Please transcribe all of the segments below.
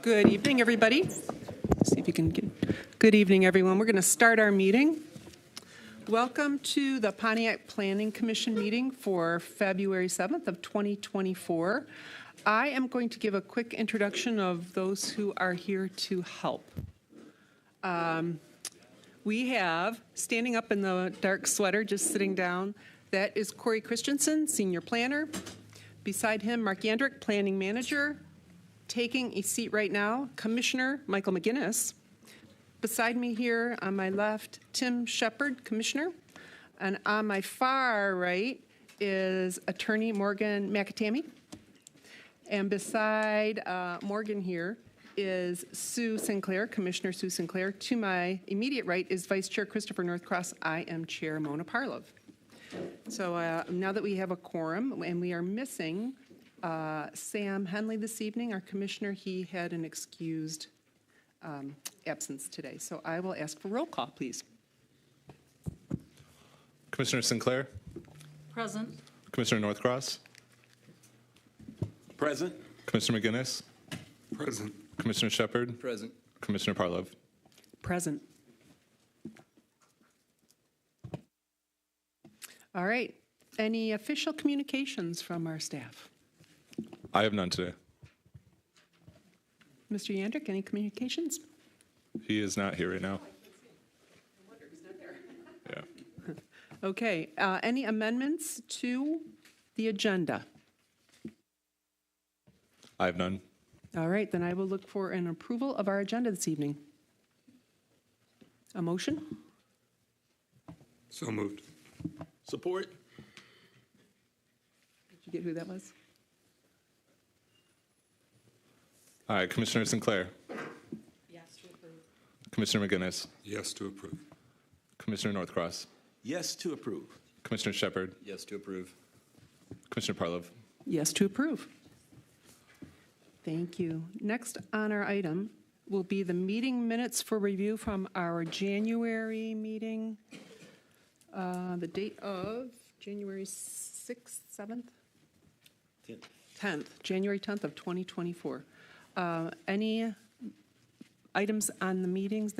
Good evening, everybody. See if you can get. Good evening, everyone. We're going to start our meeting. Welcome to the Pontiac Planning Commission meeting for February 7th of 2024. I am going to give a quick introduction of those who are here to help. We have, standing up in the dark sweater, just sitting down, that is Corey Christensen, Senior Planner. Beside him, Mark Yandrick, Planning Manager. Taking a seat right now, Commissioner Michael McGinnis. Beside me here on my left, Tim Shepard, Commissioner. And on my far right is Attorney Morgan McAtamey. And beside Morgan here is Sue Sinclair, Commissioner Sue Sinclair. To my immediate right is Vice Chair Christopher Northcross. I am Chair Mona Parlov. So now that we have a quorum, and we are missing Sam Henley this evening, our commissioner, he had an excused absence today. So I will ask for roll call, please. Commissioner Sinclair? Present. Commissioner Northcross? Present. Commissioner McGinnis? Present. Commissioner Shepard? Present. Commissioner Parlov? Present. All right. Any official communications from our staff? I have none today. Mr. Yandrick, any communications? He is not here right now. Yeah. Okay. Any amendments to the agenda? I have none. All right. Then I will look for an approval of our agenda this evening. A motion? So moved. Support. Did you get who that was? All right, Commissioner Sinclair? Yes to approve. Commissioner McGinnis? Yes to approve. Commissioner Northcross? Yes to approve. Commissioner Shepard? Yes to approve. Commissioner Parlov? Yes to approve. Thank you. Next on our item will be the meeting minutes for review from our January meeting. The date of January 6th, 7th? 10th, January 10th of 2024. Any items on the meeting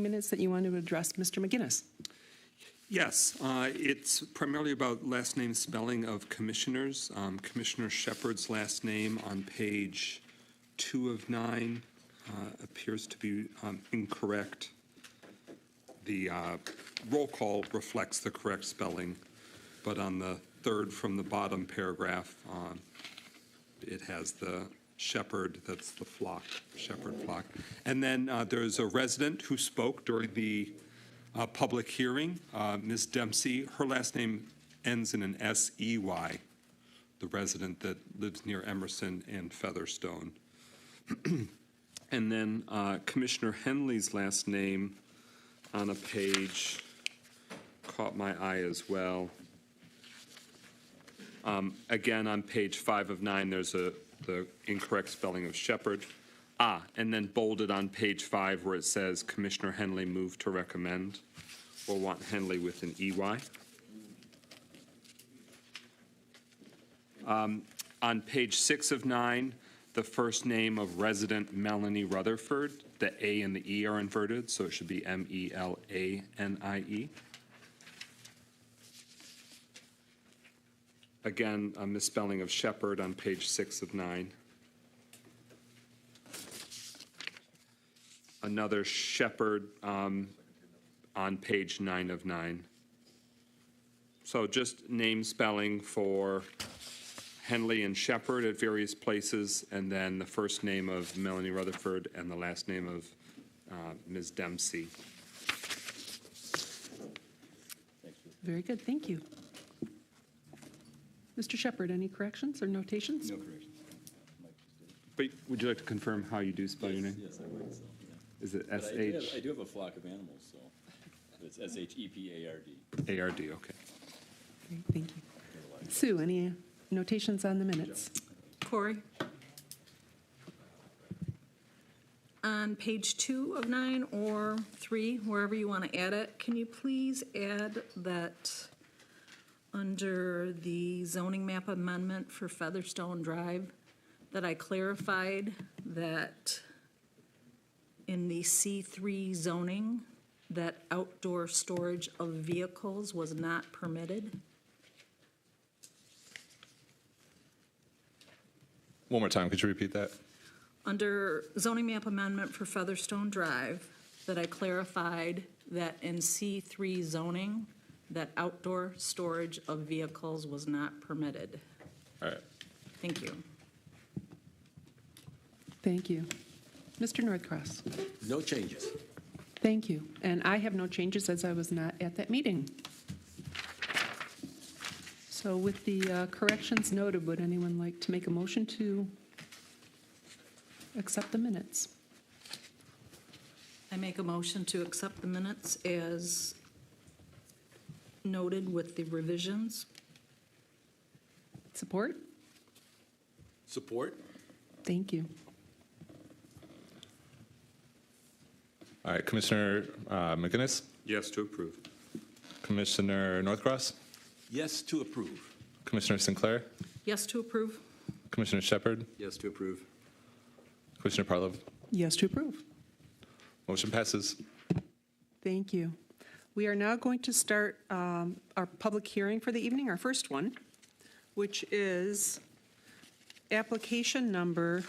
minutes that you want to address, Mr. McGinnis? Yes, it's primarily about last name spelling of commissioners. Commissioner Shepard's last name on page 2 of 9 appears to be incorrect. The roll call reflects the correct spelling, but on the third from the bottom paragraph, it has the Shepard, that's the flock, Shepard flock. And then there's a resident who spoke during the public hearing, Ms. Dempsey. Her last name ends in an S-E-Y, the resident that lives near Emerson and Featherstone. And then Commissioner Henley's last name on a page caught my eye as well. Again, on page 5 of 9, there's the incorrect spelling of Shepard. And then bolded on page 5 where it says Commissioner Henley moved to recommend. We'll want Henley with an E-Y. On page 6 of 9, the first name of resident Melanie Rutherford, the A and the E are inverted, so it should be M-E-L-A-N-I-E. Again, a misspelling of Shepard on page 6 of 9. Another Shepard on page 9 of 9. So just name spelling for Henley and Shepard at various places, and then the first name of Melanie Rutherford and the last name of Ms. Dempsey. Very good. Thank you. Mr. Shepard, any corrections or notations? No corrections. But would you like to confirm how you do spell your name? Yes, I would. So, yeah. Is it But S-H? I do have a flock of animals, so it's S-H-E-P-A-R-D. A-R-D, okay. Great, thank you. Sue, any notations on the minutes? Corey? On page 2 of 9 or 3, wherever you want to add it, can you please add that under the zoning map amendment for Featherstone Drive, that I clarified that in the C3 zoning, that outdoor storage of vehicles was not permitted. One more time, could you repeat that? Under zoning map amendment for Featherstone Drive, that I clarified that in C3 zoning, that outdoor storage of vehicles was not permitted. All right. Thank you. Thank you. Mr. Northcross? No changes. Thank you. And I have no changes as I was not at that meeting. So with the corrections noted, would anyone like to make a motion to accept the minutes? I make a motion to accept the minutes as noted with the revisions. Support? Support? Thank you. All right, Commissioner McGinnis, Yes to approve. Commissioner Northcross, Yes to approve. Commissioner Sinclair, Yes to approve? Commissioner Shepard, Yes to approve. Commissioner Parlov. Yes to approve. Motion passes. Thank you. We are now going to start our public hearing for the evening, our first one, which is application number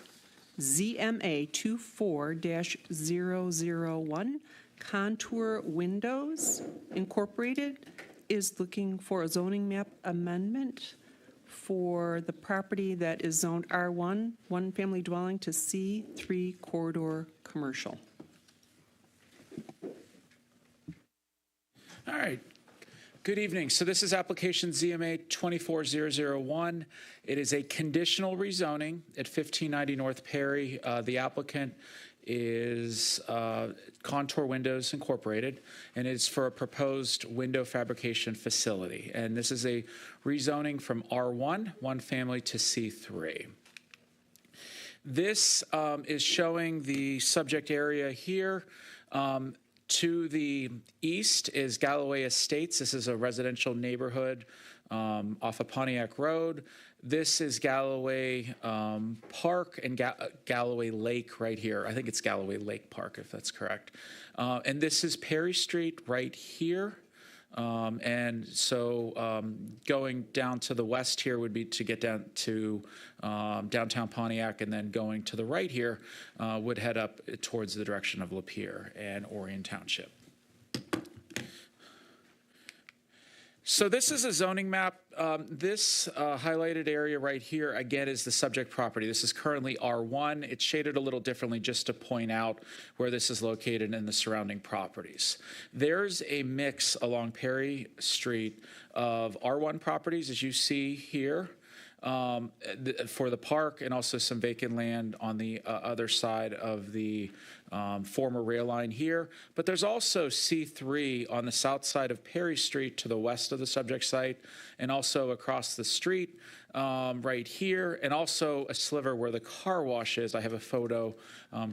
ZMA 24-001, Contour Windows Incorporated is looking for a zoning map amendment for the property that is zoned R1, one-family dwelling, to C3 corridor commercial. All right. Good evening. So this is application ZMA 24001. It is a conditional rezoning at 1590 North Perry. The applicant is Contour Windows Incorporated, and it's for a proposed window fabrication facility. And this is a rezoning from R1, one family, to C3. This is showing the subject area here. To the east is Galloway Estates. This is a residential neighborhood off of Pontiac Road. This is Galloway Park and Galloway Lake right here. I think it's Galloway Lake Park, if that's correct. And this is Perry Street right here. And so going down to the west here would be to get down to downtown Pontiac, and then going to the right here would head up towards the direction of Lapeer and Orion Township. So this is a zoning map. This highlighted area right here, again, is the subject property. This is currently R1. It's shaded a little differently just to point out where this is located in the surrounding properties. There's a mix along Perry Street of R1 properties, as you see here, for the park, and also some vacant land on the other side of the former rail line here. But there's also C3 on the south side of Perry Street to the west of the subject site, and also across the street right here, and also a sliver where the car wash is. I have a photo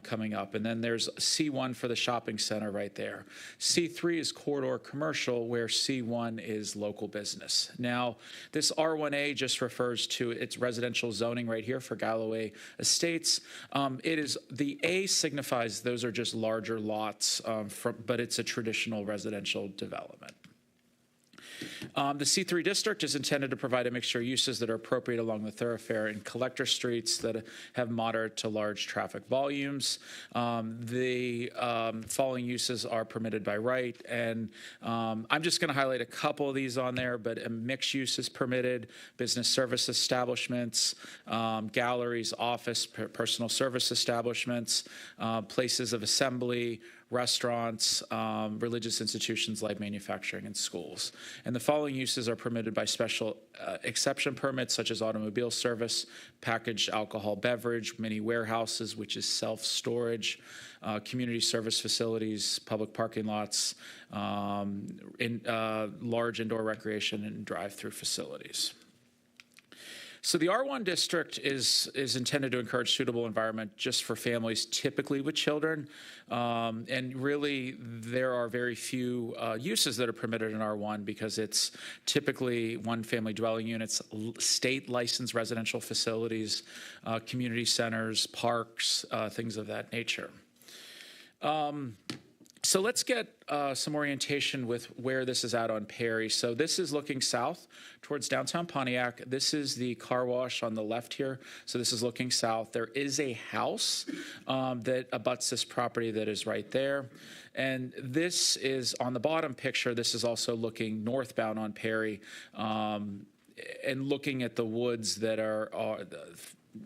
coming up. And then there's C1 for the shopping center right there. C3 is corridor commercial, where C1 is local business. Now, this R1A just refers to its residential zoning right here for Galloway Estates. It is, the A signifies those are just larger lots, but it's a traditional residential development. The C3 district is intended to provide a mixture of uses that are appropriate along the thoroughfare and collector streets that have moderate to large traffic volumes. The following uses are permitted by right, and I'm just going to highlight a couple of these on there, but a mixed use is permitted: business service establishments, galleries, office, personal service establishments, places of assembly, restaurants, religious institutions, light manufacturing, and schools. And the following uses are permitted by special exception permits, such as automobile service, packaged alcohol beverage, mini warehouses, which is self-storage, community service facilities, public parking lots, large indoor recreation, and drive-through facilities. So the R1 district is intended to encourage suitable environment just for families, typically with children. And really, there are very few uses that are permitted in R1 because it's typically one-family dwelling units, state licensed residential facilities, community centers, parks, things of that nature. So let's get some orientation with where this is at on Perry. So this is looking south towards downtown Pontiac. This is the car wash on the left here. So this is looking south. There is a house that abuts this property that is right there. And this is on the bottom picture. This is also looking northbound on Perry and looking at the woods that are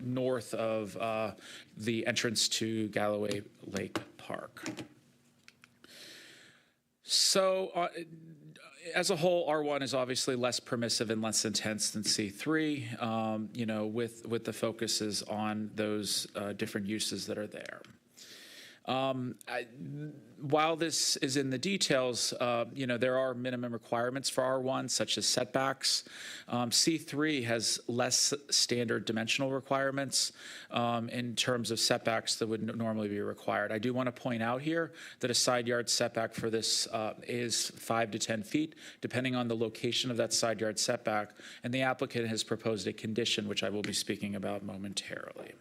north of the entrance to Galloway Lake Park. So as a whole, R1 is obviously less permissive and less intense than C3, you know, with the focuses on those different uses that are there. While this is in the details, you know, there are minimum requirements for R1, such as setbacks. C3 has less standard dimensional requirements in terms of setbacks that would normally be required. I do want to point out here that a side yard setback for this is 5 to 10 feet, depending on the location of that side yard setback, and the applicant has proposed a condition, which I will be speaking about momentarily.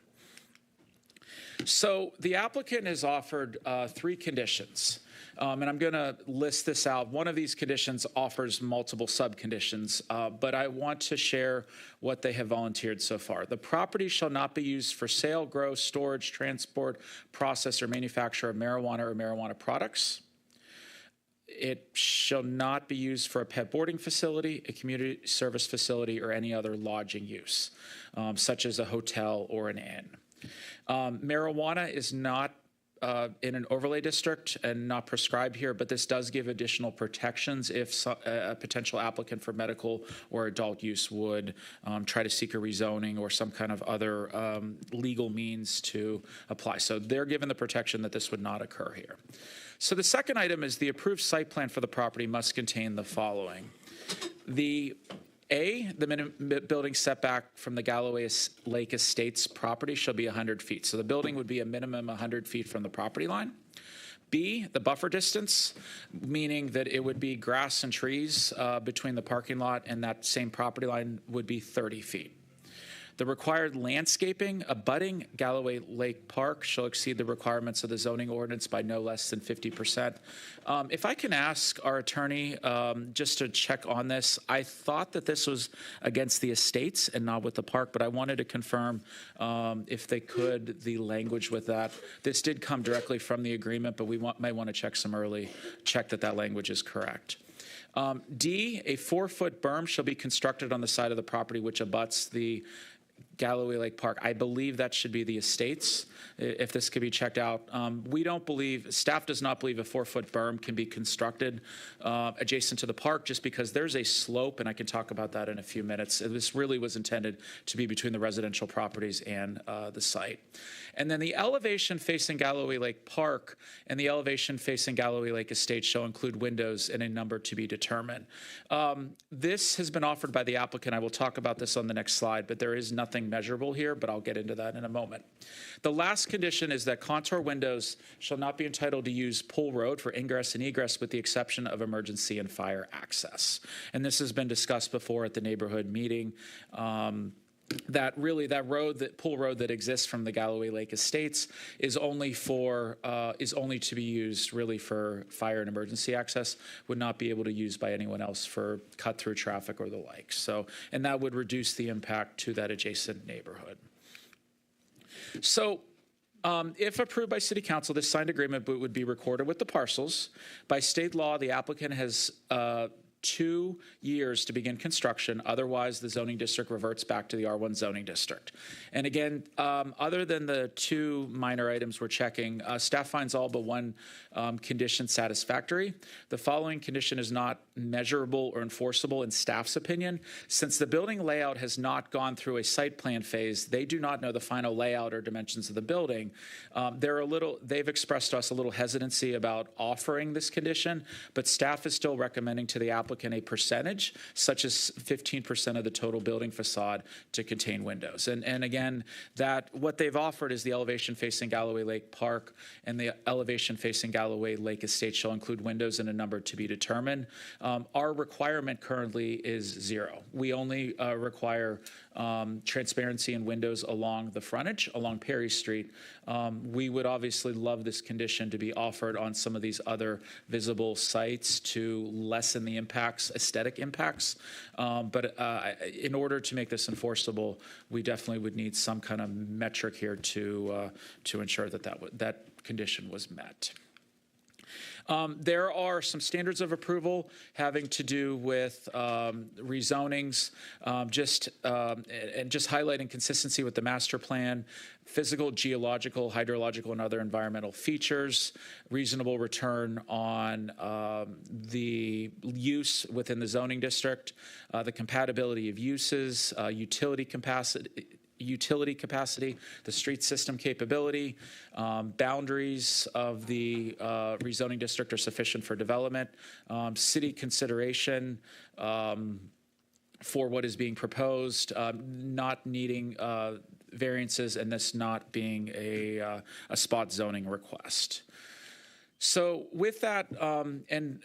So the applicant has offered 3 conditions, and I'm going to list this out. One of these conditions offers multiple subconditions, but I want to share what they have volunteered so far. The property shall not be used for sale, grow, storage, transport, process, or manufacture of marijuana or marijuana products. It shall not be used for a pet boarding facility, a community service facility, or any other lodging use, such as a hotel or an inn. Marijuana is not in an overlay district and not prescribed here, but this does give additional protections if a potential applicant for medical or adult use would try to seek a rezoning or some kind of other legal means to apply. So they're given the protection that this would not occur here. So the second item is the approved site plan for the property must contain the following. The minimum building setback from the Galloway Lake Estates property shall be 100 feet. So the building would be a minimum 100 feet from the property line. B, the buffer distance, meaning that it would be grass and trees between the parking lot and that same property line would be 30 feet. The required landscaping abutting Galloway Lake Park shall exceed the requirements of the zoning ordinance by no less than 50%. If I can ask our attorney just to check on this, I thought that this was against the estates and not with the park, but I wanted to confirm if they could, the language with that. This did come directly from the agreement, but we might want to check that language is correct. D, a 4-foot berm shall be constructed on the side of the property which abuts the Galloway Lake Park. I believe that should be the estates, if this could be checked out. Staff does not believe a 4-foot berm can be constructed adjacent to the park just because there's a slope, and I can talk about that in a few minutes. This really was intended to be between the residential properties and the site. And then the elevation facing Galloway Lake Park and the elevation facing Galloway Lake Estate shall include windows and a number to be determined. This has been offered by the applicant. I will talk about this on the next slide, but there is nothing measurable here, but I'll get into that in a moment. The last condition is that contour windows shall not be entitled to use Pool Road for ingress and egress with the exception of emergency and fire access. And this has been discussed before at the neighborhood meeting. That Pool Road that exists from the Galloway Lake Estates is only to be used really for fire and emergency access, would not be able to use by anyone else for cut through traffic or the like. So, and that would reduce the impact to that adjacent neighborhood. So, if approved by City Council, this signed agreement would be recorded with the parcels. By state law, the applicant has 2 years to begin construction. Otherwise, the zoning district reverts back to the R1 zoning district. And again, other than the 2 minor items we're checking, staff finds all but one condition satisfactory. The following condition is not measurable or enforceable in staff's opinion. Since the building layout has not gone through a site plan phase, they do not know the final layout or dimensions of the building. They've expressed to us a little hesitancy about offering this condition, but staff is still recommending to the applicant applicant a percentage, such as 15% of the total building facade, to contain windows. And again, that what they've offered is the elevation facing Galloway Lake Park, and the elevation facing Galloway Lake Estate shall include windows in a number to be determined. Our requirement currently is 0. We only require transparency in windows along the frontage, along Perry Street. We would obviously love this condition to be offered on some of these other visible sites to lessen the impacts, aesthetic impacts. But in order to make this enforceable, we definitely would need some kind of metric here to ensure that that condition was met. There are some standards of approval having to do with rezonings, and just highlighting consistency with the master plan, physical, geological, hydrological, and other environmental features, reasonable return on the use within the zoning district, the compatibility of uses, utility capacity, the street system capability, boundaries of the rezoning district are sufficient for development, city consideration for what is being proposed, not needing variances, and this not being a spot zoning request. So with that, and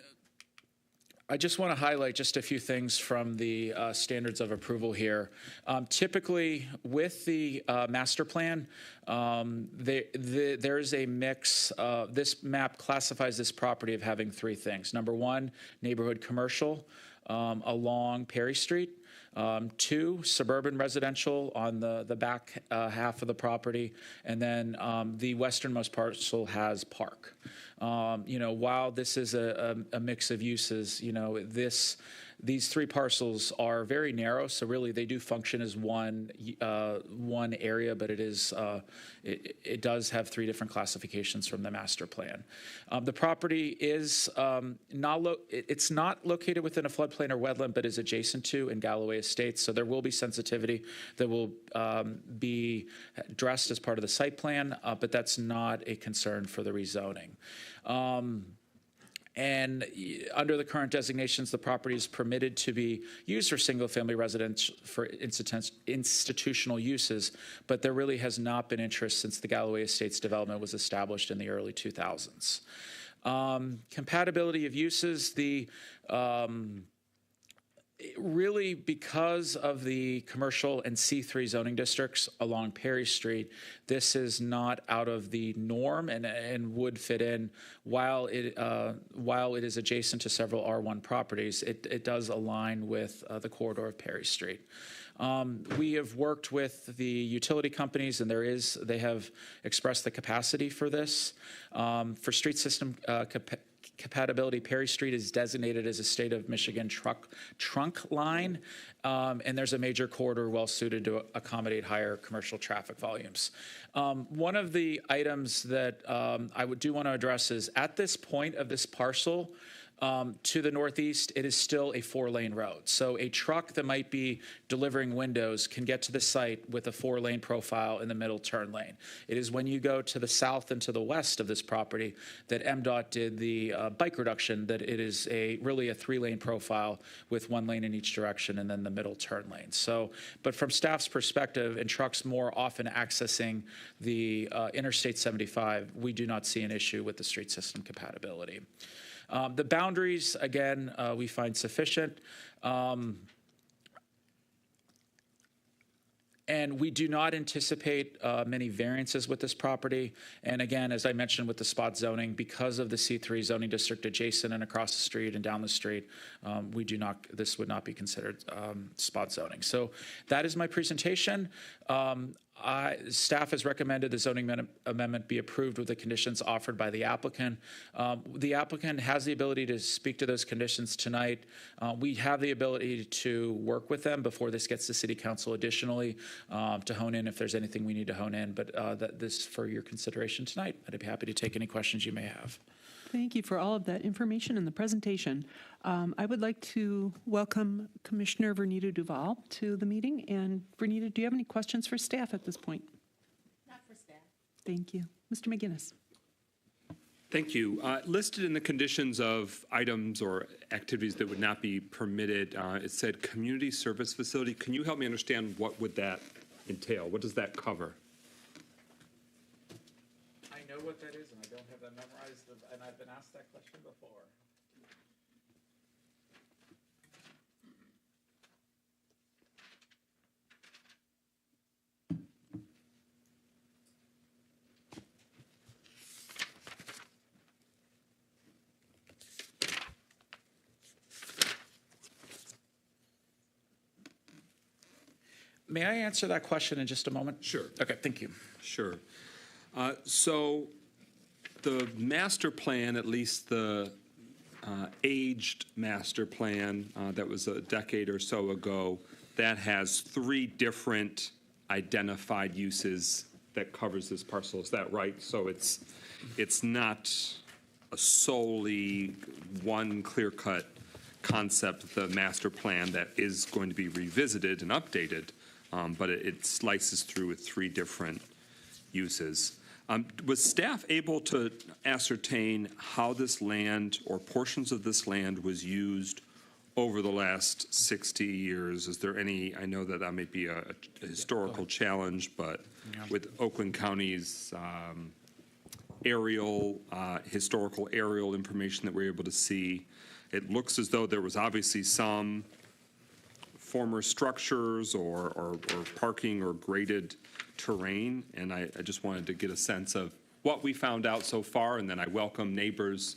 I just want to highlight just a few things from the standards of approval here. Typically, with the master plan, there's a mix. This map classifies this property of having 3 things. Number 1, neighborhood commercial along Perry Street. 2, suburban residential on the back half of the property, and then the westernmost parcel has park. While this is a mix of uses, these 3 parcels are very narrow, so really they do function as one area, but it does have 3 different classifications from the master plan. The property is it's not located within a floodplain or wetland, but is adjacent to in Galloway Estates, so there will be sensitivity that will be addressed as part of the site plan, but that's not a concern for the rezoning. And under the current designations, the property is permitted to be used for single-family residence for institutional uses, but there really has not been interest since the Galloway Estates development was established in the early 2000s. Compatibility of uses, really, because of the commercial and C3 zoning districts along Perry Street, this is not out of the norm and would fit in. While it is adjacent to several R1 properties, it does align with the corridor of Perry Street. We have worked with the utility companies, and they have expressed the capacity for this. For street system compatibility, Perry Street is designated as a state of Michigan trunk line, and there's a major corridor well suited to accommodate higher commercial traffic volumes. One of the items that I do want to address is at this point of this parcel, to the northeast, it is still a 4-lane road. So a truck that might be delivering windows can get to the site with a 4-lane profile in the middle turn lane. It is when you go to the south and to the west of this property that MDOT did the bike reduction, that it is really a 3-lane profile with 1 lane in each direction and then the middle turn lane. So, but from staff's perspective and trucks more often accessing the Interstate 75, we do not see an issue with the street system compatibility. The boundaries, again, we find sufficient. And we do not anticipate many variances with this property. And again, as I mentioned with the spot zoning, because of the C3 zoning district adjacent and across the street and down the street, this would not be considered spot zoning. So that is my presentation. Staff has recommended the zoning amendment be approved with the conditions offered by the applicant. The applicant has the ability to speak to those conditions tonight. We have the ability to work with them before this gets to City Council additionally to hone in if there's anything we need to hone in, but this is for your consideration tonight. I'd be happy to take any questions you may have. Thank you for all of that information and the presentation. I would like to welcome Commissioner Vernita Duval to the meeting. And Vernita, do you have any questions for staff at this point? Not for staff. Thank you. Mr. McGinnis. Thank you. Listed in the conditions of items or activities that would not be permitted, it said community service facility. Can you help me understand what would that entail? What does that cover? I know what that is, and I don't have that memorized, and I've been asked that question before. May I answer that question in just a moment? Sure. Okay, thank you. Sure. So the master plan, at least the aged master plan that was a decade or so ago, that has 3 different identified uses that covers this parcel. Is that right? So it's not a solely one clear-cut concept, the master plan, that is going to be revisited and updated, but it slices through with 3 different uses. Was staff able to ascertain how this land or portions of this land was used over the last 60 years? Is there any, I know that may be a historical challenge, but with Oakland County's historical aerial information that we're able to see, it looks as though there was obviously some former structures or parking or graded terrain, and I just wanted to get a sense of what we found out so far, and then I welcome neighbors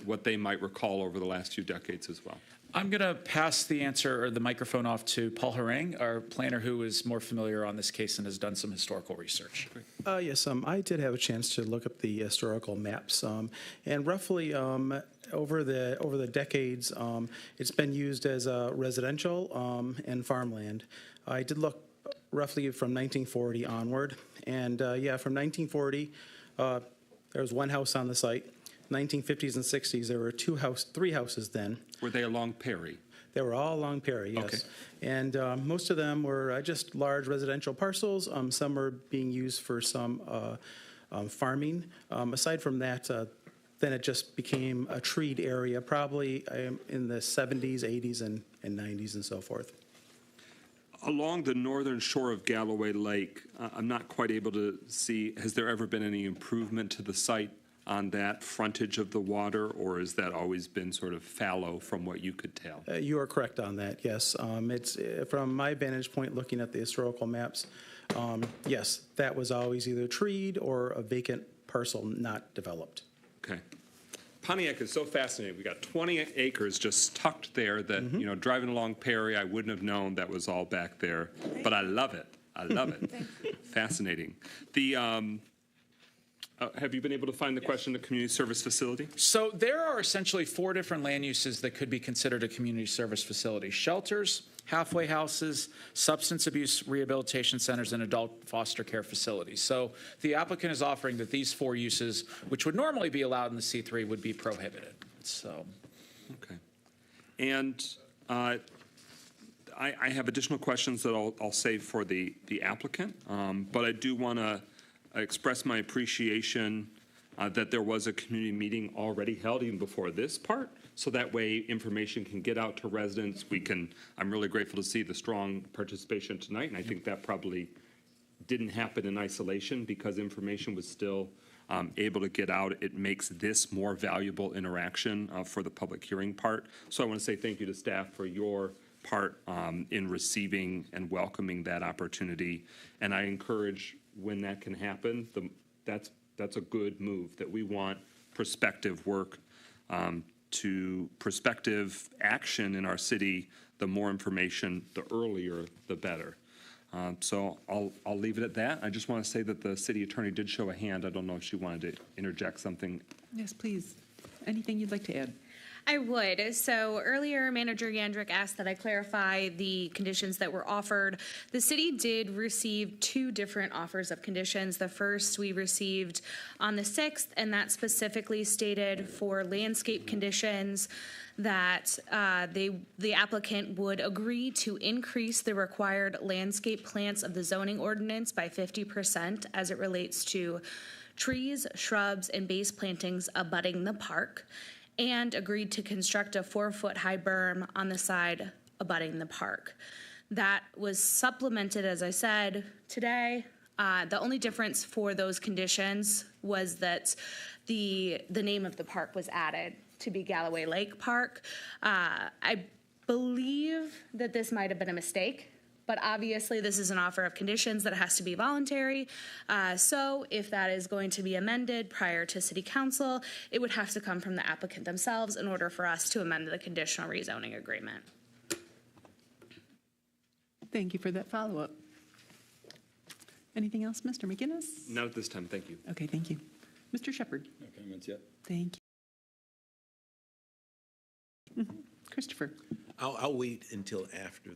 what they might recall over the last few decades as well. I'm going to pass the answer or the microphone off to Paul Harang, our planner, who is more familiar on this case and has done some historical research. Yes, I did have a chance to look up the historical maps, and roughly over the decades, it's been used as residential and farmland. I did look roughly from 1940 onward, and from 1940, there was one house on the site. 1950s and 60s, there were 3 houses then. Were they along Perry? They were all along Perry, yes. Okay. And most of them were just large residential parcels. Some were being used for some farming. Aside from that, then it just became a treed area, probably in the 70s, 80s, and 90s, and so forth. Along the northern shore of Galloway Lake, I'm not quite able to see, has there ever been any improvement to the site on that frontage of the water, or has that always been sort of fallow from what you could tell? You are correct on that, yes. It's from my vantage point, looking at the historical maps, yes, that was always either treed or a vacant parcel not developed. Okay. Pontiac is so fascinating. We got 20 acres just tucked there that, driving along Perry, I wouldn't have known that was all back there. But I love it. I love it. Fascinating. The have you been able to find the question of community service facility? So there are essentially 4 different land uses that could be considered a community service facility: shelters, halfway houses, substance abuse rehabilitation centers, and adult foster care facilities. So the applicant is offering that these 4 uses, which would normally be allowed in the C3, would be prohibited. So, okay. And I have additional questions that I'll save for the applicant, but I do want to express my appreciation that there was a community meeting already held even before this part, so that way information can get out to residents. I'm really grateful to see the strong participation tonight, and I think that probably didn't happen in isolation because information was still able to get out. It makes this more valuable interaction for the public hearing part. So I want to say thank you to staff for your part in receiving and welcoming that opportunity. And I encourage, when that can happen, that's a good move, that we want prospective work to prospective action in our city. The more information, the earlier, the better. So I'll leave it at that. I just want to say that the city attorney did show a hand. I don't know if she wanted to interject something. Yes, please. Anything you'd like to add? I would. So earlier, Manager Yandrick asked that I clarify the conditions that were offered. The city did receive 2 different offers of conditions. The first we received on the 6th, and that specifically stated for landscape conditions that the applicant would agree to increase the required landscape plants of the zoning ordinance by 50% as it relates to trees, shrubs, and base plantings abutting the park, and agreed to construct a 4-foot high berm on the side abutting the park. That was supplemented, as I said, today. The only difference for those conditions was that the name of the park was added to be Galloway Lake Park. I believe that this might have been a mistake, but obviously this is an offer of conditions that has to be voluntary. So if that is going to be amended prior to City Council, it would have to come from the applicant themselves in order for us to amend the conditional rezoning agreement. Thank you for that follow-up. Anything else, Mr. McGinnis? Not at this time, thank you. Okay, thank you. Mr. Shepherd? No comments yet? Thank you. Christopher? I'll wait until after.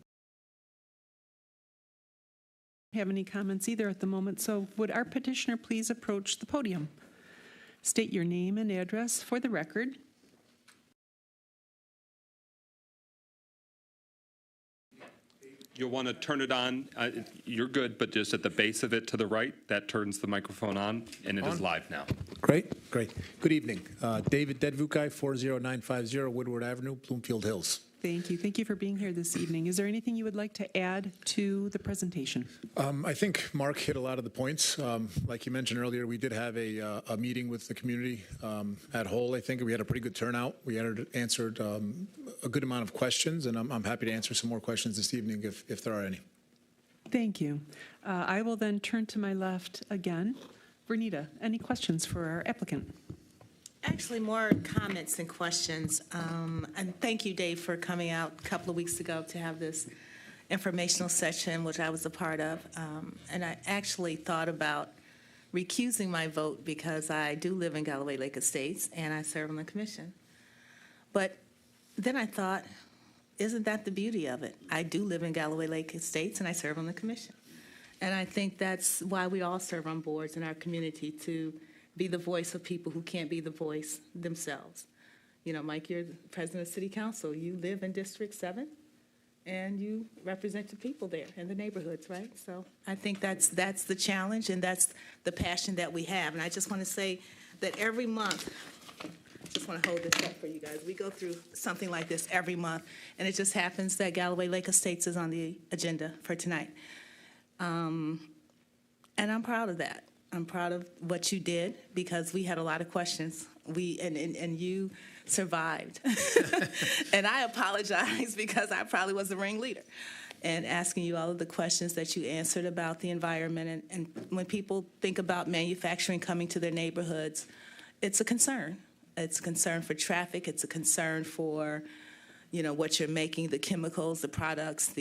Have any comments either at the moment, so would our petitioner please approach the podium? State your name and address for the record. You'll want to turn it on. You're good, but just at the base of it to the right, that turns the microphone on, and it is live now. Great, great. Good evening. David Dedvukai, 40950 Woodward Avenue, Bloomfield Hills. Thank you. Thank you for being here this evening. Is there anything you would like to add to the presentation? I think Mark hit a lot of the points. Like you mentioned earlier, we did have a meeting with the community at whole. I think we had a pretty good turnout. We answered a good amount of questions, and I'm happy to answer some more questions this evening if there are any. Thank you. I will then turn to my left again. Vernita, any questions for our applicant? Actually, more comments than questions. And thank you, Dave, for coming out a couple of weeks ago to have this informational session, which I was a part of. And I actually thought about recusing my vote because I do live in Galloway Lake Estates and I serve on the commission. But then I thought, isn't that the beauty of it? I do live in Galloway Lake Estates and I serve on the commission. And I think that's why we all serve on boards in our community, to be the voice of people who can't be the voice themselves. You know, Mike, you're the president of City Council. You live in District 7, and you represent the people there in the neighborhoods, right? So I think that's the challenge, and that's the passion that we have. And I just want to say that every month, just want to hold this up for you guys. We go through something like this every month, and it just happens that Galloway Lake Estates is on the agenda for tonight. And I'm proud of that. I'm proud of what you did because we had a lot of questions. And you survived. And I apologize because I probably was the ringleader and asking you all of the questions that you answered about the environment. And when people think about manufacturing coming to their neighborhoods, it's a concern. It's a concern for traffic. It's a concern for, you know, what you're making, the chemicals, the products,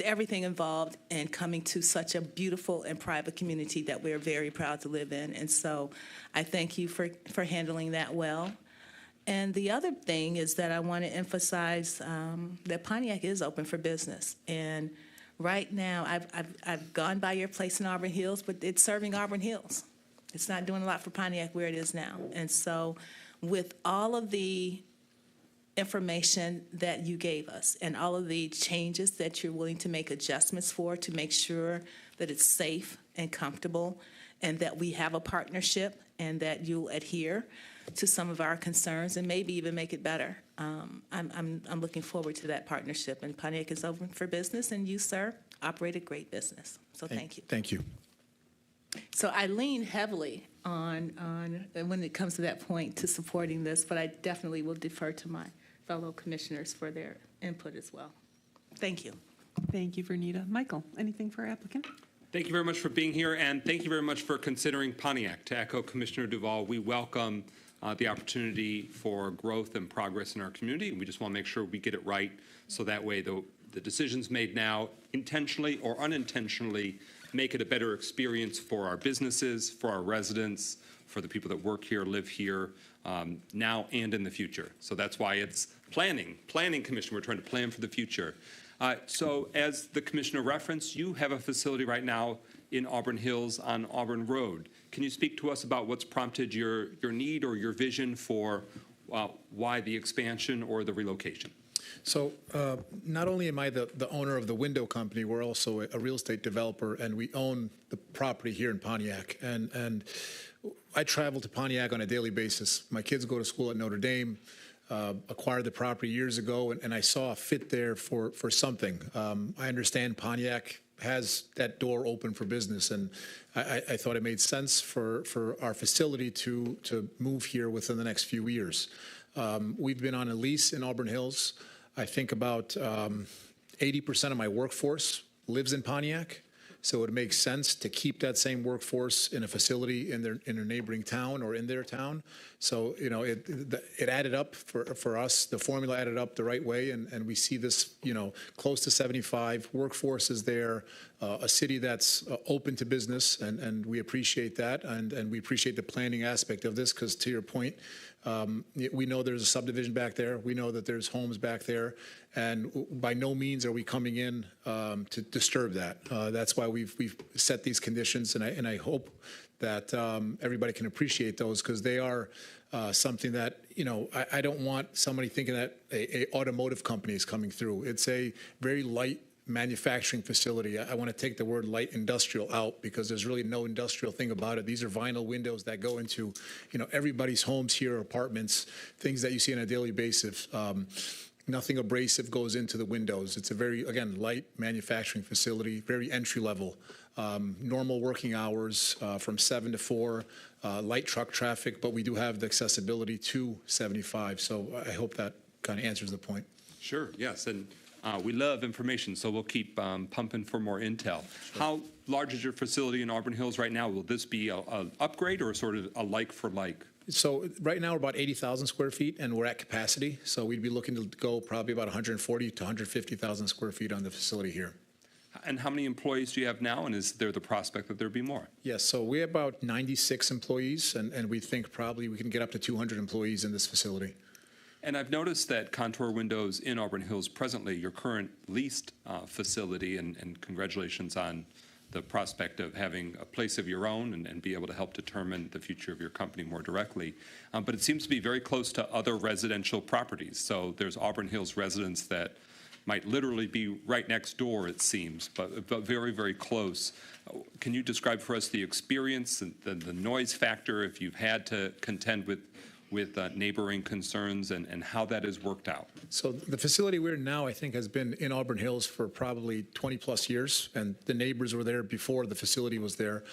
everything involved in coming to such a beautiful and private community that we're very proud to live in. And so I thank you for handling that well. And the other thing is that I want to emphasize that Pontiac is open for business. And right now, I've gone by your place in Auburn Hills, but it's serving Auburn Hills. It's not doing a lot for Pontiac where it is now. And so with all of the information that you gave us and all of the changes that you're willing to make adjustments for to make sure that it's safe and comfortable and that we have a partnership and that you'll adhere to some of our concerns and maybe even make it better. I'm looking forward to that partnership, and Pontiac is open for business, and you, sir, operate a great business. So thank you. Thank you. So I lean heavily on when it comes to that point to supporting this, but I definitely will defer to my fellow commissioners for their input as well. Thank you. Thank you, Vernita. Michael, anything for our applicant? Thank you very much for being here, and thank you very much for considering Pontiac. To echo Commissioner Duval, we welcome the opportunity for growth and progress in our community, and we just want to make sure we get it right so that way the decisions made now, intentionally or unintentionally, make it a better experience for our businesses, for our residents, for the people that work here, live here, now and in the future. So that's why it's planning commission. We're trying to plan for the future. So as the commissioner referenced, you have a facility right now in Auburn Hills on Auburn Road. Can you speak to us about what's prompted your need or your vision for why the expansion or the relocation? So not only am I the owner of the window company, we're also a real estate developer, and we own the property here in Pontiac. And I travel to Pontiac on a daily basis. My kids go to school at Notre Dame. Acquired the property years ago, and I saw a fit there for something. I understand Pontiac has that door open for business, and I thought it made sense for our facility to move here within the next few years. We've been on a lease in Auburn Hills. I think about 80% of my workforce lives in Pontiac. So it makes sense to keep that same workforce in a facility in a neighboring town or in their town. So, you know, it added up for us. The formula added up the right way, and we see this, you know, close to 75 workforce is there, a city that's open to business, and we appreciate that, and we appreciate the planning aspect of this, because to your point, we know there's a subdivision back there. We know that there's homes back there, and by no means are we coming in to disturb that. That's why we've set these conditions, and I hope that everybody can appreciate those, because they are something that, you know, I don't want somebody thinking that a automotive company is coming through. It's a very light manufacturing facility. I want to take the word light industrial out, because there's really no industrial thing about it. These are vinyl windows that go into, you know, everybody's homes here, apartments, things that you see on a daily basis. Nothing abrasive goes into the windows. It's a very, again, light manufacturing facility, very entry level. Normal working hours from 7 to 4, light truck traffic, but we do have the accessibility to 75. So I hope that kind of answers the point. Sure, yes, and we love information, so we'll keep pumping for more intel. How large is your facility in Auburn Hills right now? Will this be an upgrade or sort of a like for like? So right now we're about 80,000 square feet, and we're at capacity. So we'd be looking to go probably about 140 to 150,000 square feet on the facility here. And how many employees do you have now, and is there the prospect that there be more? Yes, so we have about 96 employees, and we think probably we can get up to 200 employees in this facility. And I've noticed that Contour Windows in Auburn Hills presently, your current leased facility, and congratulations on the prospect of having a place of your own and be able to help determine the future of your company more directly. But it seems to be very close to other residential properties. So there's Auburn Hills residents that might literally be right next door, it seems, but very, very close. Can you describe for us the experience and the noise factor, if you've had to contend with neighboring concerns, and how that has worked out? So the facility we're in now, I think, has been in Auburn Hills for probably 20 plus years, and the neighbors were there before the facility was there.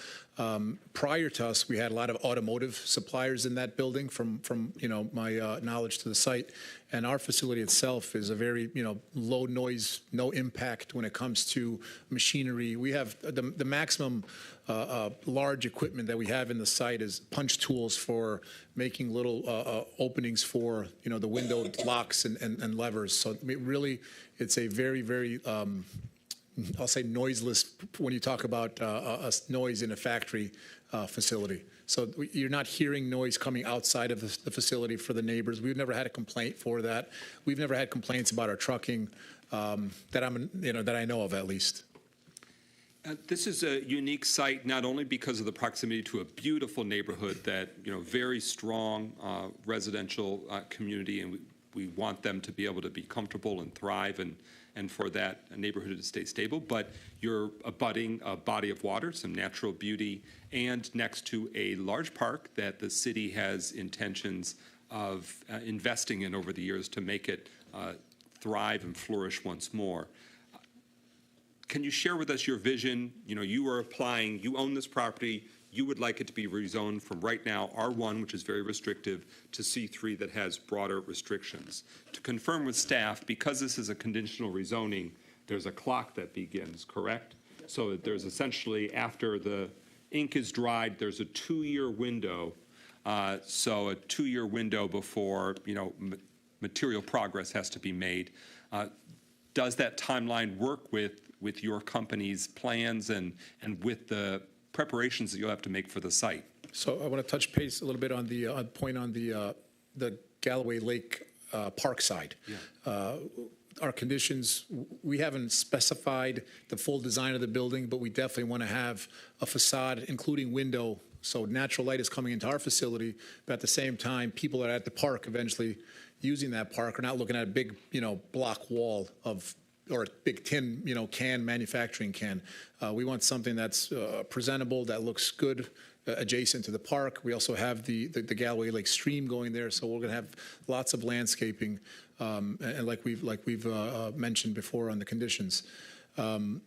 Prior to us, we had a lot of automotive suppliers in that building, from you know, my knowledge to the site. And our facility itself is a very, you know, low noise, no impact when it comes to machinery. We have the maximum large equipment that we have in the site is punch tools for making little openings for, you know, the window locks and levers. So really, it's a very, very I'll say noiseless when you talk about noise in a factory facility. So you're not hearing noise coming outside of the facility for the neighbors. We've never had a complaint for that. We've never had complaints about our trucking that I know of, at least. This is a unique site, not only because of the proximity to a beautiful neighborhood that, you know, very strong residential community, and we want them to be able to be comfortable and thrive, and for that neighborhood to stay stable, but you're abutting a body of water, some natural beauty, and next to a large park that the city has intentions of investing in over the years to make it thrive and flourish once more. Can you share with us your vision? You know, you are applying, you own this property, you would like it to be rezoned from right now R1, which is very restrictive, to C3 that has broader restrictions. To confirm with staff, because this is a conditional rezoning, there's a clock that begins, correct? So there's essentially, after the ink is dried, there's a 2-year window. So a 2-year window before, you know, material progress has to be made. Does that timeline work with your company's plans and with the preparations that you'll have to make for the site? So I want to touch base a little bit on the point on the Galloway Lake Park side. Yeah. Our conditions, we haven't specified the full design of the building, but we definitely want to have a facade, including window, so natural light is coming into our facility, but at the same time, people that are at the park eventually using that park are not looking at a big, you know, block wall of, or a big tin, you know, manufacturing can. We want something that's presentable, that looks good, adjacent to the park. We also have the Galloway Lake stream going there, so we're going to have lots of landscaping, and like we've mentioned before on the conditions. The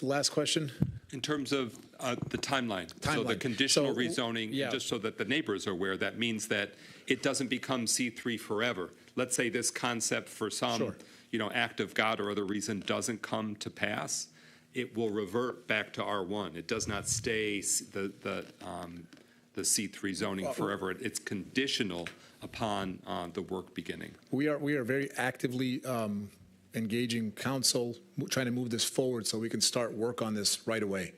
last question? In terms of the timeline. So the Timeline. conditional So, rezoning, yeah. just so that the neighbors are aware, that means that it doesn't become C3 forever. Let's say this concept for some, Sure. act of God or other reason doesn't come to pass, it will revert back to R1. It does not stay the C3 zoning forever. It's conditional upon the work beginning. We are very actively engaging council, trying to move this forward so we can start work on this right away.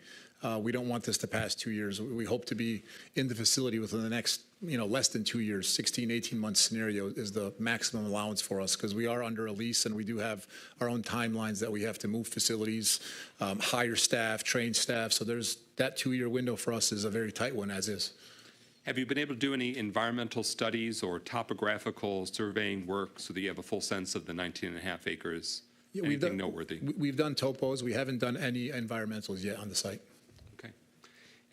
We don't want this to pass 2 years. We hope to be in the facility within the next, less than 2 years. 16, 18-month scenario is the maximum allowance for us because we are under a lease and we do have our own timelines that we have to move facilities, hire staff, train staff. So there's that 2-year window for us is a very tight one as is. Have you been able to do any environmental studies or topographical surveying work so that you have a full sense of the 19.5 acres? Yeah, Anything noteworthy? We've done topos. We haven't done any environmentals yet on the site. Okay.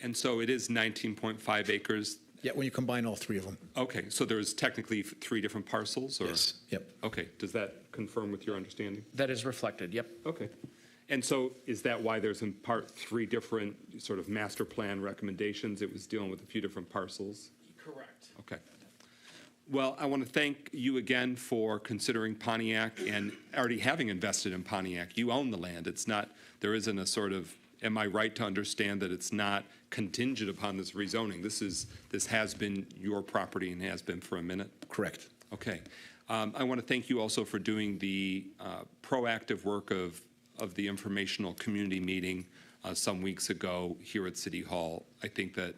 And so it is 19.5 acres? Yeah, when you combine all three of them. Okay, so there's technically 3 different parcels? Or? Yes. Yep. Okay, does that confirm with your understanding? That is reflected, yep. Okay. And so is that why there's in part 3 different sort of master plan recommendations? It was dealing with a few different parcels? Correct. Okay. Well, I want to thank you again for considering Pontiac and already having invested in Pontiac. You own the land. It's not, there isn't a sort of, am I right to understand that it's not contingent upon this rezoning? This has been your property and has been for a minute? Correct. Okay. I want to thank you also for doing the proactive work of the informational community meeting some weeks ago here at City Hall. I think that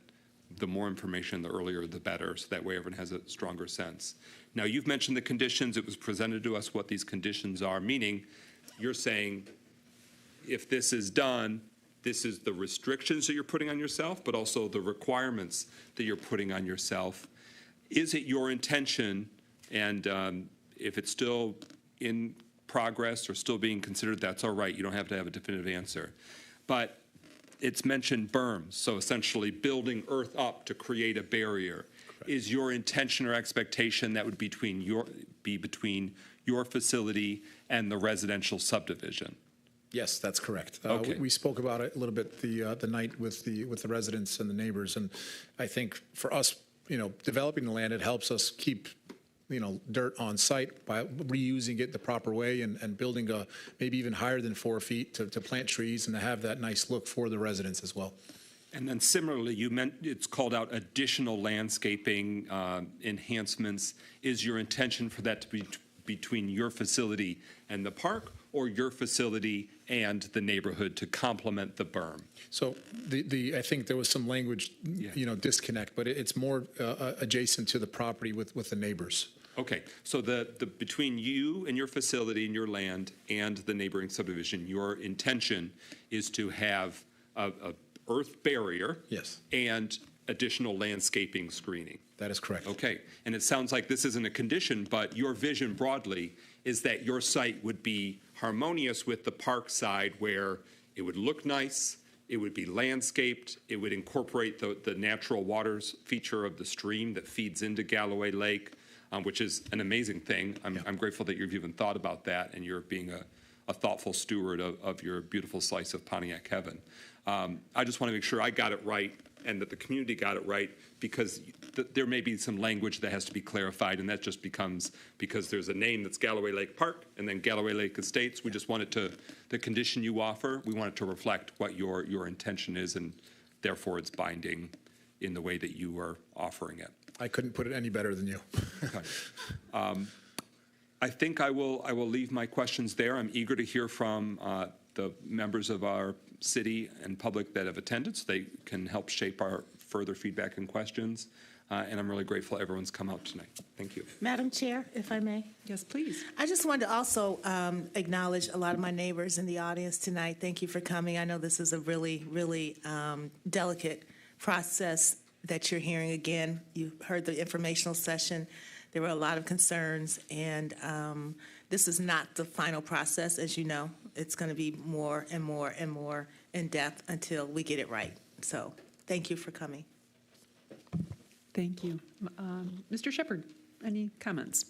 the more information, the earlier, the better, so that way everyone has a stronger sense. Now, you've mentioned the conditions. It was presented to us what these conditions are, meaning you're saying if this is done, this is the restrictions that you're putting on yourself, but also the requirements that you're putting on yourself. Is it your intention, and if it's still in progress or still being considered, that's all right. You don't have to have a definitive answer. But it's mentioned berms, so essentially building earth up to create a barrier. Correct. Is your intention or expectation that would be between your facility and the residential subdivision? Yes, that's correct. Okay. We spoke about it a little bit the night with the residents and the neighbors, and I think for us, developing the land, it helps us keep dirt on site by reusing it the proper way and building maybe even higher than 4 feet to plant trees and to have that nice look for the residents as well. And then similarly, it's called out additional landscaping enhancements. Is your intention for that to be between your facility and the park, or your facility and the neighborhood to complement the berm? So I think there was some language, disconnect, but it's more adjacent to the property with the neighbors. Okay, so the between you and your facility and your land and the neighboring subdivision, your intention is to have a earth barrier. Yes. And additional landscaping screening. That is correct. Okay, and it sounds like this isn't a condition, but your vision broadly is that your site would be harmonious with the park side where it would look nice, it would be landscaped, it would incorporate the natural waters feature of the stream that feeds into Galloway Lake, which is an amazing thing. I'm grateful that you've even thought about that and you're being a thoughtful steward of your beautiful slice of Pontiac heaven. I just want to make sure I got it right and that the community got it right, because there may be some language that has to be clarified, and that just becomes because there's a name that's Galloway Lake Park and then Galloway Lake Estates. We just want it to, the condition you offer, we want it to reflect what your intention is, and therefore it's binding in the way that you are offering it. I couldn't put it any better than you. Okay. I think I will leave my questions there. I'm eager to hear from the members of our city and public that have attended, so they can help shape our further feedback and questions. And I'm really grateful everyone's come out tonight. Thank you. Madam Chair, if I may. Yes, please. I just wanted to also acknowledge a lot of my neighbors in the audience tonight. Thank you for coming. I know this is a really, really delicate process that you're hearing again. You heard the informational session. There were a lot of concerns, and this is not the final process, as you know. It's going to be more and more and more in depth until we get it right. So thank you for coming. Thank you. Mr. Shepherd, any comments?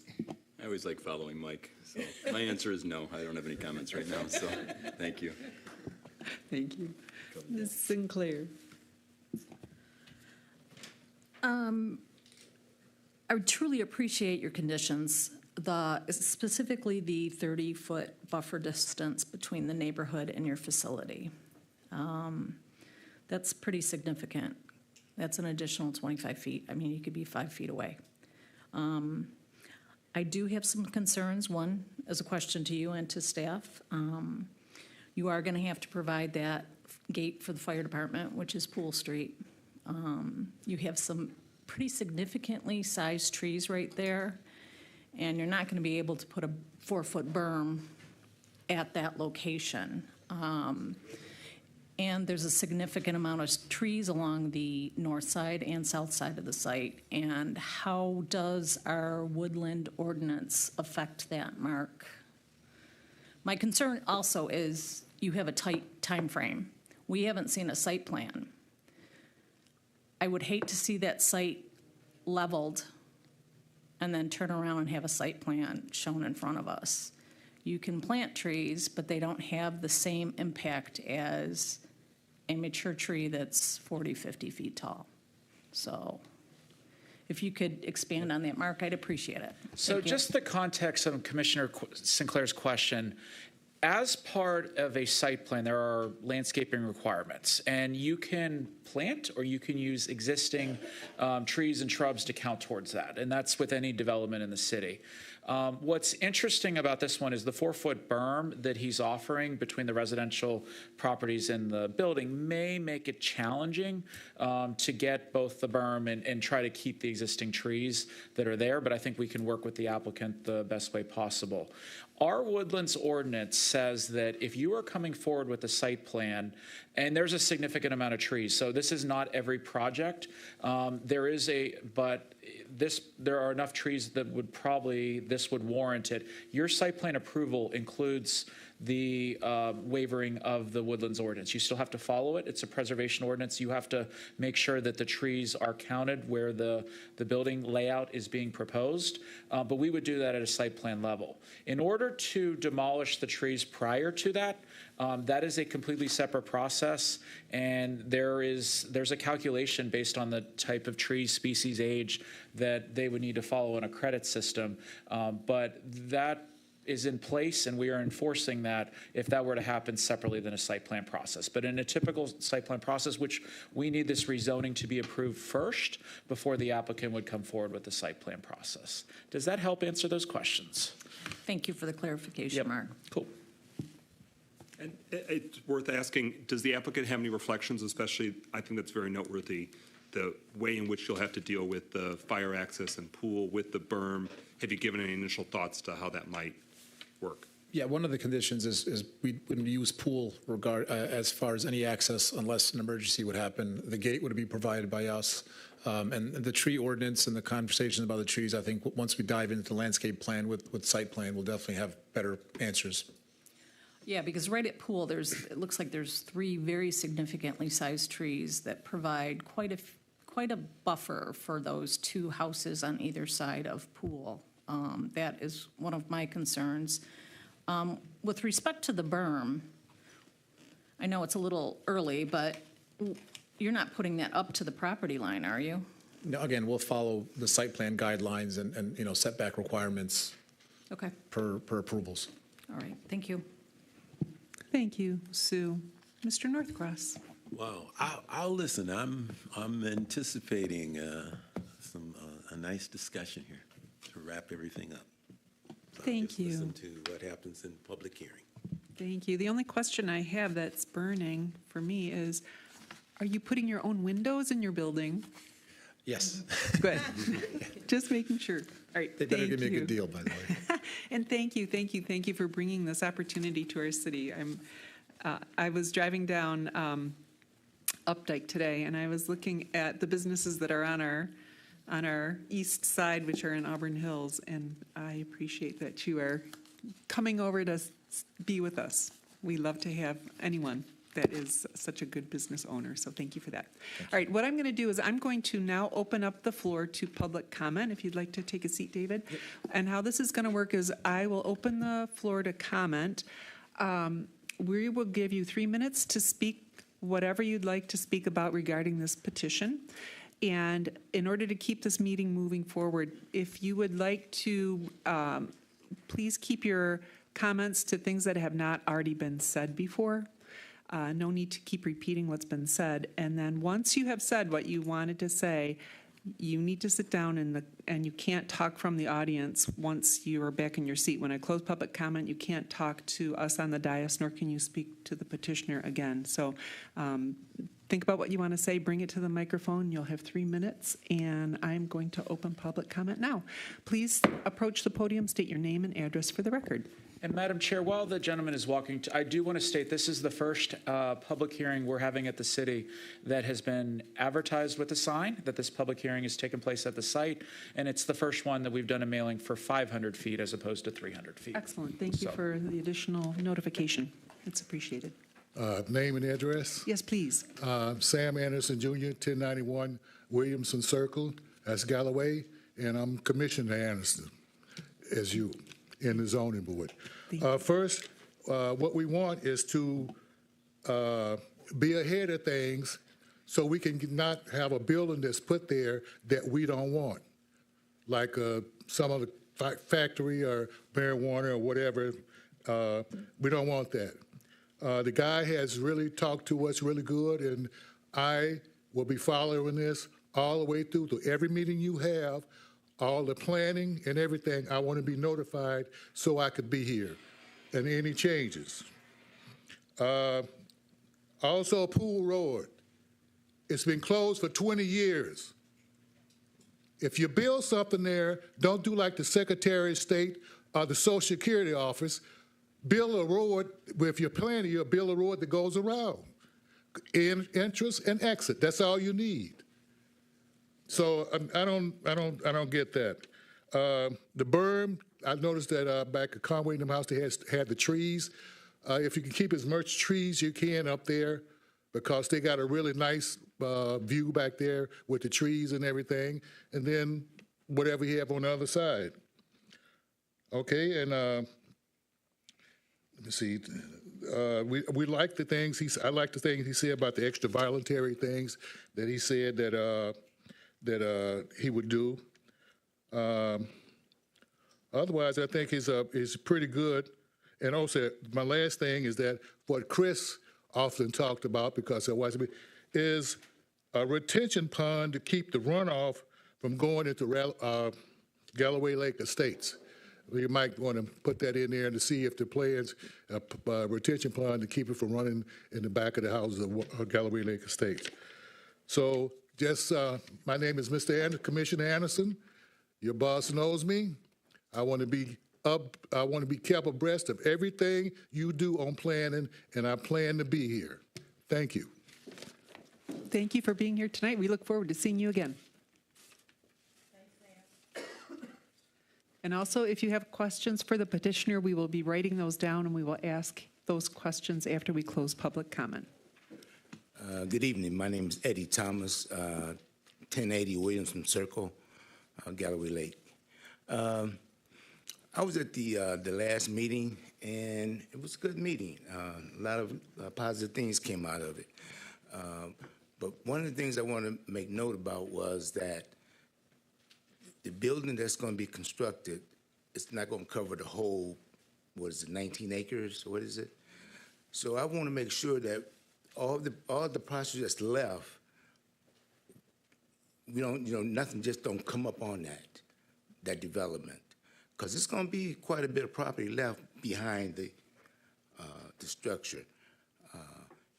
I always like following Mike, so my answer is no. I don't have any comments right now, so thank you. Thank you. Ms. Sinclair? I would truly appreciate your conditions, specifically the 30-foot buffer distance between the neighborhood and your facility. That's pretty significant. That's an additional 25 feet. I mean, you could be 5 feet away. I do have some concerns. One is a question to you and to staff. You are going to have to provide that gate for the fire department, which is Pool Street. You have some pretty significantly sized trees right there, and you're not going to be able to put a 4-foot berm at that location. And there's a significant amount of trees along the north side and south side of the site. And how does our woodland ordinance affect that, Mark? My concern also is you have a tight time frame. We haven't seen a site plan. I would hate to see that site leveled and then turn around and have a site plan shown in front of us. You can plant trees, but they don't have the same impact as a mature tree that's 40, 50 feet tall. So if you could expand on that, Mark, I'd appreciate it. So Thank you. just the context of Commissioner Sinclair's question, as part of a site plan, there are landscaping requirements, and you can plant or you can use existing trees and shrubs to count towards that, and that's with any development in the city. What's interesting about this one is the 4-foot berm that he's offering between the residential properties and the building may make it challenging to get both the berm and try to keep the existing trees that are there, but I think we can work with the applicant the best way possible. Our woodlands ordinance says that if you are coming forward with a site plan, and there's a significant amount of trees, so this is not every project, there are enough trees that this would warrant it. Your site plan approval includes the waivering of the woodlands ordinance. You still have to follow it. It's a preservation ordinance. You have to make sure that the trees are counted where the building layout is being proposed, but we would do that at a site plan level. In order to demolish the trees prior to that, that is a completely separate process, and there's a calculation based on the type of tree, species, age that they would need to follow in a credit system, but that is in place, and we are enforcing that if that were to happen separately than a site plan process. But in a typical site plan process, which we need this rezoning to be approved first before the applicant would come forward with the site plan process. Does that help answer those questions? Thank you for the clarification, Mark. Cool. And it's worth asking, does the applicant have any reflections, especially, I think that's very noteworthy, the way in which you'll have to deal with the fire access and pool with the berm? Have you given any initial thoughts to how that might work? Yeah, one of the conditions is we wouldn't use pool as far as any access unless an emergency would happen. The gate would be provided by us. And the tree ordinance and the conversations about the trees, I think once we dive into the landscape plan with site plan, we'll definitely have better answers. Yeah, because right at Pool, it looks like there's 3 very significantly sized trees that provide quite a buffer for those 2 houses on either side of Pool. That is one of my concerns. With respect to the berm, I know it's a little early, but you're not putting that up to the property line, are you? No, again, we'll follow the site plan guidelines and setback requirements Okay, per approvals. all right, thank you. Thank you, Sue. Mr. Northcross? Wow, I'll listen. I'm anticipating a nice discussion here to wrap everything up. So Thank I'll just you. listen to what happens in public hearing. Thank you. The only question I have that's burning for me is, are you putting your own windows in your building? Yes. Good. Just making sure. All right, They better thank give me a you. good deal, by the way. And thank you for bringing this opportunity to our city. I was driving down Updike today, and I was looking at the businesses that are on our east side, which are in Auburn Hills, and I appreciate that you are coming over to be with us. We love to have anyone that is such a good business owner, so thank you for that. All right, what I'm going to do is I'm going to now open up the floor to public comment, if you'd like to take a seat, David. And how this is going to work is I will open the floor to comment. We will give you 3 minutes to speak whatever you'd like to speak about regarding this petition. And in order to keep this meeting moving forward, if you would like to, please keep your comments to things that have not already been said before. No need to keep repeating what's been said. And then once you have said what you wanted to say, you need to sit down and you can't talk from the audience once you are back in your seat. When I close public comment, you can't talk to us on the dais, nor can you speak to the petitioner again. So think about what you want to say, bring it to the microphone. You'll have 3 minutes, and I'm going to open public comment now. Please approach the podium, state your name and address for the record. And Madam Chair, while the gentleman is walking, I do want to state this is the first public hearing we're having at the city that has been advertised with a sign, that this public hearing has taken place at the site, and it's the first one that we've done a mailing for 500 feet as opposed to 300 feet. Excellent. Thank you for the additional notification. It's appreciated. Name and address? Yes, please. Sam Anderson Jr., 1091 Williamson Circle. That's Galloway. And I'm Commissioner Anderson, as you, in the zoning board. First, what we want is to be ahead of things so we can not have a building that's put there that we don't want, like some of the factory or marijuana or whatever. We don't want that. The guy has really talked to us really good, and I will be following this all the way through to every meeting you have, all the planning and everything. I want to be notified so I could be here, and any changes. Also, Pool Road. It's been closed for 20 years. If you build something there, don't do like the Secretary of State or the Social Security office. Build a road, if you're planning, you'll build a road that goes around. Entrance and exit, that's all you need. So I don't get that. The berm, I noticed that back at Conway in the house, they had the trees. If you can keep as much trees you can up there, because they got a really nice view back there with the trees and everything, and then whatever you have on the other side. Okay, and let me see. We like the things I like the things he said about the extra voluntary things that he said that he would do. Otherwise, I think he's pretty good. And also, my last thing is that what Chris often talked about, because it was, is a retention pond to keep the runoff from going into Galloway Lake Estates. You might want to put that in there to see if the plans, retention pond to keep it from running in the back of the houses of Galloway Lake Estates. So just, my name is Commissioner Anderson. Your boss knows me. I want to be kept abreast of everything you do on planning, and I plan to be here. Thank you. Thank you for being here tonight. We look forward to seeing you again. And also, if you have questions for the petitioner, we will be writing those down, and we will ask those questions after we close public comment. Good evening. My name is Eddie Thomas, 1080 Williamson Circle, Galloway Lake. I was at the last meeting, and it was a good meeting. A lot of positive things came out of it. But one of the things I want to make note about was that the building that's going to be constructed, it's not going to cover the whole, 19 acres? What is it? So I want to make sure that all the process that's left, we don't, nothing just don't come up on that development, because it's going to be quite a bit of property left behind the structure.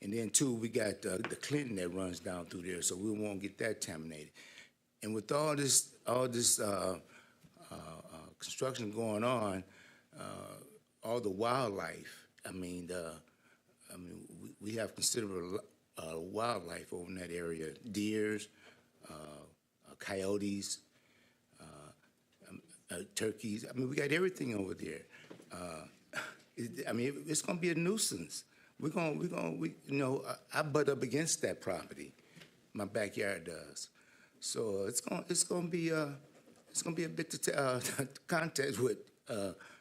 And then too, we got the Clinton that runs down through there, so we won't get that contaminated. And with all this construction going on, all the wildlife, we have considerable wildlife over in that area, deers, coyotes, turkeys. We got everything over there. It's going to be a nuisance. I butt up against that property. My backyard does. So it's gonna be a bit to contest with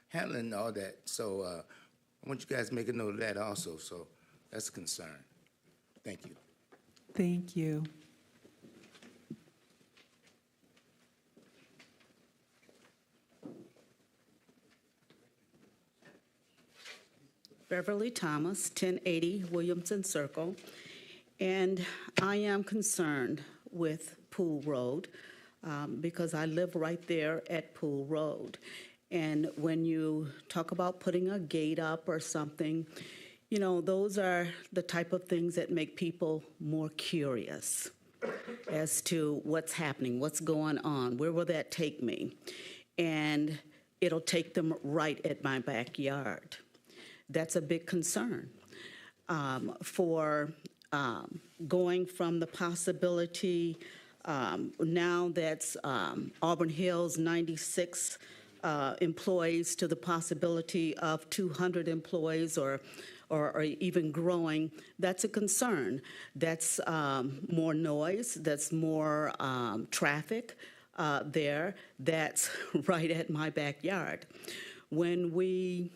handling all that. So I want you guys to make a note of that also. So that's a concern. Thank you. Thank you. Beverly Thomas, 1080 Williamson Circle, and I am concerned with Pool Road because I live right there at Pool Road. And when you talk about putting a gate up or something, you know, those are the type of things that make people more curious as to what's happening, what's going on, where will that take me? And it'll take them right at my backyard. That's a big concern for going from the possibility now that's Auburn Hills 96 employees to the possibility of 200 employees or even growing. That's a concern. That's more noise. That's more traffic there. That's right at my backyard. When we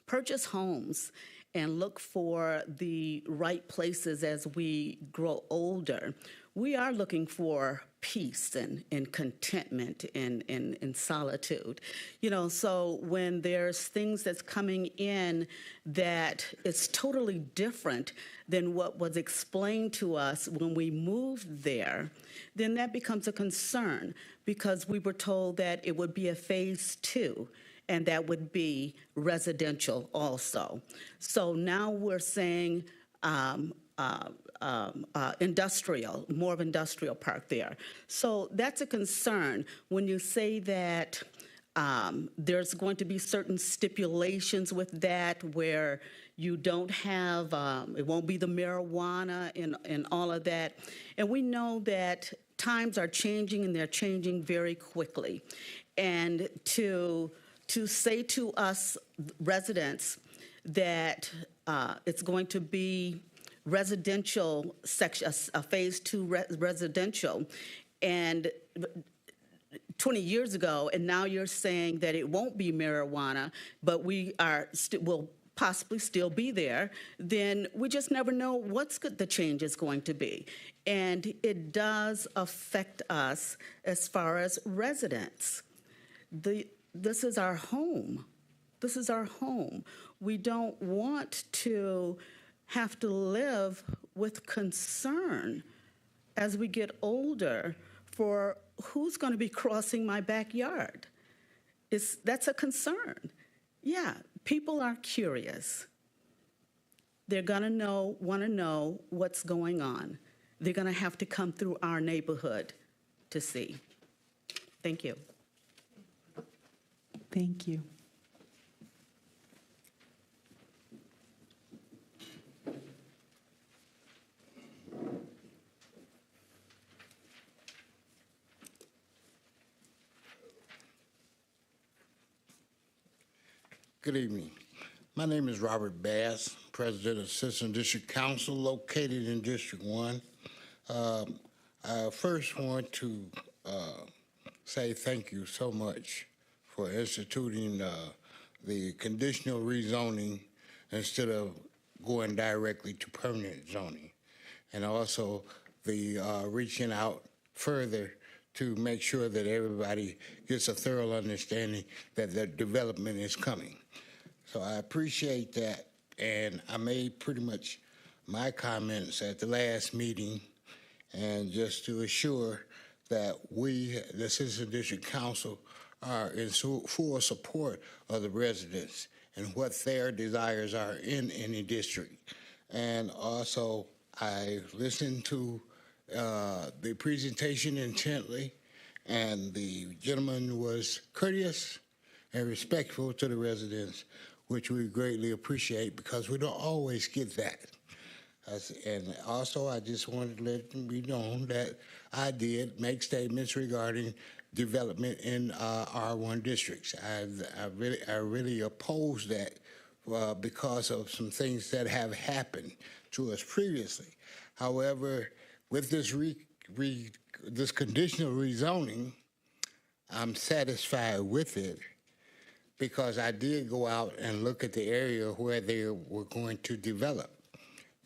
purchase homes and look for the right places as we grow older, we are looking for peace and contentment and solitude. You know, so when there's things that's coming in that is totally different than what was explained to us when we moved there, then that becomes a concern because we were told that it would be a phase 2. And that would be residential also. So now we're saying industrial, more of industrial park there. So that's a concern when you say that there's going to be certain stipulations with that where you don't have, it won't be the marijuana and all of that. And we know that times are changing and they're changing very quickly. And to say to us residents that it's going to be residential section, a phase 2 residential, and 20 years ago, and now you're saying that it won't be marijuana, but we are will possibly still be there, then we just never know what's the change is going to be. And it does affect us as far as residents. This is our home. This is our home. We don't want to have to live with concern as we get older for who's going to be crossing my backyard. That's a concern. Yeah, people are curious. They're going to want to know what's going on. They're going to have to come through our neighborhood to see. Thank you. Thank you. Good evening. My name is Robert Bass, President of Citizen District Council, located in District 1. I first want to say thank you so much for instituting the conditional rezoning instead of going directly to permanent zoning, and also the reaching out further to make sure that everybody gets a thorough understanding that the development is coming. So I appreciate that, and I made pretty much my comments at the last meeting, and just to assure that we, the Citizen District Council, are in full support of the residents and what their desires are in any district. And also, I listened to the presentation intently, and the gentleman was courteous and respectful to the residents, which we greatly appreciate because we don't always get that. And also, I just wanted to let it be known that I did make statements regarding development in R1 districts. I really oppose that because of some things that have happened to us previously. However, with this this conditional rezoning, I'm satisfied with it because I did go out and look at the area where they were going to develop.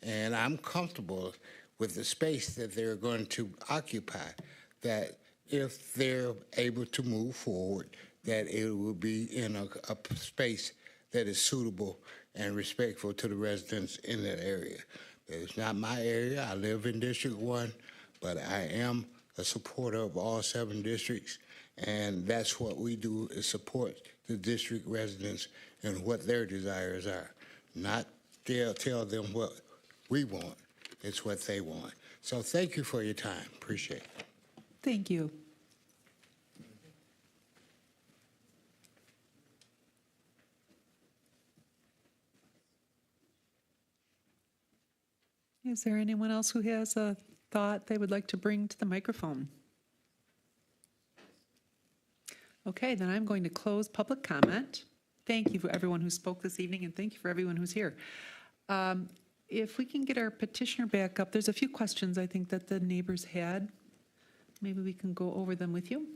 And I'm comfortable with the space that they're going to occupy, that if they're able to move forward, that it will be in a space that is suitable and respectful to the residents in that area. It's not my area. I live in District 1, but I am a supporter of all 7 districts, and that's what we do, is support the district residents and what their desires are. Not tell them what we want. It's what they want. So thank you for your time. Appreciate it. Thank you. Is there anyone else who has a thought they would like to bring to the microphone? Okay, then I'm going to close public comment. Thank you for everyone who spoke this evening, and thank you for everyone who's here. If we can get our petitioner back up, there's a few questions I think that the neighbors had. Maybe we can go over them with you.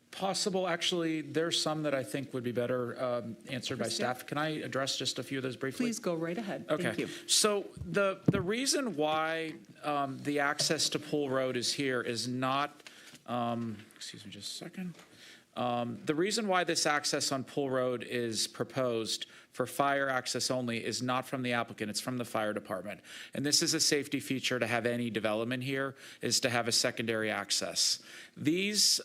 Possible, actually, there's some that I think would be better answered by staff. Can I address just a few of those briefly? Please go right ahead. Okay. Thank you. So the reason why the access to Pool Road is here is not, excuse me just a second. The reason why this access on Pool Road is proposed for fire access only is not from the applicant, it's from the fire department. And this is a safety feature to have any development here, is to have a secondary access. These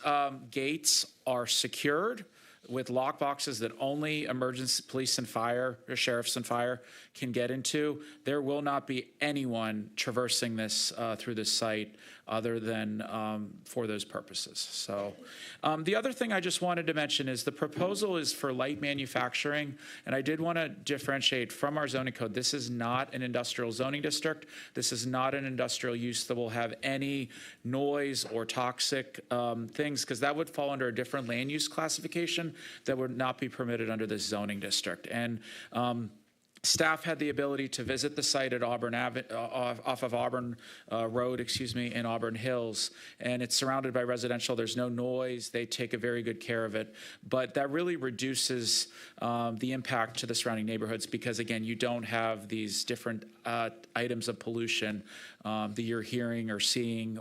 gates are secured with lock boxes that only emergency police and fire, or sheriffs and fire, can get into. There will not be anyone traversing this through this site other than for those purposes. So the other thing I just wanted to mention is the proposal is for light manufacturing, and I did want to differentiate from our zoning code. This is not an industrial zoning district. This is not an industrial use that will have any noise or toxic things, because that would fall under a different land use classification that would not be permitted under this zoning district. And staff had the ability to visit the site at Auburn off of Auburn Road, in Auburn Hills, and it's surrounded by residential. There's no noise. They take a very good care of it, but that really reduces the impact to the surrounding neighborhoods because, again, you don't have these different items of pollution that you're hearing or seeing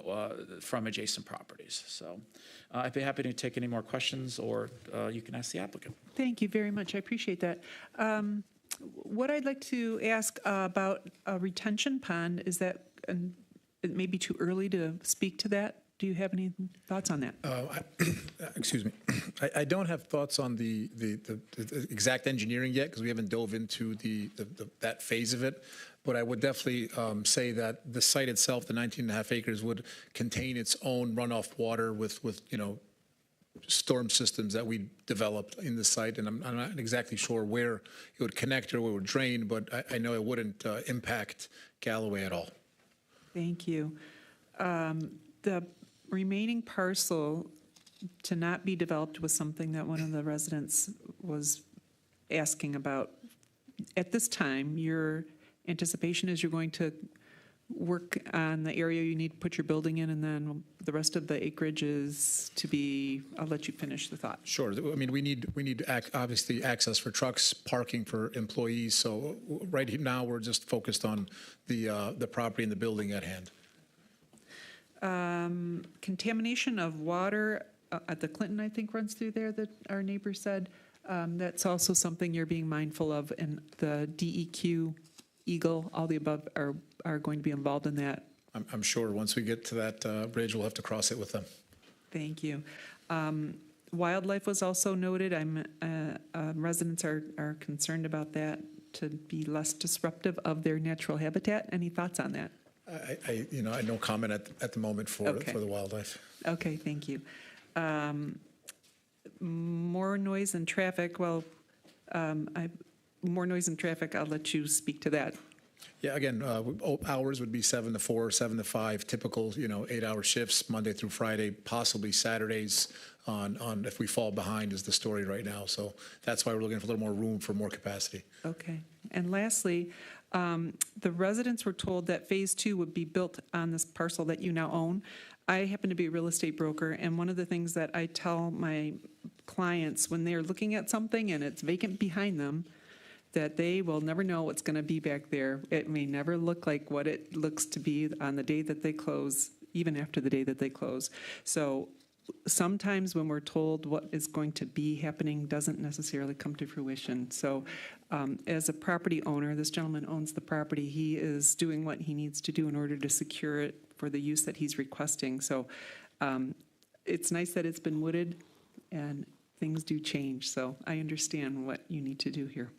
from adjacent properties. So I'd be happy to take any more questions, or you can ask the applicant. Thank you very much. I appreciate that. What I'd like to ask about a retention pond is that, and it may be too early to speak to that. Do you have any thoughts on that? Excuse me. I don't have thoughts on the exact engineering yet because we haven't dove into that phase of it. But I would definitely say that the site itself, the 19.5 acres, would contain its own runoff water with storm systems that we developed in the site, and I'm not exactly sure where it would connect or where it would drain, but I know it wouldn't impact Galloway at all. Thank you. The remaining parcel to not be developed was something that one of the residents was asking about. At this time, your anticipation is you're going to work on the area you need to put your building in, and then the rest of the acreage is to be, I'll let you finish the thought. Sure. I mean, we need obviously access for trucks, parking for employees. So right now, we're just focused on the property and the building at hand. Contamination of water at the Clinton, I think, runs through there, that our neighbor said. That's also something you're being mindful of, and the DEQ, Eagle, all the above are going to be involved in that. I'm sure once we get to that bridge, we'll have to cross it with them. Thank you. Wildlife was also noted. Residents are concerned about that, to be less disruptive of their natural habitat. Any thoughts on that? I no comment at the moment for the wildlife. Okay, thank you. More noise and traffic. Well, more noise and traffic, I'll let you speak to that. Yeah, again, hours would be 7 to 4, 7 to 5, typical, 8-hour shifts, Monday through Friday, possibly Saturdays on if we fall behind is the story right now. So that's why we're looking for a little more room for more capacity. Okay. And lastly, the residents were told that Phase 2 would be built on this parcel that you now own. I happen to be a real estate broker, and one of the things that I tell my clients when they're looking at something and it's vacant behind them, that they will never know what's going to be back there. It may never look like what it looks to be on the day that they close, even after the day that they close. So sometimes when we're told what is going to be happening doesn't necessarily come to fruition. So as a property owner, this gentleman owns the property. He is doing what he needs to do in order to secure it for the use that he's requesting. So it's nice that it's been wooded, and things do change. So I understand what you need to do here.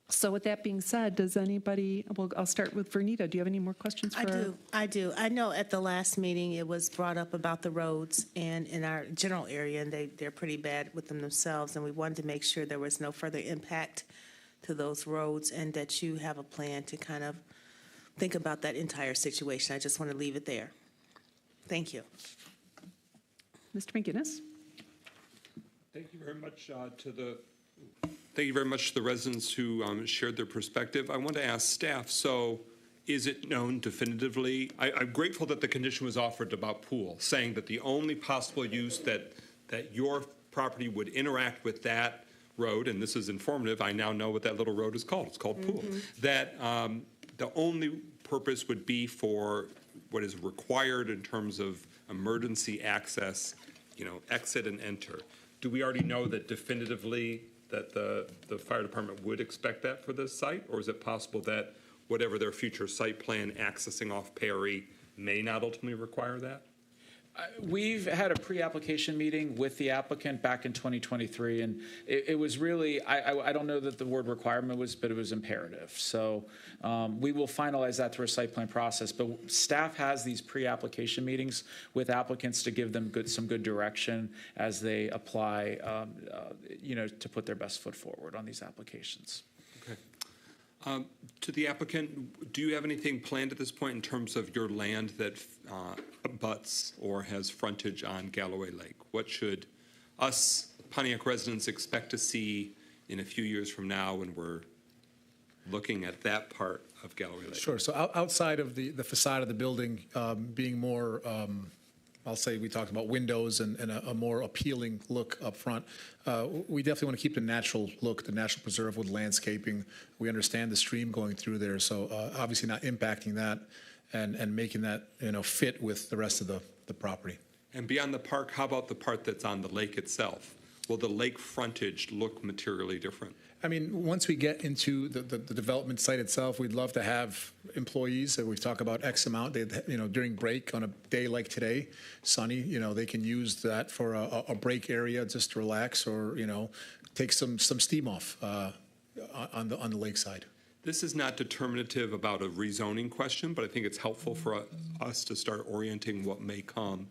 So with that being said, does anybody, well, I'll start with Vernita. Do you have any more questions for? I do. I know at the last meeting, it was brought up about the roads and in our general area, and they're pretty bad with them themselves, and we wanted to make sure there was no further impact to those roads and that you have a plan to kind of think about that entire situation. I just want to leave it there. Thank you. Mr. McGinnis? Thank you very much Thank you very much to the residents who shared their perspective. I want to ask staff, so is it known definitively? I'm grateful that the condition was offered about pool, saying that the only possible use that your property would interact with that road, and this is informative, I now know what that little road is called. It's called Pool. That the only purpose would be for what is required in terms of emergency access, exit and enter. Do we already know that definitively that the fire department would expect that for this site? Or is it possible that whatever their future site plan accessing off Perry may not ultimately require that? We've had a pre-application meeting with the applicant back in 2023, and it was really, I don't know that the word requirement was, but it was imperative. So we will finalize that through a site plan process, but staff has these pre-application meetings with applicants to give them some good direction as they apply, to put their best foot forward on these applications. Okay. To the applicant, do you have anything planned at this point in terms of your land that abuts or has frontage on Galloway Lake? What should us Pontiac residents expect to see in a few years from now when we're looking at that part of Galloway Lake? Sure. So outside of the facade of the building being more, I'll say we talked about windows and a more appealing look up front. We definitely want to keep the natural look, the natural preserve with landscaping. We understand the stream going through there, so obviously not impacting that and making that fit with the rest of the property. And beyond the park, how about the part that's on the lake itself? Will the lake frontage look materially different? I mean, once we get into the development site itself, we'd love to have employees that we've talked about X amount. During break on a day like today, sunny, they can use that for a break area just to relax or take some steam off on the lakeside. This is not determinative about a rezoning question, but I think it's helpful for us to start orienting what may come.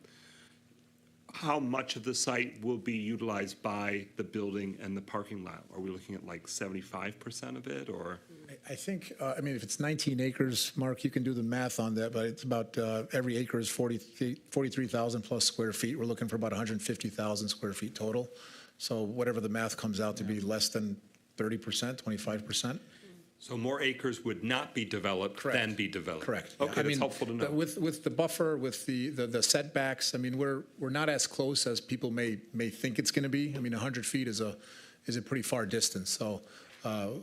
How much of the site will be utilized by the building and the parking lot? Are we looking at like 75% of it, or? I think, if it's 19 acres, Mark, you can do the math on that, but it's about every acre is 43,000 plus square feet. We're looking for about 150,000 square feet total. So whatever the math comes out to be, less than 30%, 25%. So more acres would not be developed than be developed? Correct. Okay, that's helpful to know. With the buffer, with the setbacks, we're not as close as people may think it's going to be. 100 feet is a pretty far distance. So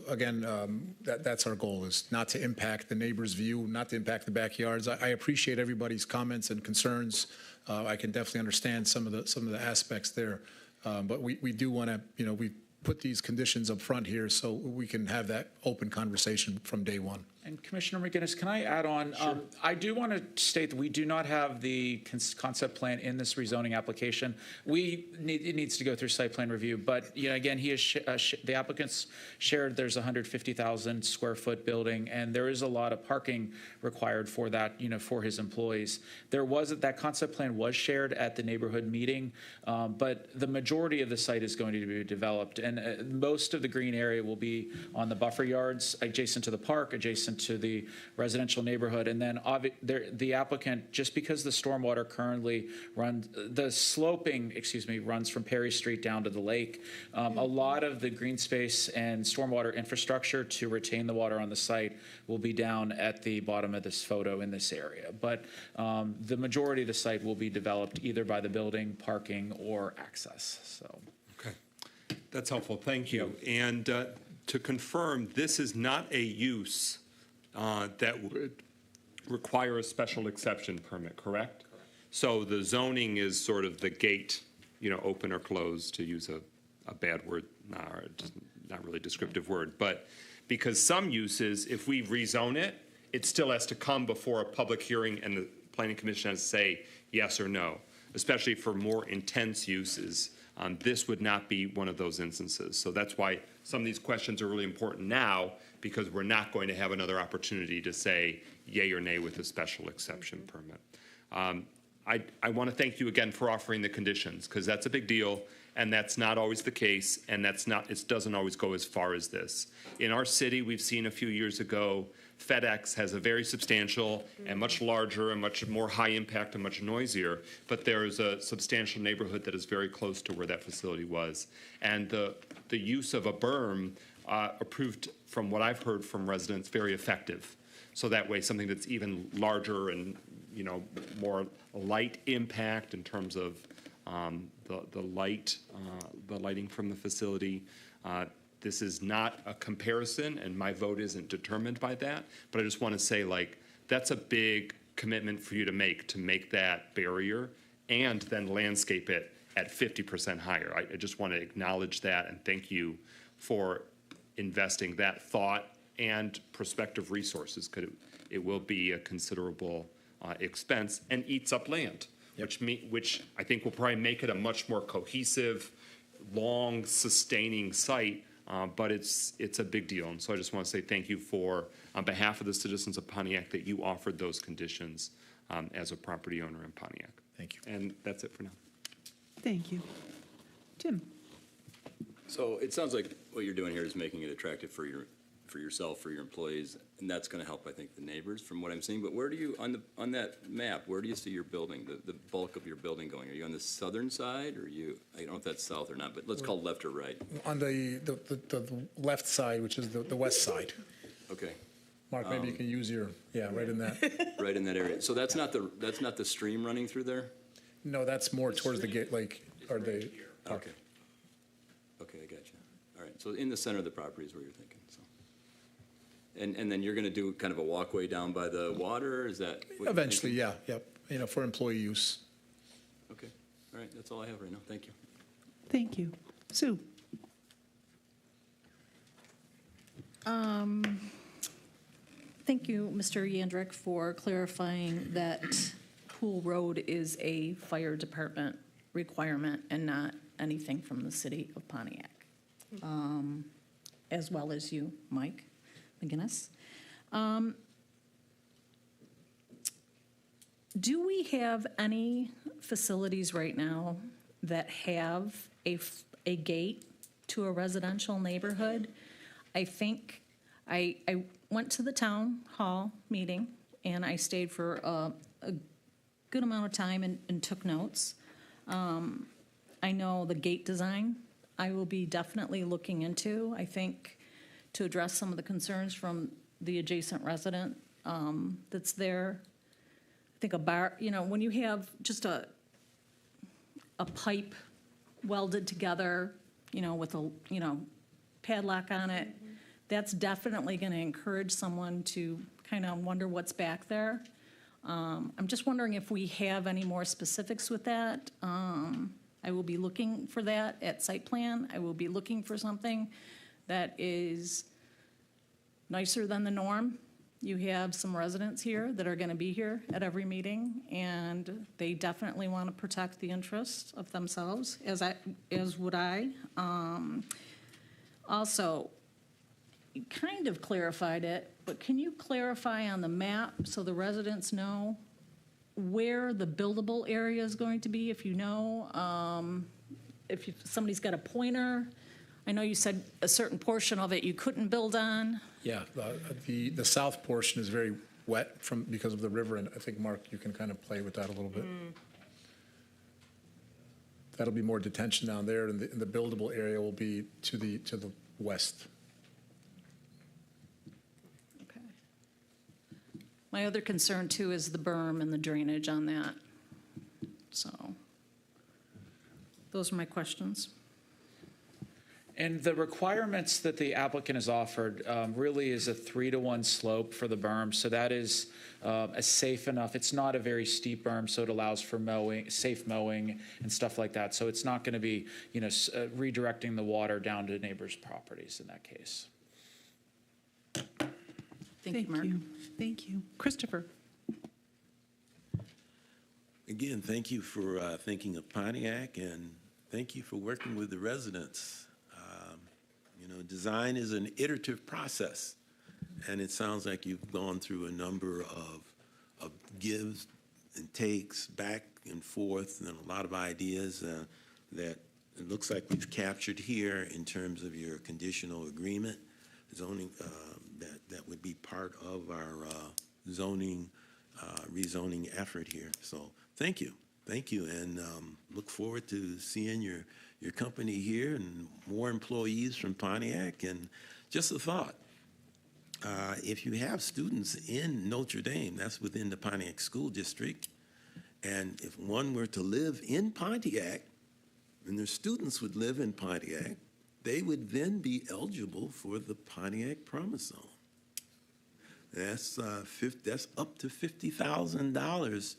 again, that's our goal, is not to impact the neighbor's view, not to impact the backyards. I appreciate everybody's comments and concerns. I can definitely understand some of the aspects there, but we do want to, we put these conditions up front here so we can have that open conversation from day one. And Commissioner McGinnis, can I add on? I do want to state that we do not have the concept plan in this rezoning application. It needs to go through site plan review, but again, the applicants shared there's a 150,000 square foot building, and there is a lot of parking required for that, for his employees. That concept plan was shared at the neighborhood meeting, but the majority of the site is going to be developed, and most of the green area will be on the buffer yards adjacent to the park, adjacent to the residential neighborhood. And then the applicant, just because the stormwater currently runs from Perry Street down to the lake, a lot of the green space and stormwater infrastructure to retain the water on the site will be down at the bottom of this photo in this area. But the majority of the site will be developed either by the building, parking, or access. So. Okay, that's helpful. Thank you. And to confirm, this is not a use that would require a special exception permit, correct? So the zoning is sort of the gate, open or closed, to use a bad word, or just not really descriptive word. But because some uses, if we rezone it, it still has to come before a public hearing and the Planning Commission has to say yes or no, especially for more intense uses. This would not be one of those instances. So that's why some of these questions are really important now, because we're not going to have another opportunity to say yay or nay with a special exception permit. I want to thank you again for offering the conditions, because that's a big deal, and that's not always the case, and it doesn't always go as far as this. In our city, we've seen a few years ago, FedEx has a very substantial and much larger and much more high impact and much noisier, but there is a substantial neighborhood that is very close to where that facility was. And the use of a berm approved, from what I've heard from residents, very effective. So that way, something that's even larger and more light impact in terms of the lighting from the facility. This is not a comparison, and my vote isn't determined by that. But I just want to say, that's a big commitment for you to make that barrier, and then landscape it at 50% higher. I just want to acknowledge that and thank you for investing that thought and prospective resources, because it will be a considerable expense and eats up land, which I think will probably make it a much more cohesive, long, sustaining site. But it's a big deal, and so I just want to say thank you on behalf of the citizens of Pontiac, that you offered those conditions as a property owner in Pontiac. Thank you. And that's it for now. Thank you. Tim? So it sounds like what you're doing here is making it attractive for yourself, for your employees, and that's going to help, I think, the neighbors from what I'm seeing. But where do you, on that map, where do you see your building, the bulk of your building going? Are you on the southern side, or I don't know if that's south or not, but let's call it left or right. On the left side, which is the west side. Okay. Mark, maybe you can use right in that. Right in that area. So that's not the stream running through there? No, that's more towards the gate, or the park. Okay. Okay, I got you. All right, so in the center of the property is where you're thinking, so. And then you're going to do kind of a walkway down by the water, is that what Eventually, you're yep, for employee use. Okay, all right, that's all I have right now, thank you. Thank you. Sue? Thank you, Mr. Yandrick, for clarifying that Pool Road is a fire department requirement and not anything from the city of Pontiac, as well as you, Mike McGinnis. Do we have any facilities right now that have a gate to a residential neighborhood? I think I went to the town hall meeting, and I stayed for a good amount of time and took notes. I know the gate design I will be definitely looking into, I think, to address some of the concerns from the adjacent resident that's there. I think a bar, when you have just a pipe welded together, with a, padlock on it, that's definitely going to encourage someone to kind of wonder what's back there. I'm just wondering if we have any more specifics with that. I will be looking for that at site plan. I will be looking for something that is nicer than the norm, You have some residents here that are going to be here at every meeting, and they definitely want to protect the interests of themselves, as would I. Also, you kind of clarified it, but can you clarify on the map so the residents know where the buildable area is going to be, if you know? If somebody's got a pointer, I know you said a certain portion of it you couldn't build on. Yeah, the south portion is very wet because of the river, and I think, Mark, you can kind of play with that a little bit. That'll be more detention down there, and the buildable area will be to the west. Okay. My other concern, too, is the berm and the drainage on that. So those are my questions. And the requirements that the applicant has offered really is a 3-to-1 slope for the berm. So that is a safe enough. It's not a very steep berm, so it allows for mowing, safe mowing and stuff like that. So it's not going to be, redirecting the water down to neighbors' properties in that case. Thank you, Mark. Thank you. Christopher? Again, thank you for thinking of Pontiac, and thank you for working with the residents. Design is an iterative process, and it sounds like you've gone through a number of gives and takes back and forth, and a lot of ideas that it looks like we've captured here in terms of your conditional agreement zoning that would be part of our zoning rezoning effort here. So thank you, and look forward to seeing your company here and more employees from Pontiac. And just a thought, if you have students in Notre Dame, that's within the Pontiac School District, and if one were to live in Pontiac, and their students would live in Pontiac, they would then be eligible for the Pontiac Promise Zone. That's up to $50,000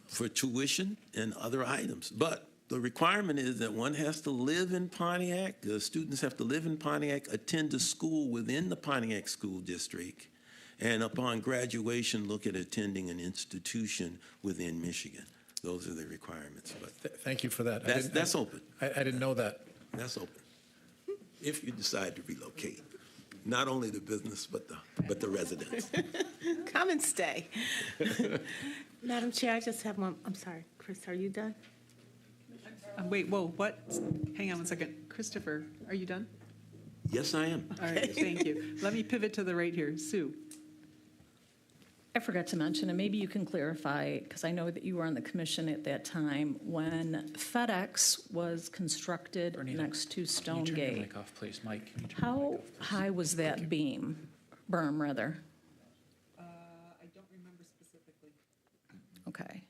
for tuition and other items. But the requirement is that one has to live in Pontiac, the students have to live in Pontiac, attend a school within the Pontiac School District, and upon graduation, look at attending an institution within Michigan. Those are the requirements. But thank you for that. That's open. I didn't know that. That's open. If you decide to relocate, not only the business, but the residents. Come and stay. Madam Chair, I just have one. I'm sorry, Chris, are you done? Wait, whoa, what? Hang on one second. Christopher, are you done? Yes, I am. All right, thank you. Let me pivot to the right here. Sue. I forgot to mention, and maybe you can clarify, because I know that you were on the commission at that time, when FedEx was constructed next to Can you turn your Stonegate. mic off, please, Mike? Can you turn your How mic off, please? high was that berm, rather? I don't remember specifically. Okay.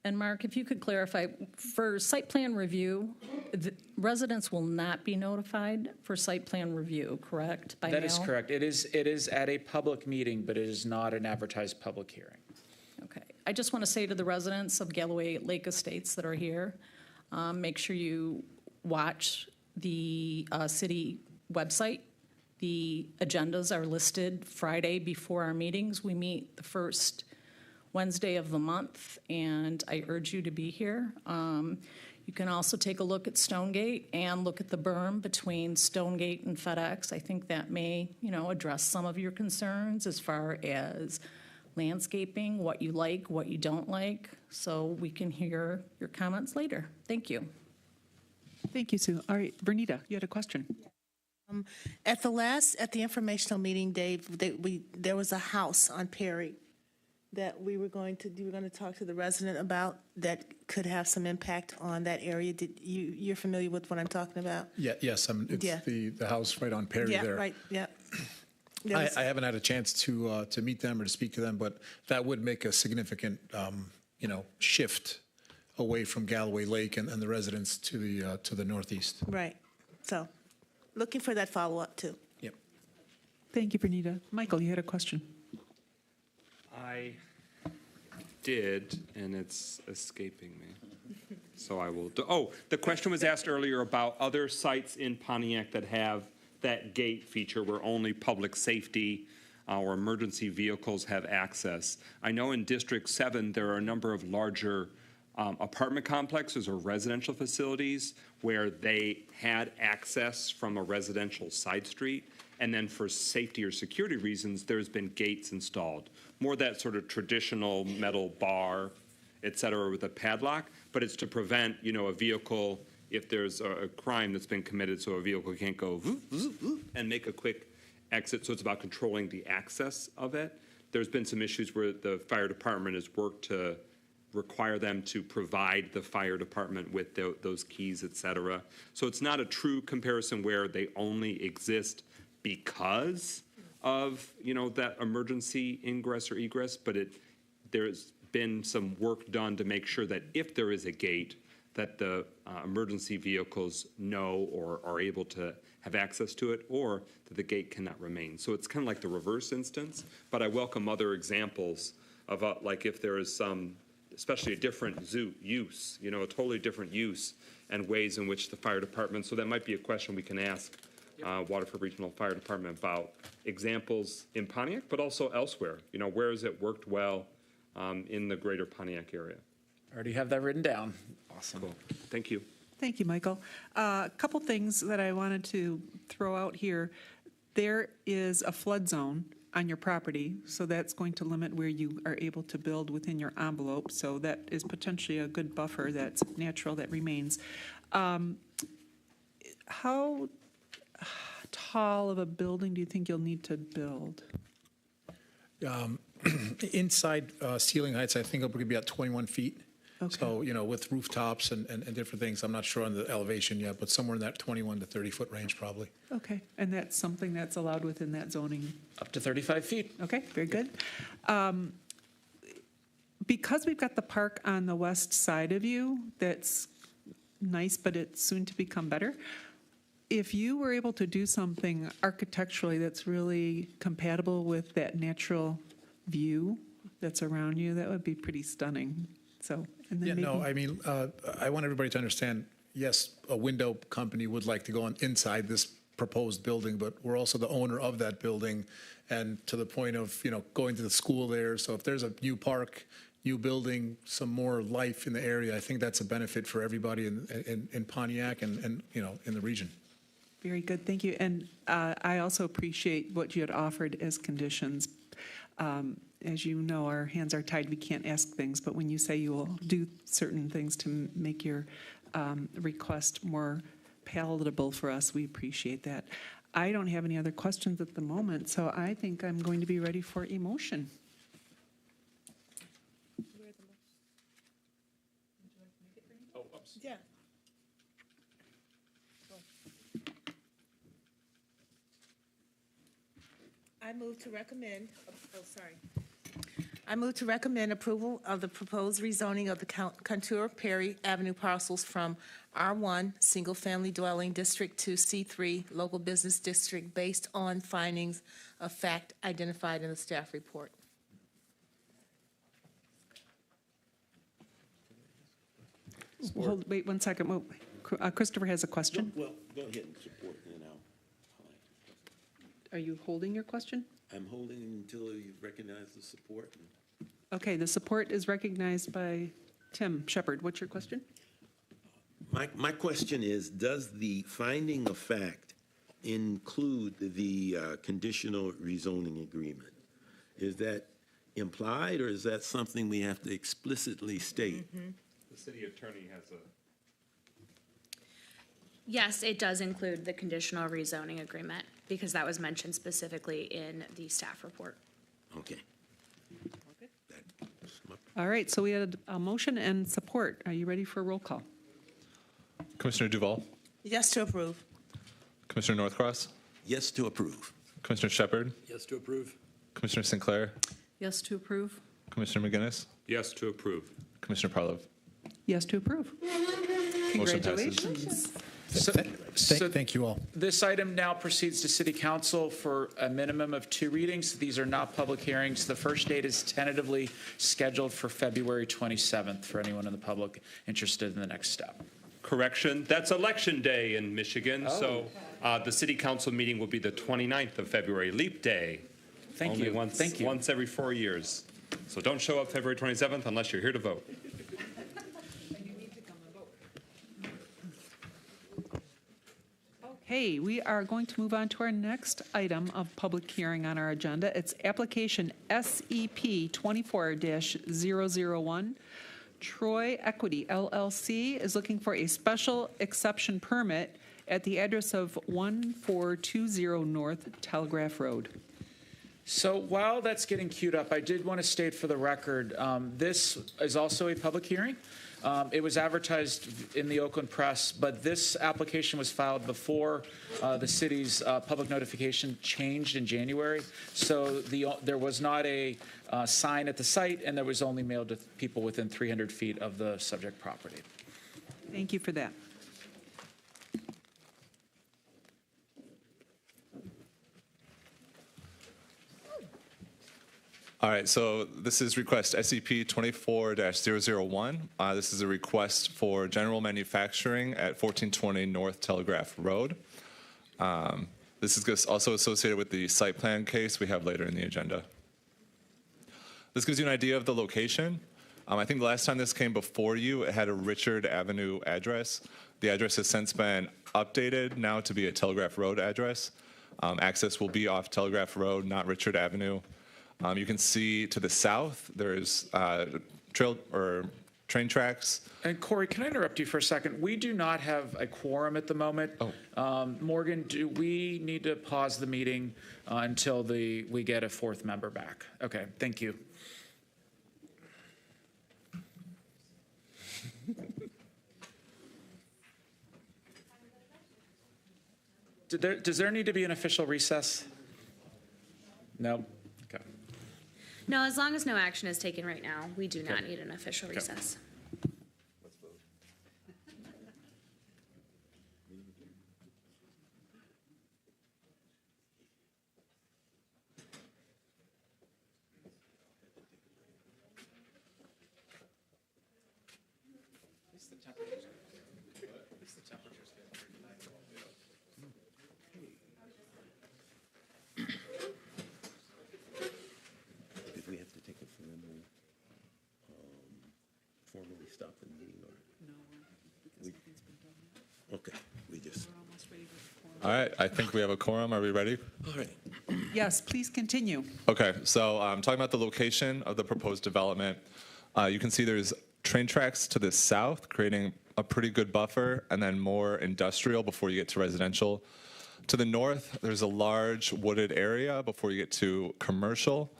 And Mark, if you could clarify, for site plan review, the residents will not be notified for site plan review, correct? By That is mail? correct. It is at a public meeting, but it is not an advertised public hearing. Okay. I just want to say to the residents of Galloway Lake Estates that are here, make sure you watch the city website. The agendas are listed Friday before our meetings. We meet the first Wednesday of the month, and I urge you to be here. You can also take a look at Stonegate and look at the berm between Stonegate and FedEx. I think that may, address some of your concerns as far as landscaping, what you like, what you don't like, so we can hear your comments later. Thank you. Thank you, Sue. All right, Bernita, you had a question. At the informational meeting, Dave, there was a house on Perry that you were going to talk to the resident about that could have some impact on that area. You're familiar with what I'm talking about? Yeah, yes, it's the house right on Perry there. Yeah, right, yeah. I haven't had a chance to meet them or to speak to them, but that would make a significant, shift away from Galloway Lake and the residents to the northeast. Right. So, looking for that follow-up too. Yep. Thank you, Bernita. Michael, you had a question. I did, and it's escaping me. So I will, the question was asked earlier about other sites in Pontiac that have that gate feature where only public safety or emergency vehicles have access. I know in District 7, there are a number of larger apartment complexes or residential facilities where they had access from a residential side street, and then for safety or security reasons, there's been gates installed. More that sort of traditional metal bar, et cetera, with a padlock, but it's to prevent, a vehicle, if there's a crime that's been committed, so a vehicle can't go and make a quick exit. So it's about controlling the access of it. There's been some issues where the fire department has worked to require them to provide the fire department with those keys, et cetera. So it's not a true comparison where they only exist because of, that emergency ingress or egress, but there's been some work done to make sure that if there is a gate, that the emergency vehicles know or are able to have access to it, or that the gate cannot remain. So it's kind of like the reverse instance, but I welcome other examples of like if there is some, especially a different use, a totally different use and ways in which the fire department, so that might be a question we can ask Waterford Regional Fire Department about examples in Pontiac, but also elsewhere. Where has it worked well in the greater Pontiac area? I already have that written down. Awesome. Cool. Thank you. Thank you, Michael. A couple things that I wanted to throw out here. There is a flood zone on your property, so that's going to limit where you are able to build within your envelope. So that is potentially a good buffer that's natural that remains. How tall of a building do you think you'll need to build? Inside ceiling heights, I think it'll be about 21 feet. Okay. So, with rooftops and different things, I'm not sure on the elevation yet, but somewhere in that 21 to 30-foot range probably. Okay, and that's something that's allowed within that zoning? Up to 35 feet. Okay, very good. Because we've got the park on the west side of you, that's nice, but it's soon to become better. If you were able to do something architecturally that's really compatible with that natural view that's around you, that would be pretty stunning. So, and then I want everybody to understand, yes, a window company would like to go on inside this proposed building, but we're also the owner of that building, and to the point of, going to the school there. So if there's a new park, new building, some more life in the area, I think that's a benefit for everybody in Pontiac and in the region. Very good, thank you. And I also appreciate what you had offered as conditions. As you know, our hands are tied, we can't ask things, but when you say you will do certain things to make your request more palatable for us, we appreciate that. I don't have any other questions at the moment, so I think I'm going to be ready for a motion. Yeah. I move to recommend approval of the proposed rezoning of the Contour Perry Avenue parcels from R1 Single Family Dwelling District to C3 Local Business District based on findings of fact identified in the staff report. Wait 1 second. Christopher has a question. Well, go ahead and support, and then Are you holding your question? I'm holding until you recognize the support. Okay, the support is recognized by Tim Shepard. What's your question? My question is, does the finding of fact include the conditional rezoning agreement? Is that implied, or is that something we have to explicitly state? Mm-hmm. The city attorney has a... Yes, it does include the conditional rezoning agreement because that was mentioned specifically in the staff report. Okay. All right, so we had a motion and support. Are you ready for a roll call? Commissioner Duval, Yes to approve. Commissioner Northcross, Yes to approve. Commissioner Shepard, Yes to approve. Commissioner Sinclair, Yes to approve? Commissioner McGinnis, Yes to approve. Commissioner Parlov. Yes to approve. Motion passes. Congratulations. Thank you all. This item now proceeds to City Council for a minimum of 2 readings. These are not public hearings. The first date is tentatively scheduled for February 27th for anyone in the public interested in the next step. Correction, that's Election Day in Michigan, so the city council meeting will be the 29th of February, Leap Day. Thank Only you. once, Thank you. once every 4 years. So don't show up February 27th unless you're here to vote. Okay, we are going to move on to our next item of public hearing on our agenda. It's application SEP 24-001. Troy Equity LLC is looking for a special exception permit at the address of 1420 North Telegraph Road. So while that's getting queued up, I did want to state for the record, this is also a public hearing. It was advertised in the Oakland Press, but this application was filed before the city's public notification changed in January. So there was not a sign at the site, and there was only mailed to people within 300 feet of the subject property. Thank you for that. All right, so this is request SCP 24-001. This is a request for general manufacturing at 1420 North Telegraph Road. This is also associated with the site plan case we have later in the agenda. This gives you an idea of the location. I think the last time this came before you, it had a Richard Avenue address. The address has since been updated now to be a Telegraph Road address. Access will be off Telegraph Road, not Richard Avenue. You can see to the south, there's train tracks. And Corey, can I interrupt you for a second? We do not have a quorum at the moment. Morgan, do we need to pause the meeting until we get a fourth member back? Okay, thank you. Does there need to be an official recess? No? Okay. No, as long as no action is taken right now, we do not need an official recess. Did we have to take a formally stop the meeting, or? No, because nothing's been done yet. Okay, we just. We're almost ready for All right, I think we have a quorum. Are we ready? All right. Yes, please continue. Okay, so talking about the location of the proposed development, you can see there's train tracks to the south, creating a pretty good buffer, and then more industrial before you get to residential. To the north, there's a large wooded area before you get to commercial,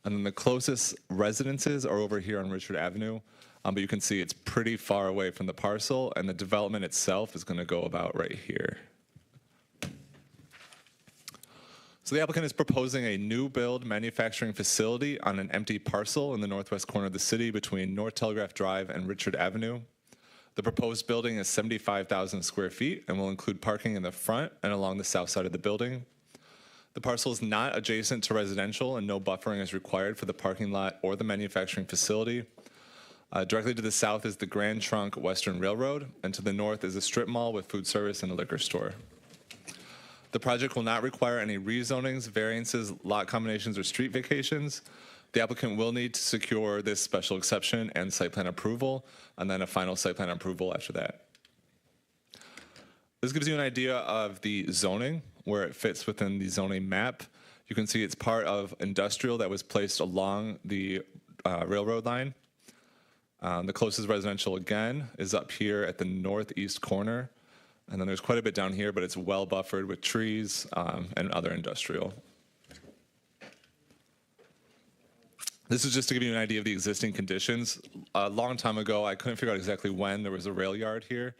and then the closest residences are over here on Richard Avenue, but you can see it's pretty far away from the parcel, and the development itself is going to go about right here. So the applicant is proposing a new build manufacturing facility on an empty parcel in the northwest corner of the city between North Telegraph Drive and Richard Avenue. The proposed building is 75,000 square feet and will include parking in the front and along the south side of the building. The parcel is not adjacent to residential, and no buffering is required for the parking lot or the manufacturing facility. Directly to the south is the Grand Trunk Western Railroad, and to the north is a strip mall with food service and a liquor store. The project will not require any rezonings, variances, lot combinations, or street vacations. The applicant will need to secure this special exception and site plan approval, and then a final site plan approval after that. This gives you an idea of the zoning, where it fits within the zoning map. You can see it's part of industrial that was placed along the railroad line. The closest residential, again, is up here at the northeast corner. And then there's quite a bit down here, but it's well buffered with trees and other industrial. This is just to give you an idea of the existing conditions. A long time ago, I couldn't figure out exactly when there was a rail yard here.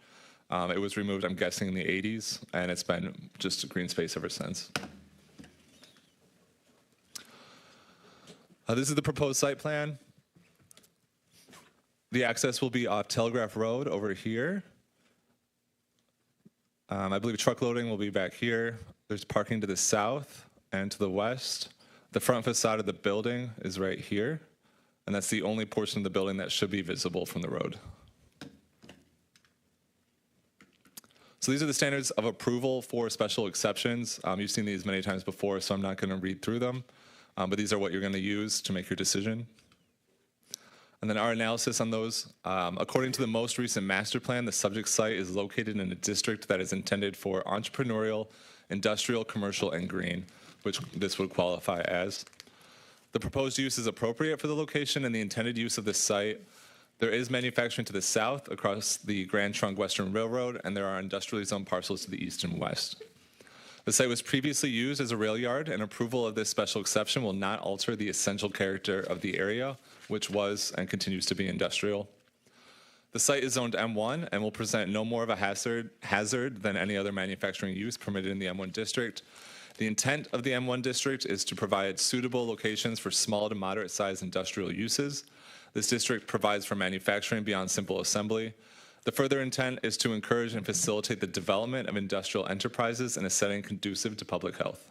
It was removed, I'm guessing, in the 80s, and it's been just a green space ever since. This is the proposed site plan. The access will be off Telegraph Road over here. I believe truck loading will be back here. There's parking to the south and to the west. The front facade of the building is right here, and that's the only portion of the building that should be visible from the road. So these are the standards of approval for special exceptions. You've seen these many times before, so I'm not going to read through them. but these are what you're going to use to make your decision. And then our analysis on those, according to the most recent master plan, the subject site is located in a district that is intended for entrepreneurial, industrial, commercial, and green, which this would qualify as. The proposed use is appropriate for the location and the intended use of this site. There is manufacturing to the south across the Grand Trunk Western Railroad, and there are industrially zoned parcels to the east and west. The site was previously used as a rail yard, and approval of this special exception will not alter the essential character of the area, which was and continues to be industrial. The site is zoned M1 and will present no more of a hazard than any other manufacturing use permitted in the M1 district. The intent of the M1 district is to provide suitable locations for small to moderate-sized industrial uses. This district provides for manufacturing beyond simple assembly. The further intent is to encourage and facilitate the development of industrial enterprises in a setting conducive to public health.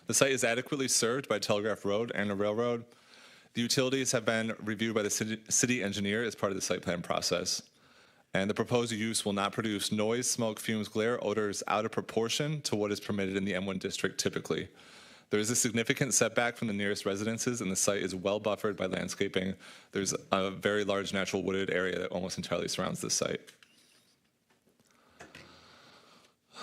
The site is adequately served by Telegraph Road and a railroad. The utilities have been reviewed by the city engineer as part of the site plan process. And the proposed use will not produce noise, smoke, fumes, glare, odors out of proportion to what is permitted in the M1 district typically. There is a significant setback from the nearest residences, and the site is well buffered by landscaping. There's a very large natural wooded area that almost entirely surrounds this site.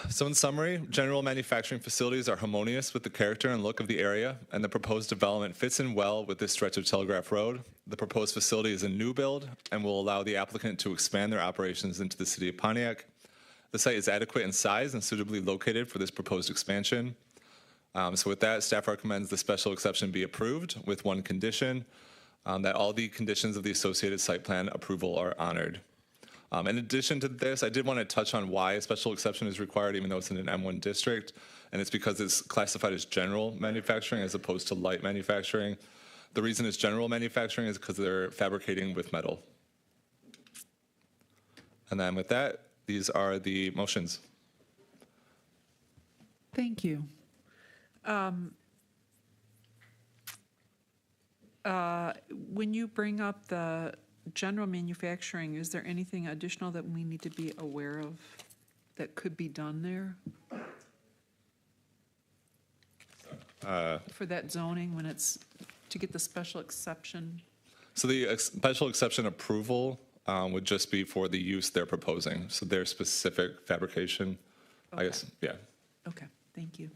So in summary, general manufacturing facilities are harmonious with the character and look of the area, and the proposed development fits in well with this stretch of Telegraph Road. The proposed facility is a new build and will allow the applicant to expand their operations into the city of Pontiac. The site is adequate in size and suitably located for this proposed expansion. So with that, staff recommends the special exception be approved with one condition, that all the conditions of the associated site plan approval are honored. In addition to this, I did want to touch on why a special exception is required, even though it's in an M1 district, and it's because it's classified as general manufacturing as opposed to light manufacturing. The reason it's general manufacturing is because they're fabricating with metal. And then with that, these are the motions. Thank you. When you bring up the general manufacturing, is there anything additional that we need to be aware of that could be done there? For that zoning, when it's to get the special exception? So the special exception approval would just be for the use they're proposing. So their specific fabrication, Okay. I guess, yeah. Okay, thank you.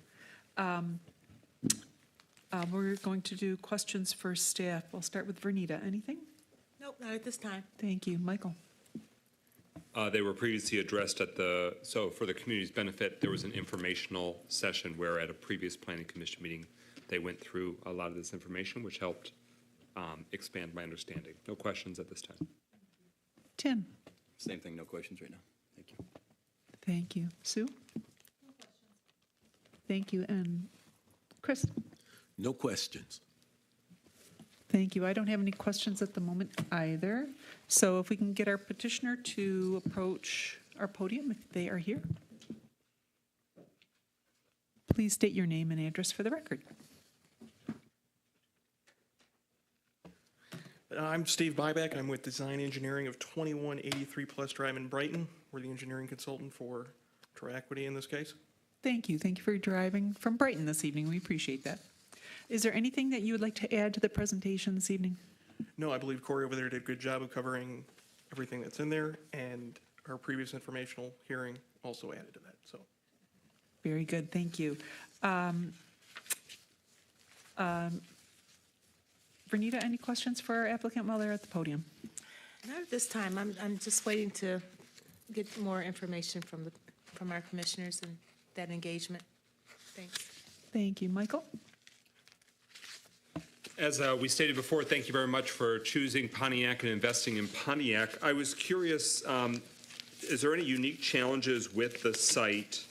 We're going to do questions for staff. We'll start with Vernita. Anything? Nope, not at this time. Thank you. Michael? They were previously addressed so for the community's benefit, there was an informational session where at a previous planning commission meeting, they went through a lot of this information, which helped expand my understanding. No questions at this time. Tim? Same thing, no questions right now. Thank you. Thank you. Sue? Thank you. And Chris? No questions. Thank you. I don't have any questions at the moment either. So if we can get our petitioner to approach our podium if they are here. Please state your name and address for the record. I'm Steve Byback. I'm with Design Engineering of 2183 Plus Drive in Brighton. We're the engineering consultant for Tri-Equity in this case. Thank you. Thank you for driving from Brighton this evening. We appreciate that. Is there anything that you would like to add to the presentation this evening? No, I believe Corey over there did a good job of covering everything that's in there, and our previous informational hearing also added to that, so. Very good. Thank you. Vernita, any questions for our applicant while they're at the podium? Not at this time. I'm just waiting to get more information from our commissioners and that engagement. Thanks. Thank you. Michael? As we stated before, thank you very much for choosing Pontiac and investing in Pontiac. I was curious, is there any unique challenges with the site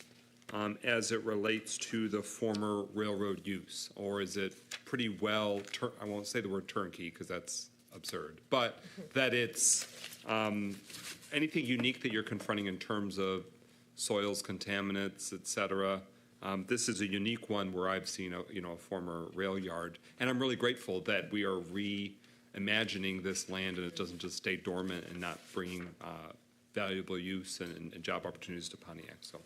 as it relates to the former railroad use? Or is it pretty well, I won't say the word turnkey because that's absurd, but that it's anything unique that you're confronting in terms of soils, contaminants, et cetera? This is a unique one where I've seen a former rail yard, and I'm really grateful that we are reimagining this land and it doesn't just stay dormant and not bringing valuable use and job opportunities to Pontiac. So,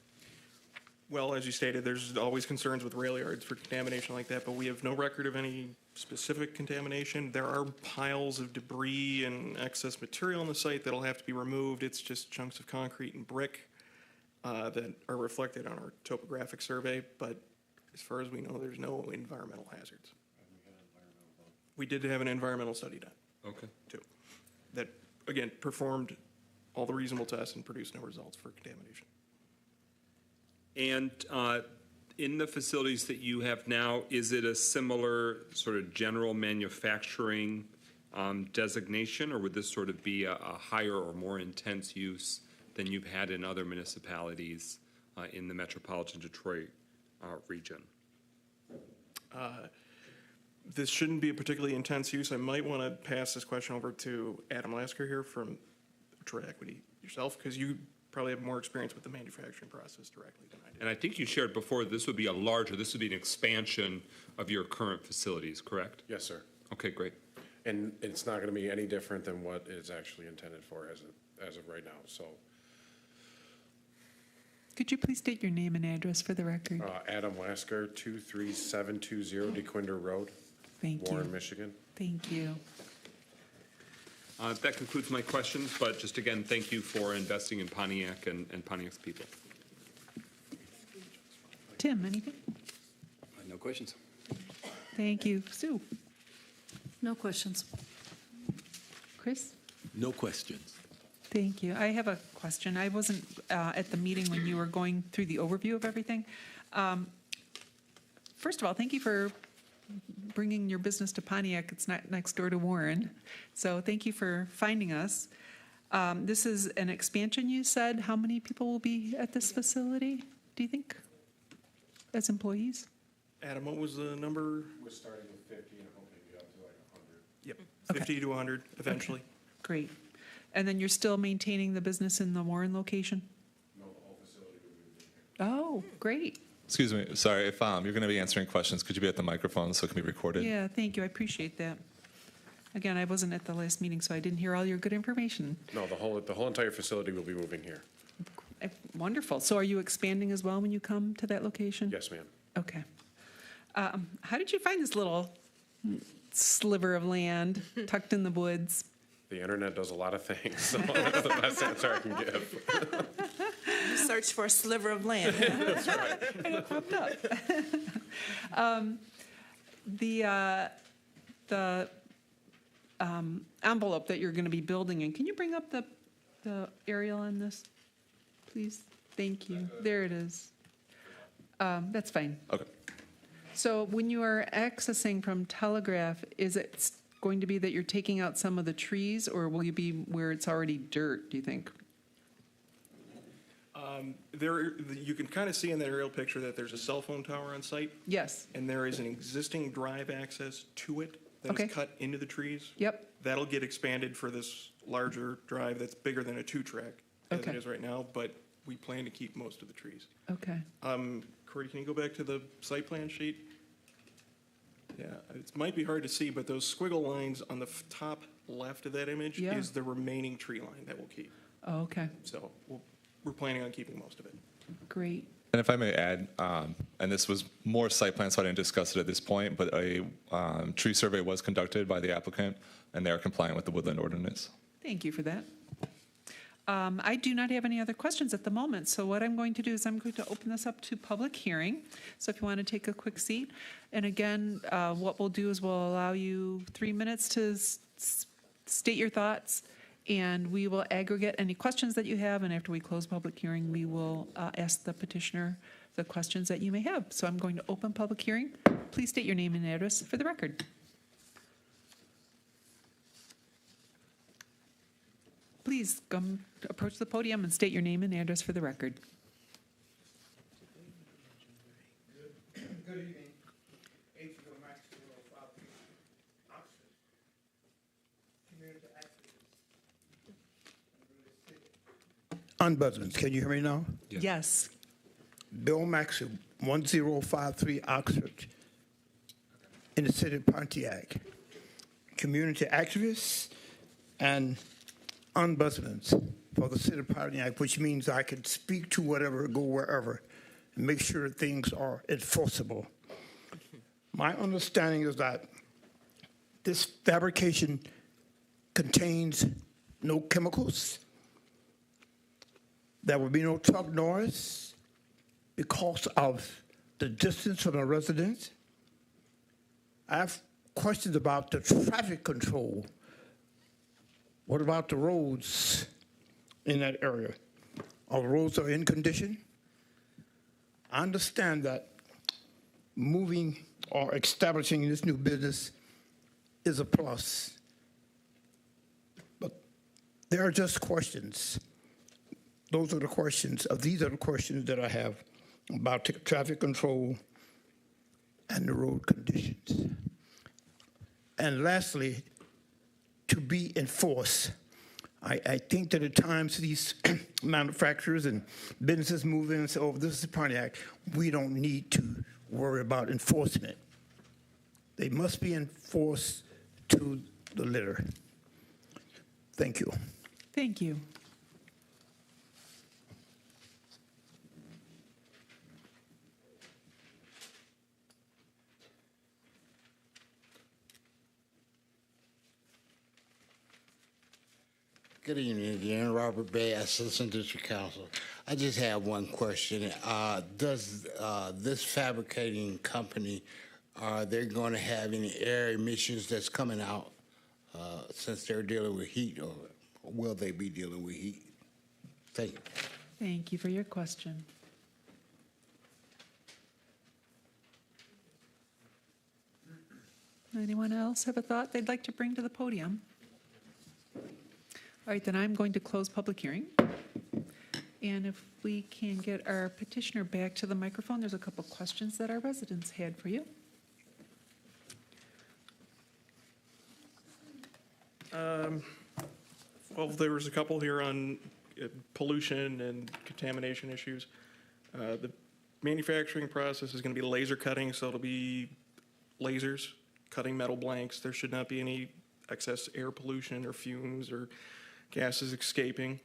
Well, as you stated, there's always concerns with rail yards for contamination like that, but we have no record of any specific contamination. There are piles of debris and excess material on the site that'll have to be removed. It's just chunks of concrete and brick that are reflected on our topographic survey, but as far as we know, there's no environmental hazards. We did have an environmental study done, Okay. too, that, again, performed all the reasonable tests and produced no results for contamination. And in the facilities that you have now, is it a similar sort of general manufacturing designation, or would this sort of be a higher or more intense use than you've had in other municipalities in the metropolitan Detroit region? This shouldn't be a particularly intense use. I might want to pass this question over to Adam Lasker here from Detroit Equity yourself, because you probably have more experience with the manufacturing process directly than I do. And I think you shared before, this would be this would be an expansion of your current facilities, correct? Yes, sir. Okay, great. And it's not going to be any different than what it's actually intended for as of right now. So Could you please state your name and address for the record? Adam Lasker, 23720 DeQuinder Road, Thank Warren, you. Michigan. Thank you. That concludes my questions, but just again, thank you for investing in Pontiac and Pontiac's people. Tim, anything? No questions. Thank you. Sue? No questions. Chris? No questions. Thank you. I have a question. I wasn't at the meeting when you were going through the overview of everything. First of all, thank you for bringing your business to Pontiac. It's not next door to Warren. So thank you for finding us. This is an expansion, you said. How many people will be at this facility, do you think, as employees? Adam, what was the number? We're starting with 50 and hoping to be up to like 100. Yep, Okay. 50 to 100 eventually. Great. And then you're still maintaining the business in the Warren location? No, the whole facility will be moved in here. Oh, great. Excuse me, sorry, if you're going to be answering questions, could you be at the microphone so it can be recorded? Yeah, thank you. I appreciate that. Again, I wasn't at the last meeting, so I didn't hear all your good information. No, the whole entire facility will be moving here. Wonderful. So are you expanding as well when you come to that location? Yes, ma'am. Okay. How did you find this little sliver of land tucked in the woods? The internet does a lot of things, so that's the best answer I can give. Search for a sliver of land. That's right. And it popped up. The envelope that you're going to be building in, can you bring up the aerial on this, please? Thank you. There it is. That's fine. Okay. So when you are accessing from Telegraph, is it going to be that you're taking out some of the trees, or will you be where it's already dirt, do you think? You can kind of see in that aerial picture that there's a cell phone tower on site, Yes. and there is an existing drive access to it that Okay. is cut into the trees. Yep. That'll get expanded for this larger drive that's bigger than a two-track as it Okay. is right now, but we plan to keep most of the trees. Okay. Corey, can you go back to the site plan sheet? Yeah, it might be hard to see, but those squiggle lines on the top left of that image Yeah. is the remaining tree line that we'll keep. Oh, okay. So we're planning on keeping most of it. Great. And if I may add, and this was more site plan, so I didn't discuss it at this point, but a tree survey was conducted by the applicant, and they are compliant with the woodland ordinance. Thank you for that. I do not have any other questions at the moment, so what I'm going to do is I'm going to open this up to public hearing. So if you want to take a quick seat. And again, what we'll do is we'll allow you 3 minutes to state your thoughts, and we will aggregate any questions that you have, and after we close public hearing, we will ask the petitioner the questions that you may have. So I'm going to open public hearing. Please state your name and address for the record. Please come approach the podium and state your name and address for the record. Good evening. Ombudsman, can you hear me now? Yes. Bill Maxey, 1053 Oxford, in the city of Pontiac. Community activists and ombudsmen for the city of Pontiac, which means I can speak to whatever, go wherever, and make sure things are enforceable. My understanding is that this fabrication contains no chemicals. There will be no truck noise because of the distance from the residence. I have questions about the traffic control. What about the roads in that area? Our roads are in condition. I understand that moving or establishing this new business is a plus. But there are just questions. These are the questions that I have about traffic control and the road conditions. And lastly, to be enforced. I think that at times these manufacturers and businesses move in and say, oh, this is Pontiac, we don't need to worry about enforcement. They must be enforced to the letter. Thank you. Thank you. Good evening again, Robert Bay, Assistant District Counsel. I just have one question. Does this fabricating company, are they going to have any air emissions that's coming out since they're dealing with heat, or will they be dealing with heat? Thank you. Thank you for your question. Anyone else have a thought they'd like to bring to the podium? All right, then I'm going to close public hearing. And if we can get our petitioner back to the microphone, there's a couple questions that our residents had for you. Well, there was a couple here on pollution and contamination issues. The manufacturing process is going to be laser cutting, so it'll be lasers cutting metal blanks. There should not be any excess air pollution or fumes or gases escaping.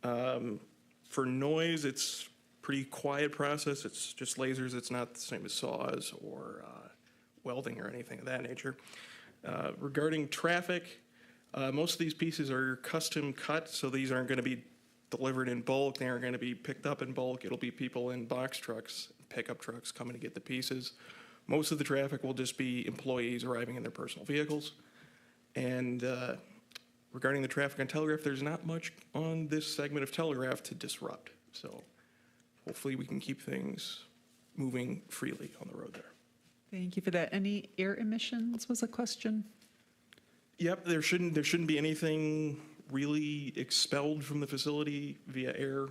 For noise, it's pretty quiet process. It's just lasers. It's not the same as saws or welding or anything of that nature. Regarding traffic, most of these pieces are custom cut, so these aren't going to be delivered in bulk. They aren't going to be picked up in bulk. It'll be people in box trucks, pickup trucks coming to get the pieces. Most of the traffic will just be employees arriving in their personal vehicles. And regarding the traffic on Telegraph, there's not much on this segment of Telegraph to disrupt. So hopefully we can keep things moving freely on the road there. Thank you for that. Any air emissions was a question? Yep, there shouldn't be anything really expelled from the facility via air.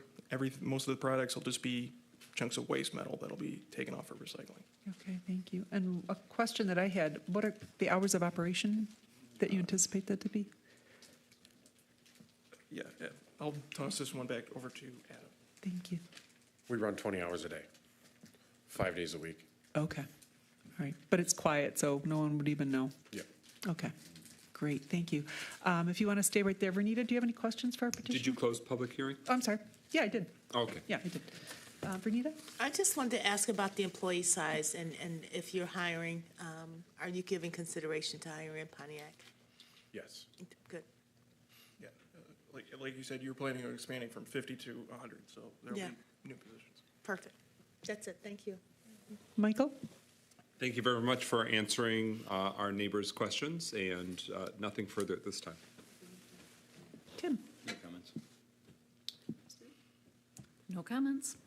Most of the products will just be chunks of waste metal that'll be taken off for recycling. Okay, thank you. And a question that I had, what are the hours of operation that you anticipate that to be? Yeah, I'll toss this one back over to Adam. Thank you. We run 20 hours a day, 5 days a week. Okay, all right. But it's quiet, so no one would even know? Yeah. Okay, great, thank you. If you want to stay right there, Vernita, do you have any questions for our petitioner? Did you close public hearing? Oh, I'm sorry. Yeah, I did. Okay. Yeah, I did. Vernita? I just wanted to ask about the employee size and if you're hiring, are you giving consideration to hiring in Pontiac? Yes. Good. Yeah, like you said, you're planning on expanding from 50 to 100, so there'll Yeah. be new positions. Perfect. That's it. Thank you. Michael? Thank you very much for answering our neighbors' questions, and nothing further at this time. Tim? No comments. No comments.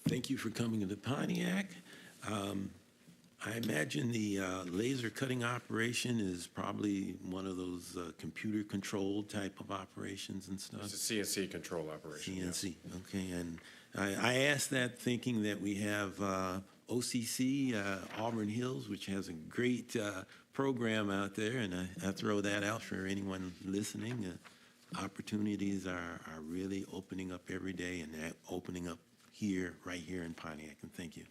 Thank you for coming to Pontiac. I imagine the laser cutting operation is probably one of those computer-controlled type of operations and stuff. It's a CNC control operation. CNC, okay. And I asked that thinking that we have OCC, Auburn Hills, which has a great program out there, and I throw that out for anyone listening. Opportunities are really opening up every day, and they're opening up here, right here in Pontiac, and thank you.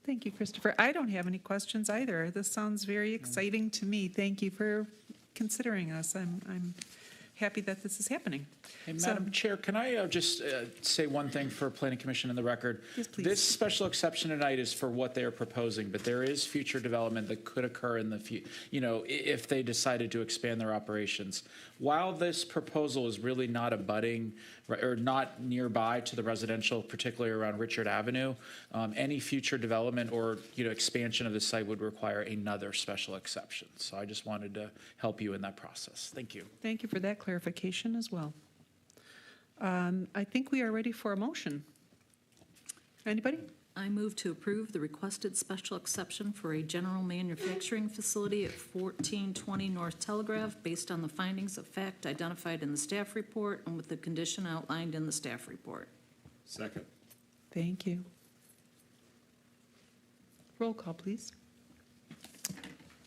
Thank you, Christopher. I don't have any questions either. This sounds very exciting to me. Thank you for considering us. I'm happy that this is happening. Hey, So- Madam Chair, can I just say one thing for Planning Commission in the record? Yes, please. This special exception tonight is for what they are proposing, but there is future development that could occur in the if they decided to expand their operations. While this proposal is really not abutting or not nearby to the residential, particularly around Richard Avenue, any future development or expansion of the site would require another special exception. So I just wanted to help you in that process. Thank you. Thank you for that clarification as well. I think we are ready for a motion. Anybody? I move to approve the requested special exception for a general manufacturing facility at 1420 North Telegraph based on the findings of fact identified in the staff report and with the condition outlined in the staff report. Second. Thank you. Roll call, please.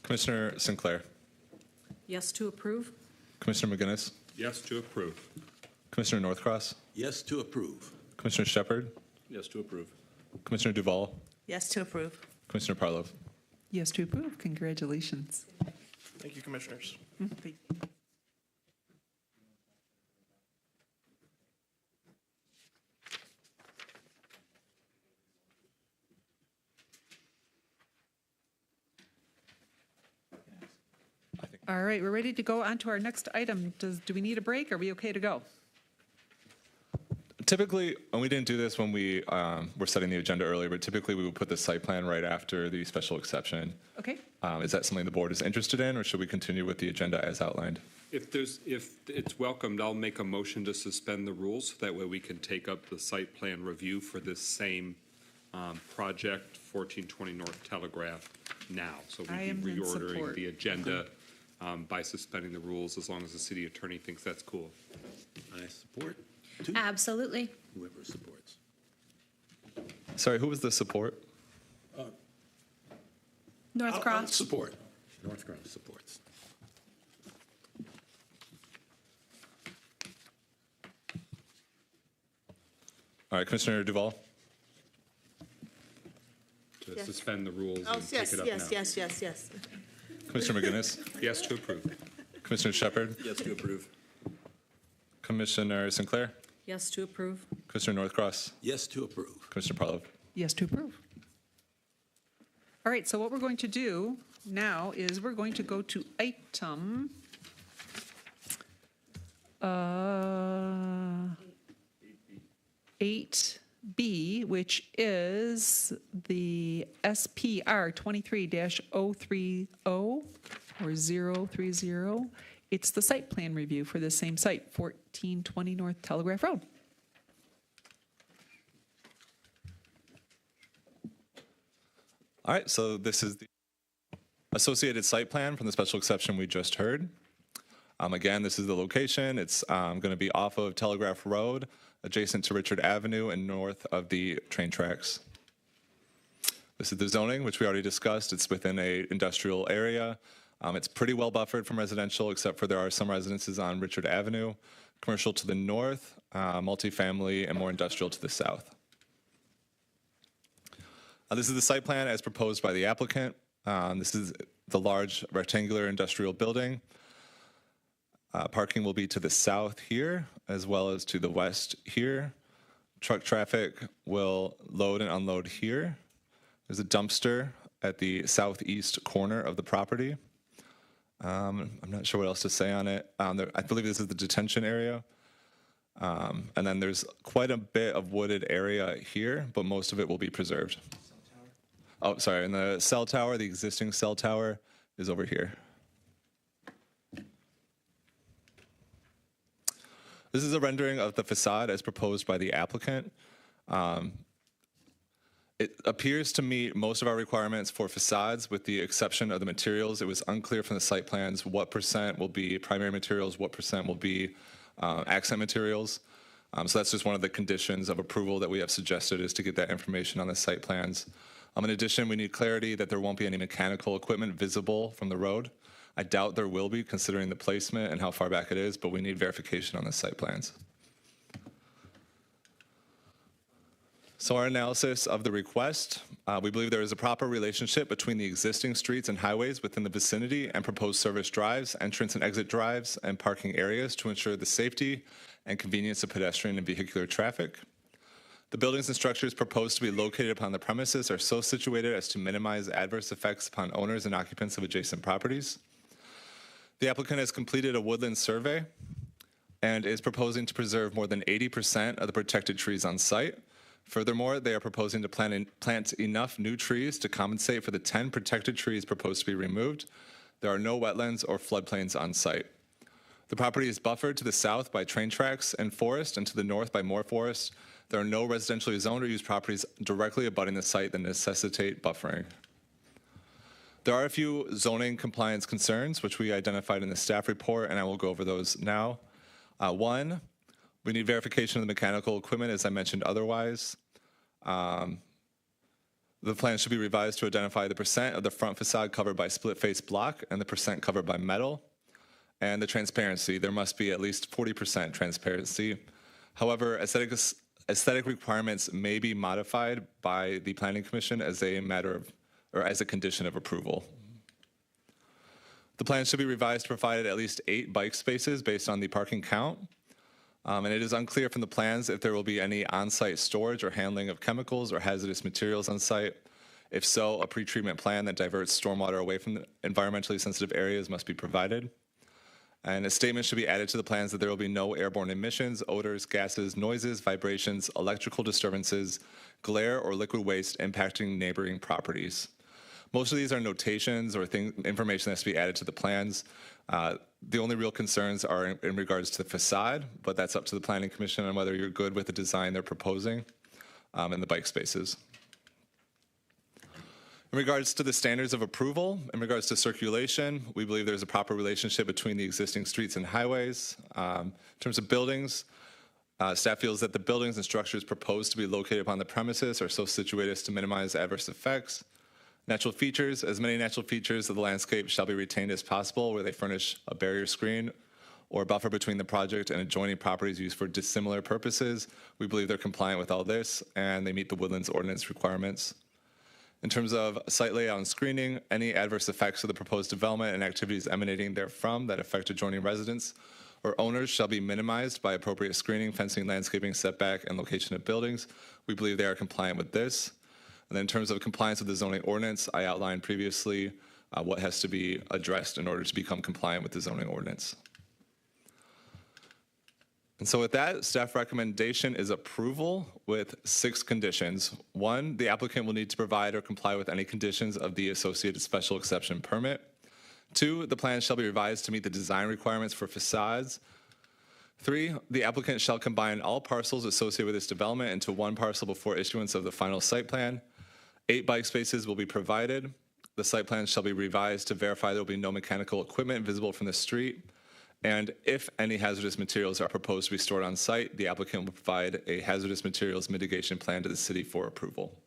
Commissioner Sinclair, Yes to approve? Commissioner McGinnis, Yes to approve. Commissioner Northcross, Yes to approve. Commissioner Shepard, Yes to approve. Commissioner Duval, Yes to approve. Commissioner Parlov. Yes to approve. Congratulations. Thank you, Commissioners. Thank you. All right, we're ready to go on to our next item. Do we need a break? Are we okay to go? Typically, and we didn't do this when we were setting the agenda earlier, but typically we would put the site plan right after the special exception. Okay. Is that something the board is interested in, or should we continue with the agenda as outlined? If it's welcomed, I'll make a motion to suspend the rules. That way we can take up the site plan review for this same project, 1420 North Telegraph, now. So I am we'd be in support. reordering the agenda by suspending the rules, as long as the city attorney thinks that's cool. I support. Two. Absolutely. Whoever supports. Sorry, who was the support? North I'll Cross. support. North Cross supports. All right, Commissioner Duval, To Yes. suspend the rules Oh, and take yes, it up yes, now. yes, yes, yes. Commissioner McGinnis, Yes to approve. Commissioner Shepard, Yes to approve. Commissioner Sinclair, Yes to approve? Commissioner Northcross, Yes to approve. Commissioner Parlov. Yes to approve. All right, so what we're going to do now is we're going to go to item 8B, which is the SPR 23-030 or 030. It's the site plan review for the same site, 1420 North Telegraph Road. All right, so this is the associated site plan from the special exception we just heard. Again, this is the location. It's going to be off of Telegraph Road, adjacent to Richard Avenue and north of the train tracks. This is the zoning, which we already discussed. It's within a industrial area. It's pretty well buffered from residential, except for there are some residences on Richard Avenue. Commercial to the north, multifamily, and more industrial to the south. This is the site plan as proposed by the applicant. This is the large rectangular industrial building. Parking will be to the south here, as well as to the west here. Truck traffic will load and unload here. There's a dumpster at the southeast corner of the property. I'm not sure what else to say on it. I believe this is the detention area. And then there's quite a bit of wooded area here, but most of it will be preserved. Oh, sorry, and the cell tower, the existing cell tower, is over here. This is a rendering of the facade as proposed by the applicant. It appears to meet most of our requirements for facades, with the exception of the materials. It was unclear from the site plans what percent will be primary materials, what percent will be accent materials. So that's just one of the conditions of approval that we have suggested, is to get that information on the site plans. In addition, we need clarity that there won't be any mechanical equipment visible from the road. I doubt there will be, considering the placement and how far back it is, but we need verification on the site plans. So our analysis of the request, we believe there is a proper relationship between the existing streets and highways within the vicinity and proposed service drives, entrance and exit drives, and parking areas to ensure the safety and convenience of pedestrian and vehicular traffic. The buildings and structures proposed to be located upon the premises are so situated as to minimize adverse effects upon owners and occupants of adjacent properties. The applicant has completed a woodland survey and is proposing to preserve more than 80% of the protected trees on site. Furthermore, they are proposing to plant enough new trees to compensate for the 10 protected trees proposed to be removed. There are no wetlands or floodplains on site. The property is buffered to the south by train tracks and forest, and to the north by more forest. There are no residentially zoned or used properties directly abutting the site that necessitate buffering. There are a few zoning compliance concerns, which we identified in the staff report, and I will go over those now. One, we need verification of the mechanical equipment, as I mentioned otherwise. The plan should be revised to identify the percent of the front facade covered by split-face block and the percent covered by metal. And the transparency, there must be at least 40% transparency. However, aesthetic requirements may be modified by the Planning Commission as a matter of, or as a condition of approval. The plan should be revised to provide at least 8 bike spaces based on the parking count. And it is unclear from the plans if there will be any on-site storage or handling of chemicals or hazardous materials on site. If so, a pretreatment plan that diverts stormwater away from the environmentally sensitive areas must be provided. And a statement should be added to the plans that there will be no airborne emissions, odors, gases, noises, vibrations, electrical disturbances, glare, or liquid waste impacting neighboring properties. Most of these are notations or information that has to be added to the plans. The only real concerns are in regards to the facade, but that's up to the Planning Commission on whether you're good with the design they're proposing and the bike spaces. In regards to the standards of approval, in regards to circulation, we believe there's a proper relationship between the existing streets and highways. In terms of buildings, staff feels that the buildings and structures proposed to be located upon the premises are so situated as to minimize adverse effects. Natural features, as many natural features of the landscape shall be retained as possible where they furnish a barrier screen or buffer between the project and adjoining properties used for dissimilar purposes. We believe they're compliant with all this and they meet the Woodlands Ordinance requirements. In terms of site layout and screening, any adverse effects of the proposed development and activities emanating therefrom that affect adjoining residents or owners shall be minimized by appropriate screening, fencing, landscaping, setback, and location of buildings. We believe they are compliant with this. And then in terms of compliance with the zoning ordinance, I outlined previously what has to be addressed in order to become compliant with the zoning ordinance. And so with that, staff recommendation is approval with 6 conditions. 1, the applicant will need to provide or comply with any conditions of the associated special exception permit. 2, the plan shall be revised to meet the design requirements for facades. 3, the applicant shall combine all parcels associated with this development into one parcel before issuance of the final site plan. 8 bike spaces will be provided. The site plan shall be revised to verify there will be no mechanical equipment visible from the street. And if any hazardous materials are proposed to be stored on site, the applicant will provide a hazardous materials mitigation plan to the city for approval.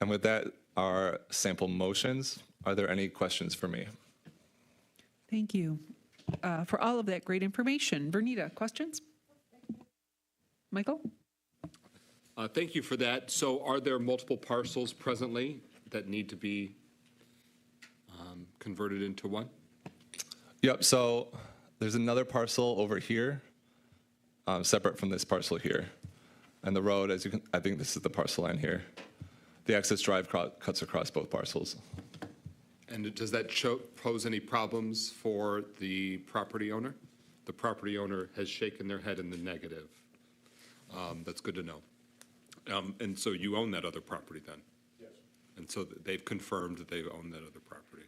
And with that, our sample motions. Are there any questions for me? Thank you for all of that great information. Vernita, questions? Michael? Thank you for that. So are there multiple parcels presently that need to be converted into one? Yep, so there's another parcel over here, separate from this parcel here. And the road, as you can, I think this is the parcel line here. The access drive cuts across both parcels. And does that pose any problems for the property owner? The property owner has shaken their head in the negative. That's good to know. And so you own that other property then? Yes. And so they've confirmed that they own that other property?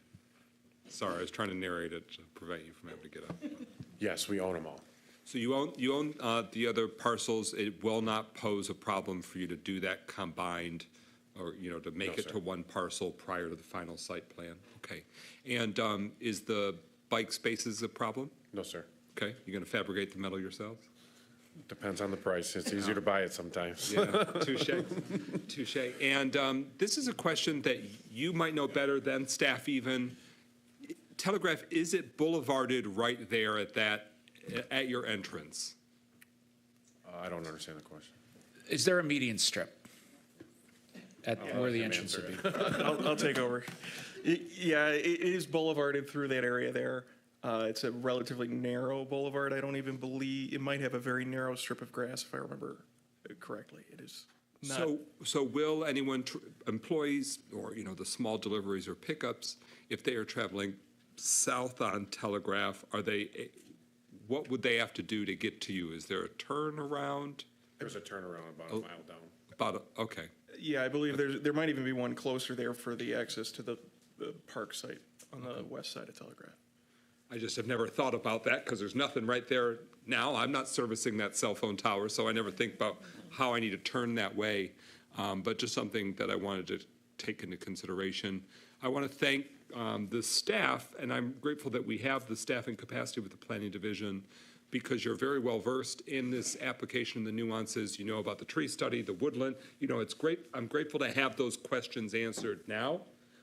Sorry, I was trying to narrate it to prevent you from having to get up. Yes, we own them all. So you own the other parcels. It will not pose a problem for you to do that combined, or to make it to one parcel prior to the final site plan. Okay. And is the bike spaces a problem? No, sir. Okay. You're going to fabricate the metal yourselves? Depends on the price. It's easier to buy it sometimes. Yeah, touche, touche. And this is a question that you might know better than staff even. Telegraph, is it boulevarded right there at your entrance? I don't understand the question. Is there a median strip at where the entrance would be? I'll take over. Yeah, it is boulevarded through that area there. It's a relatively narrow boulevard. I don't even believe, it might have a very narrow strip of grass, if I remember correctly. It is not. So will anyone, employees or, the small deliveries or pickups, if they are traveling south on Telegraph, what would they have to do to get to you? Is there a turnaround? There's a turnaround about a mile down. Okay. Yeah, I believe there might even be one closer there for the access to the park site on the west side of Telegraph. I just have never thought about that because there's nothing right there now. I'm not servicing that cell phone tower, so I never think about how I need to turn that way. But just something that I wanted to take into consideration. I want to thank the staff, and I'm grateful that we have the staffing capacity with the planning division because you're very well versed in this application, the nuances. You know about the tree study, the woodland. It's great. I'm grateful to have those questions answered now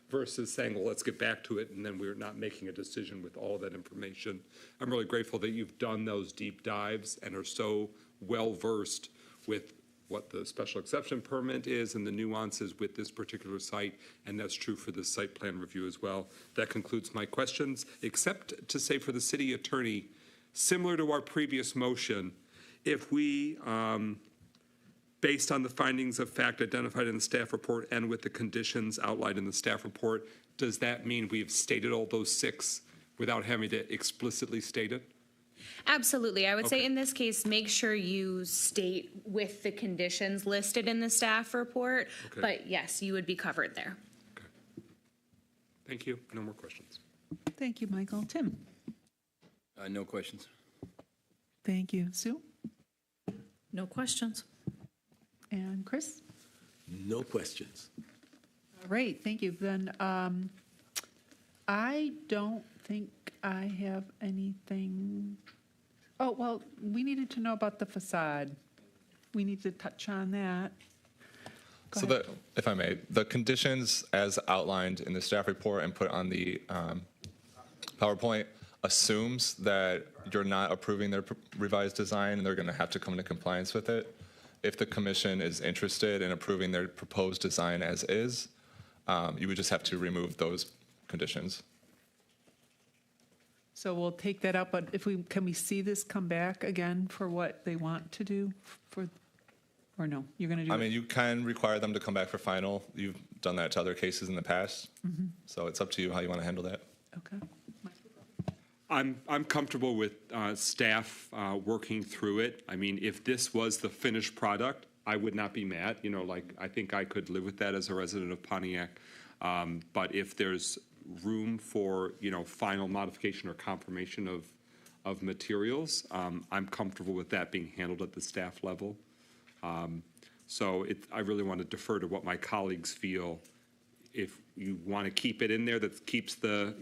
versus saying, well, let's get back to it, and then we're not making a decision with all of that information. I'm really grateful that you've done those deep dives and are so well-versed with what the special exception permit is and the nuances with this particular site, and that's true for the site plan review as well. That concludes my questions, except to say for the city attorney, similar to our previous motion, if we, based on the findings of fact identified in the staff report and with the conditions outlined in the staff report, does that mean we've stated all those 6 without having to explicitly state it? Absolutely. I would say in this case, make sure you state with the conditions listed in the staff report. Okay. But yes, you would be covered there. Thank you. No more questions. Thank you, Michael. Tim? No questions. Thank you. Sue? No questions. And Chris? No questions. All right, thank you. Then I don't think I have anything. Oh, well, we needed to know about the facade. We need to touch on that. Go ahead. If I may, the conditions as outlined in the staff report and put on the PowerPoint assumes that you're not approving their revised design and they're going to have to come into compliance with it. If the commission is interested in approving their proposed design as is, you would just have to remove those conditions. So we'll take that out, but can we see this come back again for what they want to do or no? You're going to do I mean, you can require them to come back for final. You've done that to other cases in the past. So it's up to you how you want to handle that. Okay. I'm comfortable with staff working through it. I mean, if this was the finished product, I would not be mad. I think I could live with that as a resident of Pontiac. But if there's room for, final modification or confirmation of materials, I'm comfortable with that being handled at the staff level. So I really want to defer to what my colleagues feel. If you want to keep it in there, that keeps the,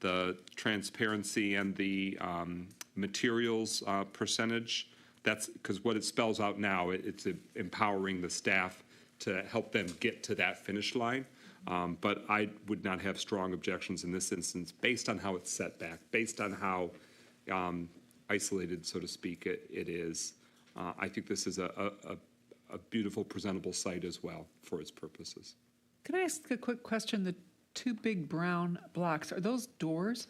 the transparency and the materials percentage. That's because what it spells out now, it's empowering the staff to help them get to that finish line. But I would not have strong objections in this instance based on how it's set back, based on how isolated, so to speak, it is. I think this is a beautiful, presentable site as well for its purposes. Can I ask a quick question? The 2 big brown blocks, are those doors?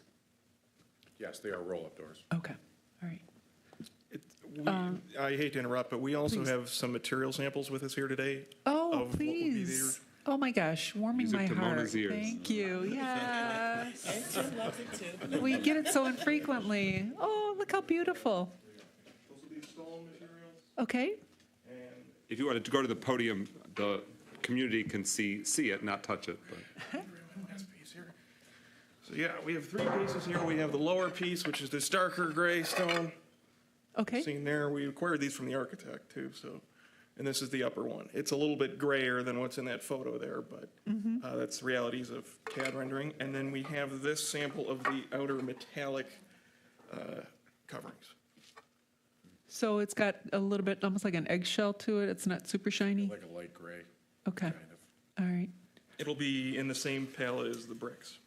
Yes, they are roll-up doors. Okay, all right. I hate to interrupt, but we also Please. have some material samples with us here today. Oh, of what will be please. Oh, my gosh, warming my Music to heart. Mona's ears. Thank you, yes. We get it so infrequently. Oh, look how beautiful. Those will be stone materials. Okay, If you wanted to go to the podium, the community can see it, not touch it. But. So yeah, we have 3 pieces here. We have the lower piece, which is this darker gray stone. okay. Seen there. We acquired these from the architect too. So, and this is the upper one. It's a little bit grayer than what's in that photo there, but that's the realities of CAD rendering. And then we have this sample of the outer metallic coverings. So it's got a little bit, almost like an eggshell to it. It's not super shiny? Like a light gray. Okay, all right, It'll be in the same palette as the bricks.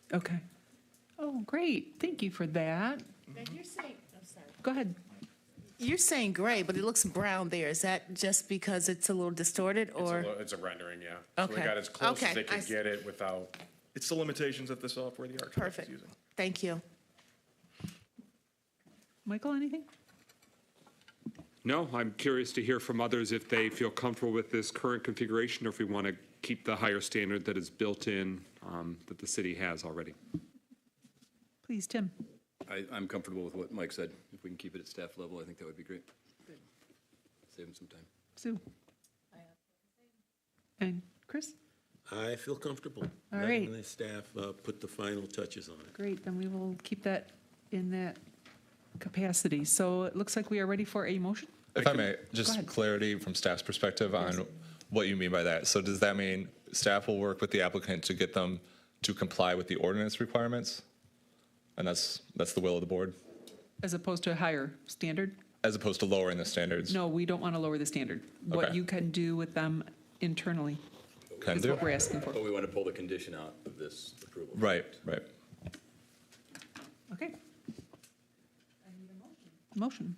You're saying gray, but it looks brown there. Is that just because it's a little distorted, or? It's a rendering, yeah. So Okay. they got as close Okay, as they I could s- get it without. It's the limitations of the software the architect is Perfect. using. Thank you. Michael, anything? No, I'm curious to hear from others if they feel comfortable with this current configuration or if we want to keep the higher standard that is built in that the city has already. Please, Tim. I'm comfortable with what Mike said. If we can keep it at staff level, I think that would be great. Save him some time. Sue. And Chris? I feel comfortable. All letting right. the staff put the final touches on it. Great, then we will keep that in that capacity. So it looks like we are ready for a motion. If I may, Go just ahead. clarity from staff's perspective on what you mean by that. So does that mean staff will work with the applicant to get them to comply with the ordinance requirements? And that's the will of the board, As opposed to a higher standard? as opposed to lowering the standards? No, we don't want to lower the standard. What Okay. you can do with them internally Can is do. what we're asking for. But we want to pull the condition out of this approval. Right, right. Okay. Motion.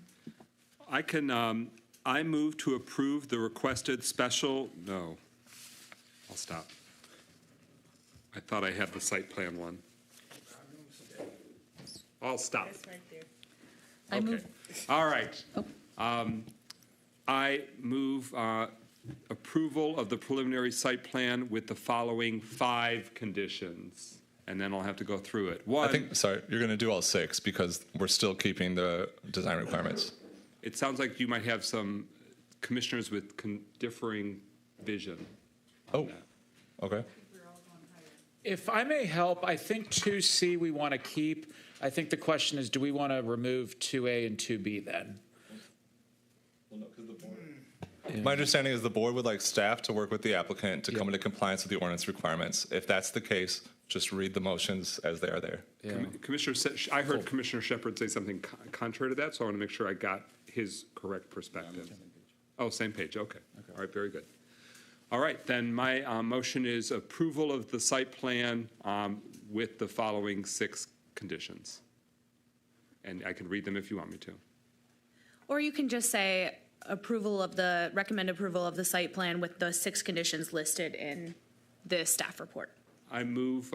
I can, I move to approve the requested no, I'll stop. I thought I had the site plan one. I'll stop. I Okay. move, All right. Oh. I move approval of the preliminary site plan with the following 5 conditions, and then I'll have to go through it. I One, think, sorry, you're going to do all 6 because we're still keeping the design requirements. it sounds like you might have some commissioners with differing vision. Oh, okay. If I may help, I think 2C we want to keep. I think the question is, do we want to remove 2A and 2B then? My understanding is the board would like staff to work with the applicant to come into compliance with the ordinance requirements. If that's the case, just read the motions as they are there. Commissioner, I heard Commissioner Shepard say something contrary to that, so I want to make sure I got his correct perspective. Oh, same page, okay. All right, very good. All right, then my motion is approval of the site plan with the following 6 conditions. And I can read them if you want me to. Or you can just say recommend approval of the site plan with the 6 conditions listed in the staff report. I move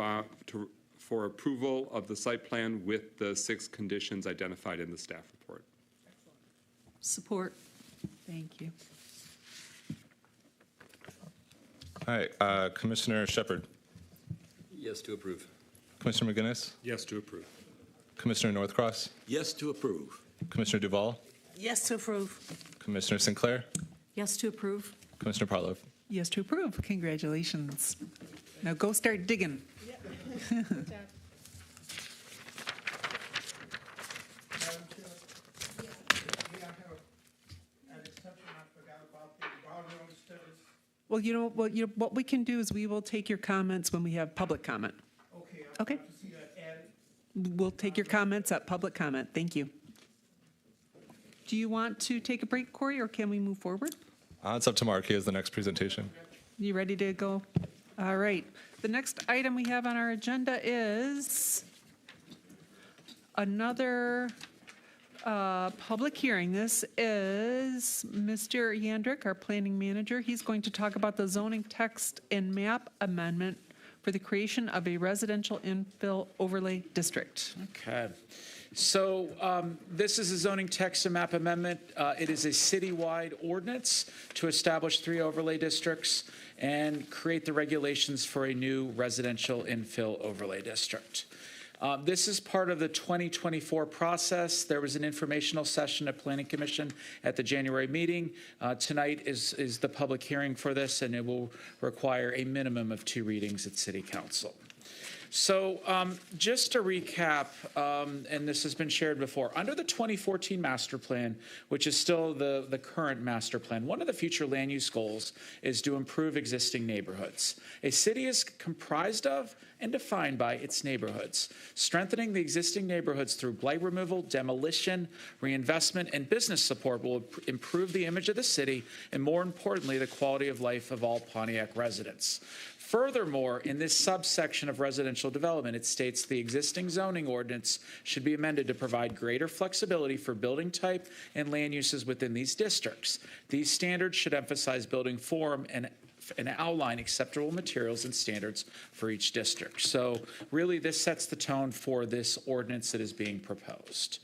for approval of the site plan with the 6 conditions identified in the staff report. support. Thank you. All right, Commissioner Shepard, Yes to approve. Commissioner McGinnis, Yes to approve. Commissioner Northcross, Yes to approve. Commissioner Duval, Yes to approve. Commissioner Sinclair, Yes to approve. Commissioner Parlov. Yes to approve. Congratulations. Now go start digging. Well, what we can do is we will take your comments when we have public comment. Okay. We'll take your comments at public comment. Thank you. Do you want to take a break, Corey, or can we move forward? It's up to Mark. He has the next presentation. You ready to go? All right. The next item we have on our agenda is another public hearing. This is Mr. Yandrick, our planning manager. He's going to talk about the zoning text and map amendment for the creation of a residential infill overlay district. Okay. So this is a zoning text and map amendment. It is a citywide ordinance to establish 3 overlay districts and create the regulations for a new residential infill overlay district. This is part of the 2024 process. There was an informational session at Planning Commission at the January meeting. Tonight is the public hearing for this, and it will require a minimum of 2 readings at City Council. So just to recap, and this has been shared before, under the 2014 master plan, which is still the current master plan, one of the future land use goals is to improve existing neighborhoods. A city is comprised of and defined by its neighborhoods. Strengthening the existing neighborhoods through blight removal, demolition, reinvestment, and business support will improve the image of the city and, more importantly, the quality of life of all Pontiac residents. Furthermore, in this subsection of residential residential development. It states the existing zoning ordinance should be amended to provide greater flexibility for building type and land uses within these districts. These standards should emphasize building form and outline acceptable materials and standards for each district. So really, this sets the tone for this ordinance that is being proposed.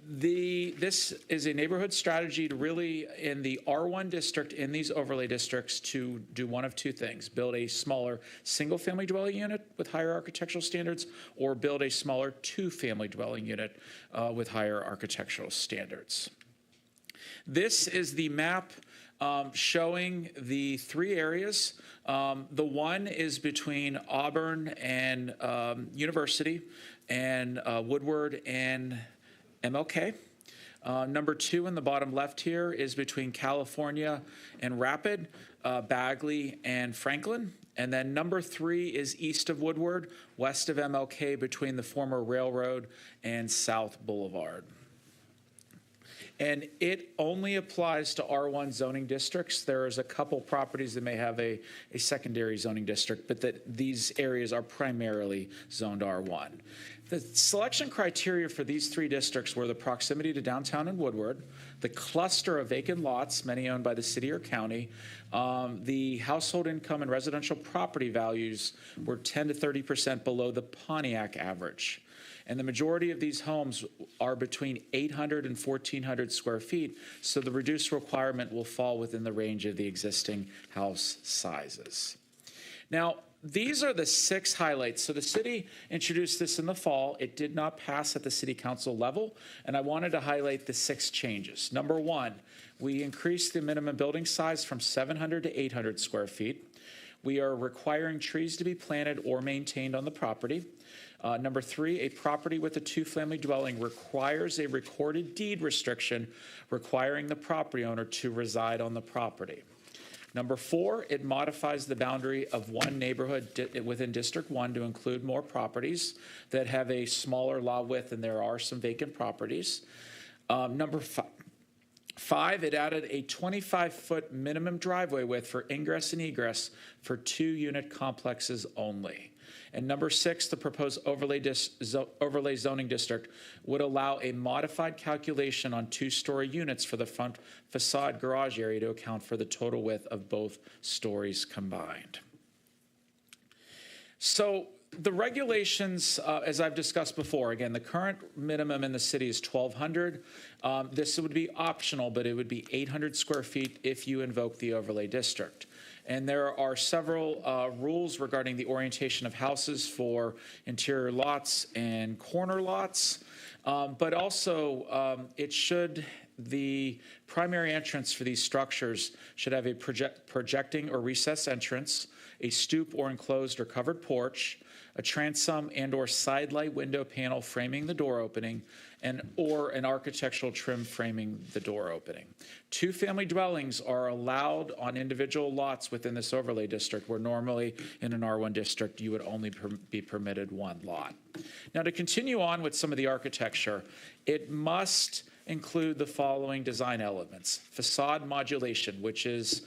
This is a neighborhood strategy to really, in the R1 district, in these overlay districts, to do one of two things: build a smaller single-family dwelling unit with higher architectural standards, or build a smaller two-family dwelling unit with higher architectural standards. This is the map showing the three areas. The one is between Auburn and University, and Woodward and MLK. Number two in the bottom left here is between California and Rapid, Bagley and Franklin. And then number three is east of Woodward, west of MLK, between the former railroad and South Boulevard. And it only applies to R1 zoning districts. There's a couple properties that may have a secondary zoning district, but that these areas are primarily zoned R1. The selection criteria for these three districts were the proximity to downtown and Woodward, the cluster of vacant lots, many owned by the city or county, the household income and residential property values were 10 to 30% below the Pontiac average. And the majority of these homes are between 800 and 1,400 square feet, so the reduced requirement will fall within the range of the existing house sizes. Now, these are the 6 highlights. So the city introduced this in the fall. It did not pass at the city council level, and I wanted to highlight the 6 changes. Number 1, we increased the minimum building size from 700 to 800 square feet. We are requiring trees to be planted or maintained on the property. Number 3, a property with a 2-family dwelling requires a recorded deed restriction requiring the property owner to reside on the property. Number 4, it modifies the boundary of one neighborhood within District 1 to include more properties that have a smaller lot width, and there are some vacant properties. Number 5, it added a 25-foot minimum driveway width for ingress and egress for 2-unit complexes only. And number 6, the proposed overlay zoning district would allow a modified calculation on 2-story units for the front facade garage area to account for the total width of both stories combined. So the regulations, as I've discussed before, again, the current minimum in the city is 1,200. This would be optional, but it would be 800 square feet if you invoke the overlay district. And there are several rules regarding the orientation of houses for interior lots and corner lots, but also the primary entrance for these structures should have a projecting or recessed entrance, a stoop or enclosed or covered porch, a transom and or side light window panel framing the door opening, or an architectural trim framing the door opening. 2-family dwellings are allowed on individual lots within this overlay district, where normally in an R1 district you would only be permitted 1 lot. Now, to continue on with some of the architecture, it must include the following design elements: facade modulation, which is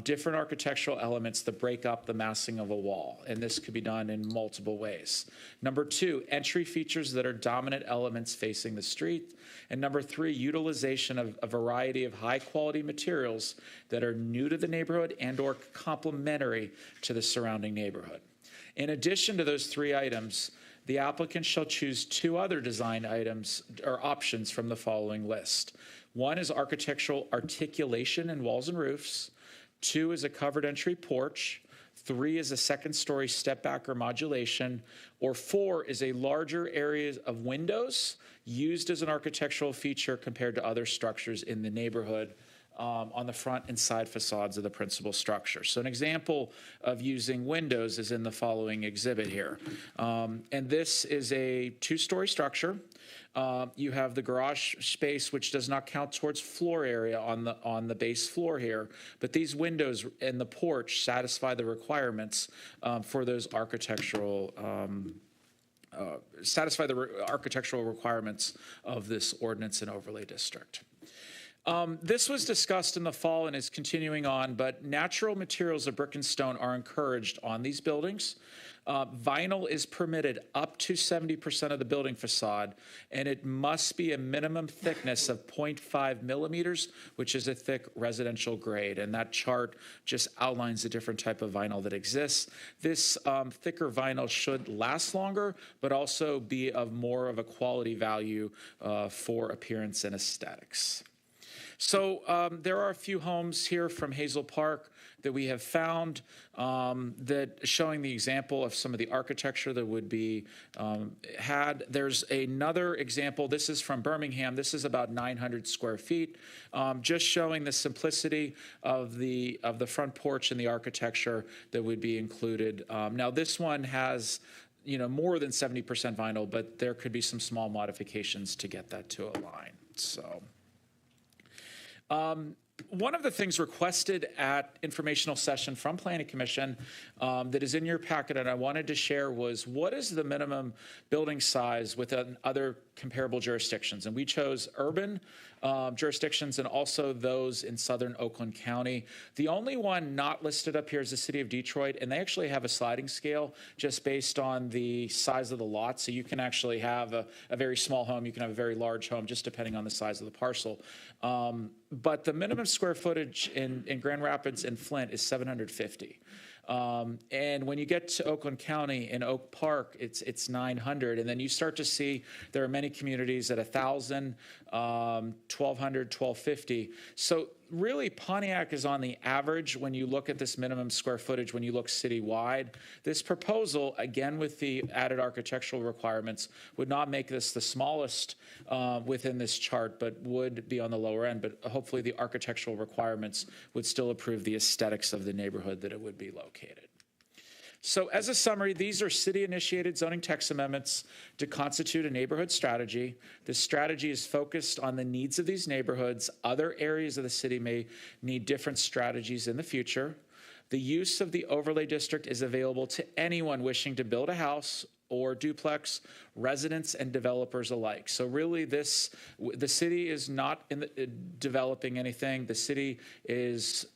different architectural elements that break up the massing of a wall, and this could be done in multiple ways. Number 2, entry features that are dominant elements facing the street. And number 3, utilization of a variety of high-quality materials that are new to the neighborhood and or complementary to the surrounding neighborhood. In addition to those 3 items, the applicant shall choose 2 other design items or options from the following list. 1 is architectural articulation in walls and roofs. 2 is a covered entry porch. 3 is a 2nd-story step back or modulation. Or 4 is a larger area of windows used as an architectural feature compared to other structures in the neighborhood on the front and side facades of the principal structure. So an example of using windows is in the following exhibit here. And this is a 2-story structure. You have the garage space, which does not count towards floor area on the base floor here, but these windows and the porch satisfy the requirements for those architectural architectural requirements of this ordinance and overlay district. This was discussed in the fall and is continuing on, but natural materials of brick and stone are encouraged on these buildings. Vinyl is permitted up to 70% of the building facade, and it must be a minimum thickness of 0.5 millimeters, which is a thick residential grade. And that chart just outlines the different type of vinyl that exists. This thicker vinyl should last longer, but also be of more of a quality value for appearance and aesthetics. So there are a few homes here from Hazel Park that we have found that showing the example of some of the architecture that would be had. There's another example. This is from Birmingham. This is about 900 square feet, just showing the simplicity of the front porch and the architecture that would be included. Now this one has more than 70% vinyl, but there could be some small modifications to get that to align. So. One of the things requested at informational session from Planning Commission that is in your packet and I wanted to share was what is the minimum building size within other comparable jurisdictions? And we chose urban jurisdictions and also those in southern Oakland County. The only one not listed up here is the city of Detroit, and they actually have a sliding scale just based on the size of the lot. So you can actually have a very small home, you can have a very large home, just depending on the size of the parcel. But the minimum square footage in Grand Rapids and Flint is 750. And when you get to Oakland County in Oak Park, it's 900. And then you start to see there are many communities at 1,000, 1,200, 1,250. So really Pontiac is on the average when you look at this minimum square footage, when you look citywide. This proposal, again with the added architectural requirements, would not make this the smallest within this chart, but would be on the lower end. But hopefully the architectural requirements would still improve the aesthetics of the neighborhood that it would be located. So as a summary, these are city-initiated zoning text amendments to constitute a neighborhood strategy. This strategy is focused on the needs of these neighborhoods. Other areas of the city may need different strategies in the future. The use of the overlay district is available to anyone wishing to build a house or duplex, residents and developers alike. So really the city is not developing anything. The city is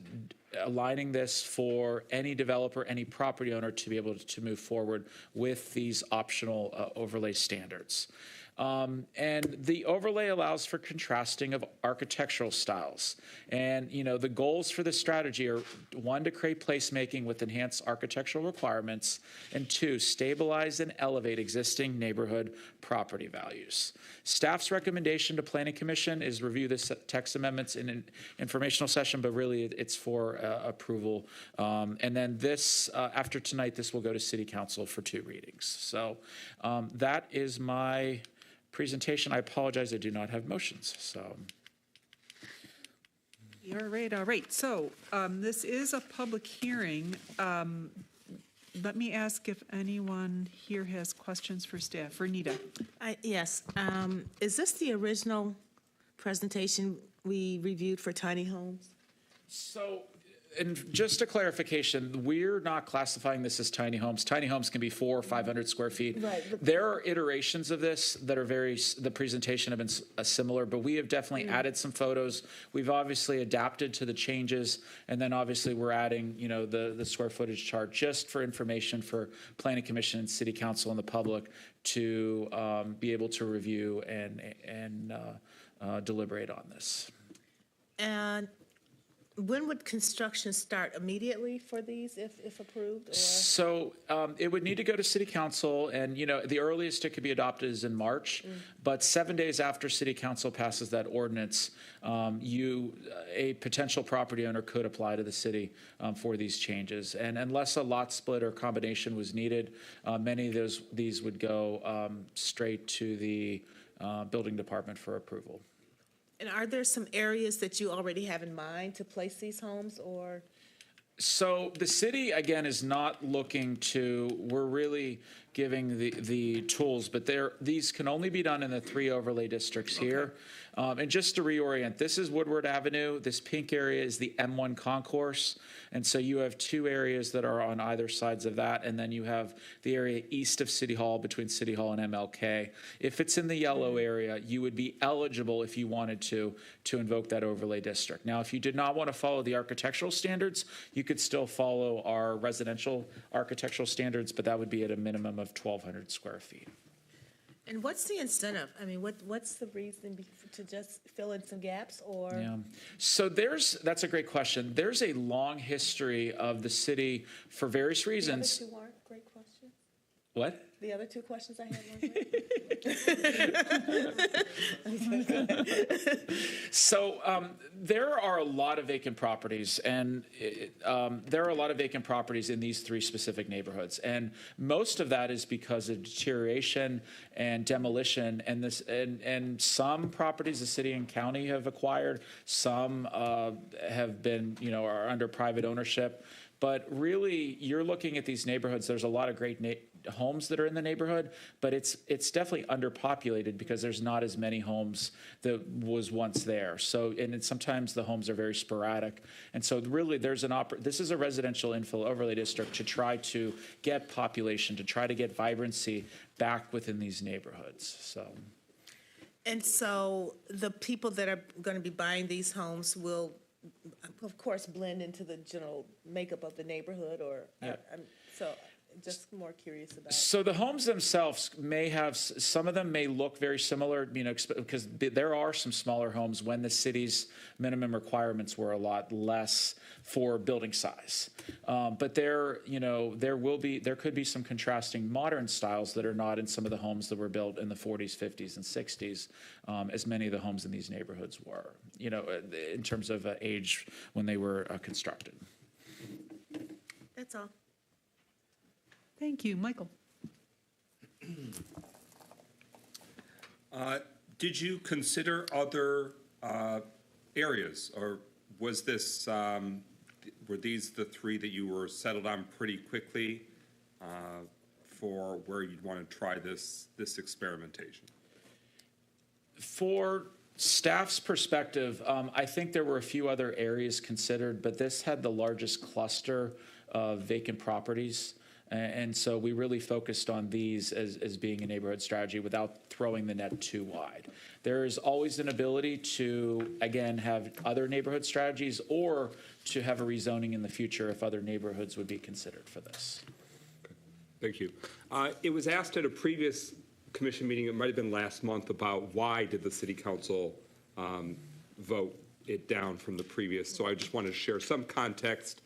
aligning this for any developer, any property owner to be able to move forward with these optional overlay standards. And the overlay allows for contrasting of architectural styles. And, the goals for this strategy are 1, to create placemaking with enhanced architectural requirements, and 2, stabilize and elevate existing neighborhood property values. Staff's recommendation to Planning Commission is review this text amendments in an informational session, but really it's for approval. And then this, after tonight, this will go to City Council for 2 readings. So that is my presentation. I apologize, I do not have motions, so. All right. So this is a public hearing. Let me ask if anyone here has questions for staff. Renita. Yes. Is this the original presentation we reviewed for tiny homes? So, and just a clarification, we're not classifying this as tiny homes. Tiny homes can be 400 or 500 square feet. Right. There are iterations of this that are the presentation have been similar, but we have definitely added some photos. We've obviously adapted to the changes, and then obviously we're adding, the square footage chart just for information for Planning Commission and City Council and the public to be able to review and deliberate on this. And when would construction start? Immediately for these, if approved? Or? So it would need to go to City Council, and the earliest it could be adopted is in March. But 7 days after City Council passes that ordinance, a potential property owner could apply to the city for these changes. And unless a lot split or combination was needed, many of these would go straight to the building department for approval. And are there some areas that you already have in mind to place these homes, or? So the city, again, is not looking to, we're really giving the tools, but these can only be done in the 3 overlay districts here. And just to reorient, this is Woodward Avenue. This pink area is the M1 concourse. And so you have 2 areas that are on either sides of that. And then you have the area east of City Hall, between City Hall and MLK. If it's in the yellow area, you would be eligible, if you wanted to invoke that overlay district. Now, if you did not want to follow the architectural standards, you could still follow our residential architectural standards, but that would be at a minimum of 1,200 square feet. And what's the incentive? I mean, what's the reason to just fill in some gaps, or? Yeah. So that's a great question. There's a long history of the city for various reasons. The other 2 aren't great questions? What? The other 2 questions I had So there are a lot of vacant properties, and there are a lot of vacant properties in these 3 specific neighborhoods, and most of that is because of deterioration and demolition. And some properties the city and county have acquired, some have been, are under private ownership. But really, you're looking at these neighborhoods. There's a lot of great homes that are in the neighborhood, but it's definitely underpopulated because there's not as many homes that was once there. So, and sometimes the homes are very sporadic. And so really there's this is a residential infill overlay district to try to get population, to try to get vibrancy back within these neighborhoods, so. And so the people that are going to be buying these homes will, of course, blend into the general makeup of the neighborhood, or, Yeah. So just more curious about. So the homes themselves may have, some of them may look very similar, because there are some smaller homes when the city's minimum requirements were a lot less for building size. But there could be some contrasting modern styles that are not in some of the homes that were built in the 40s, 50s, and 60s, as many of the homes in these neighborhoods were, in terms of age when they were constructed. That's all. Thank you. Michael? Did you consider other areas, or was this, were these the 3 that you were settled on pretty quickly for where you'd want to try this experimentation? For staff's perspective, I think there were a few other areas considered, but this had the largest cluster of vacant properties. And so we really focused on these as being a neighborhood strategy without throwing the net too wide. There is always an ability to, again, have other neighborhood strategies or to have a rezoning in the future if other neighborhoods would be considered for this. Okay. Thank you. It was asked at a previous commission meeting, it might have been last month, about why did the city council vote it down from the previous. So I just wanted to share some context.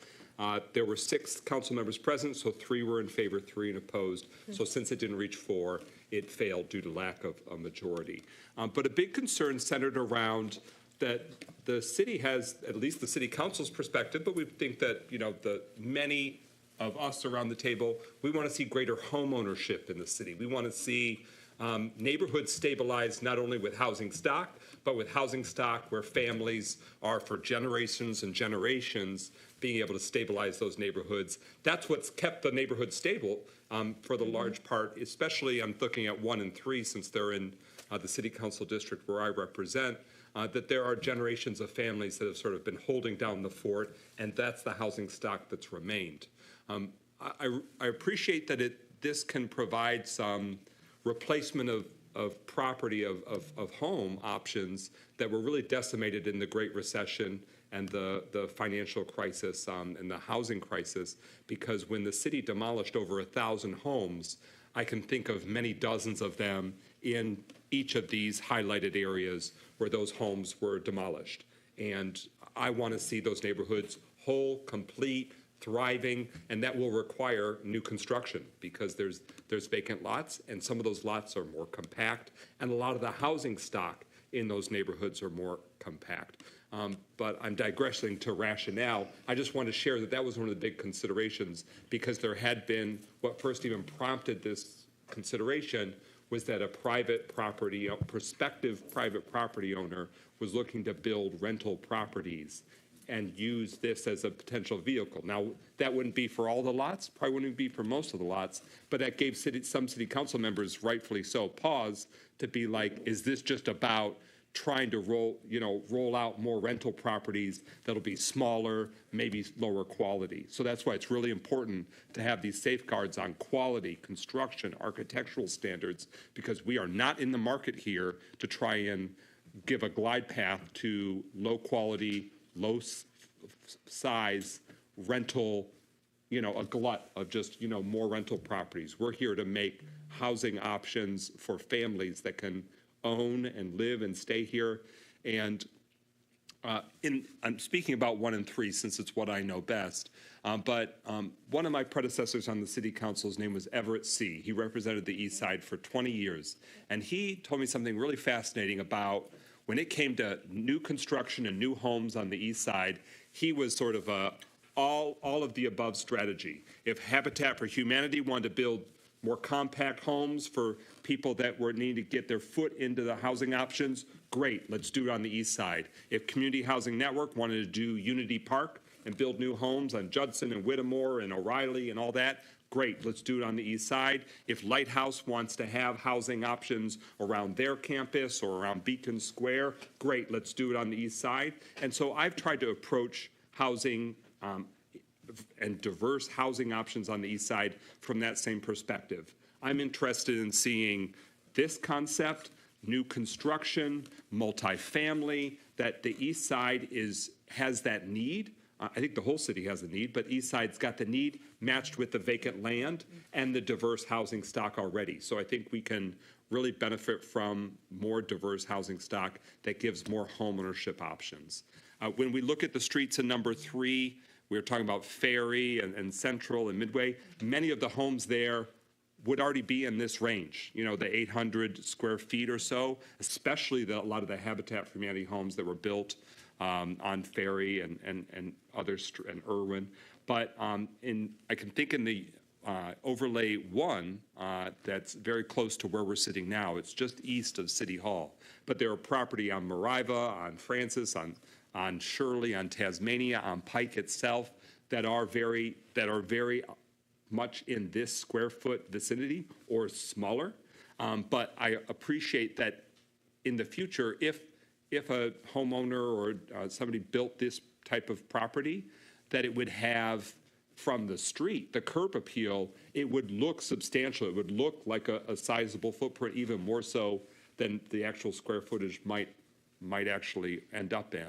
There were 6 council members present, so 3 were in favor, 3 opposed. So since it didn't reach 4, it failed due to lack of a majority. But a big concern centered around that the city has, at least the city council's perspective, but we think that, the many of us around the table, we want to see greater home ownership in the city. We want to see neighborhoods stabilized not only with housing stock, but with housing stock where families are for generations and generations being able to stabilize those neighborhoods. That's what's kept the neighborhood stable for the large part, especially I'm looking at 1 and 3 since they're in the city council district where I represent, that there are generations of families that have sort of been holding down the fort, and that's the housing stock that's remained. I appreciate that this can provide some replacement of property, of home options that were really decimated in the Great Recession and the financial crisis and the housing crisis, because when the city demolished over 1,000 homes, I can think of many dozens of them in each of these highlighted areas where those homes were demolished. And I want to see those neighborhoods whole, complete, thriving, and that will require new construction because there's vacant lots, and some of those lots are more compact, and a lot of the housing stock in those neighborhoods are more compact. But I'm digressing to rationale. I just want to share that was one of the big considerations, because there had been, what first even prompted this consideration was that a prospective private property owner was looking to build rental properties and use this as a potential vehicle. Now, that wouldn't be for all the lots, probably wouldn't be for most of the lots, but that gave some city council members, rightfully so, pause to be like, is this just about trying to roll out more rental properties that'll be smaller, maybe lower quality. So that's why it's really important to have these safeguards on quality, construction, architectural standards, because we are not in the market here to try and give a glide path to low quality, low size rental, a glut of just, more rental properties. We're here to make housing options for families that can own and live and stay here. And I'm speaking about 1 and 3 since it's what I know best. But one of my predecessors on the city council's name was Everett C. He represented the East Side for 20 years. And he told me something really fascinating about when it came to new construction and new homes on the East Side. He was sort of a all of the above strategy. If Habitat for Humanity wanted to build more compact homes for people that were needing to get their foot into the housing options, great, let's do it on the East Side. If Community Housing Network wanted to do Unity Park and build new homes on Judson and Whittemore and O'Reilly and all that, great, let's do it on the East Side. If Lighthouse wants to have housing options around their campus or around Beacon Square, great, let's do it on the East Side. And so I've tried to approach housing and diverse housing options on the East Side from that same perspective. I'm interested in seeing this concept, new construction, multifamily, that the East Side has that need. I think the whole city has a need, but East Side's got the need matched with the vacant land and the diverse housing stock already. So I think we can really benefit from more diverse housing stock that gives more home ownership options. When we look at the streets in number 3, we were talking about Ferry and Central and Midway. Many of the homes there would already be in this range, the 800 square feet or so, especially a lot of the Habitat for Humanity homes that were built on Ferry and others and Irwin. But I can think in the overlay 1 that's very close to where we're sitting now. It's just east of City Hall. But there are property on Mariva, on Francis, on Shirley, on Tasmania, on Pike itself that are very much in this square foot vicinity or smaller. But I appreciate that in the future, if a homeowner or somebody built this type of property, that it would have from the street, the curb appeal, it would look substantial. It would look like a sizable footprint, even more so than the actual square footage might actually end up in.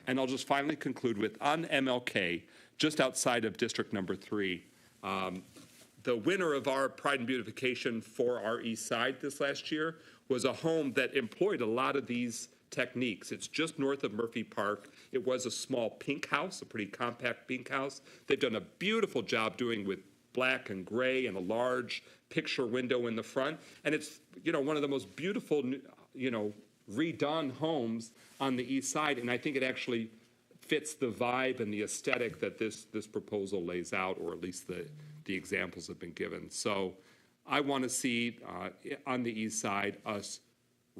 And I'll just finally conclude with, on MLK, just outside of District Number 3, the winner of our Pride and Beautification for our East Side this last year was a home that employed a lot of these techniques. It's just north of Murphy Park. It was a small pink house, a pretty compact pink house. They've done a beautiful job doing with black and gray and a large picture window in the front. And it's, one of the most beautiful, redone homes on the East Side, and I think it actually fits the vibe and the aesthetic that this proposal lays out, or at least the examples have been given. So I want to see on the East Side us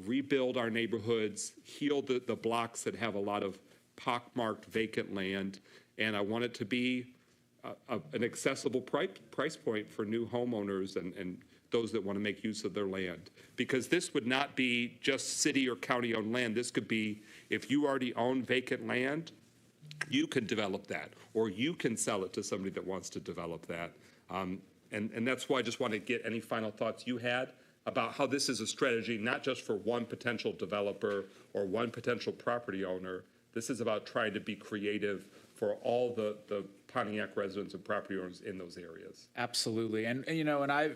rebuild our neighborhoods, heal the blocks that have a lot of pockmarked vacant land, and I want it to be an accessible price point for new homeowners and those that want to make use of their land. Because this would not be just city or county owned land. This could be, if you already own vacant land, you can develop that, or you can sell it to somebody that wants to develop that. And that's why I just want to get any final thoughts you had about how this is a strategy, not just for one potential developer or one potential property owner. This is about trying to be creative for all the Pontiac residents and property owners in those areas. Absolutely. And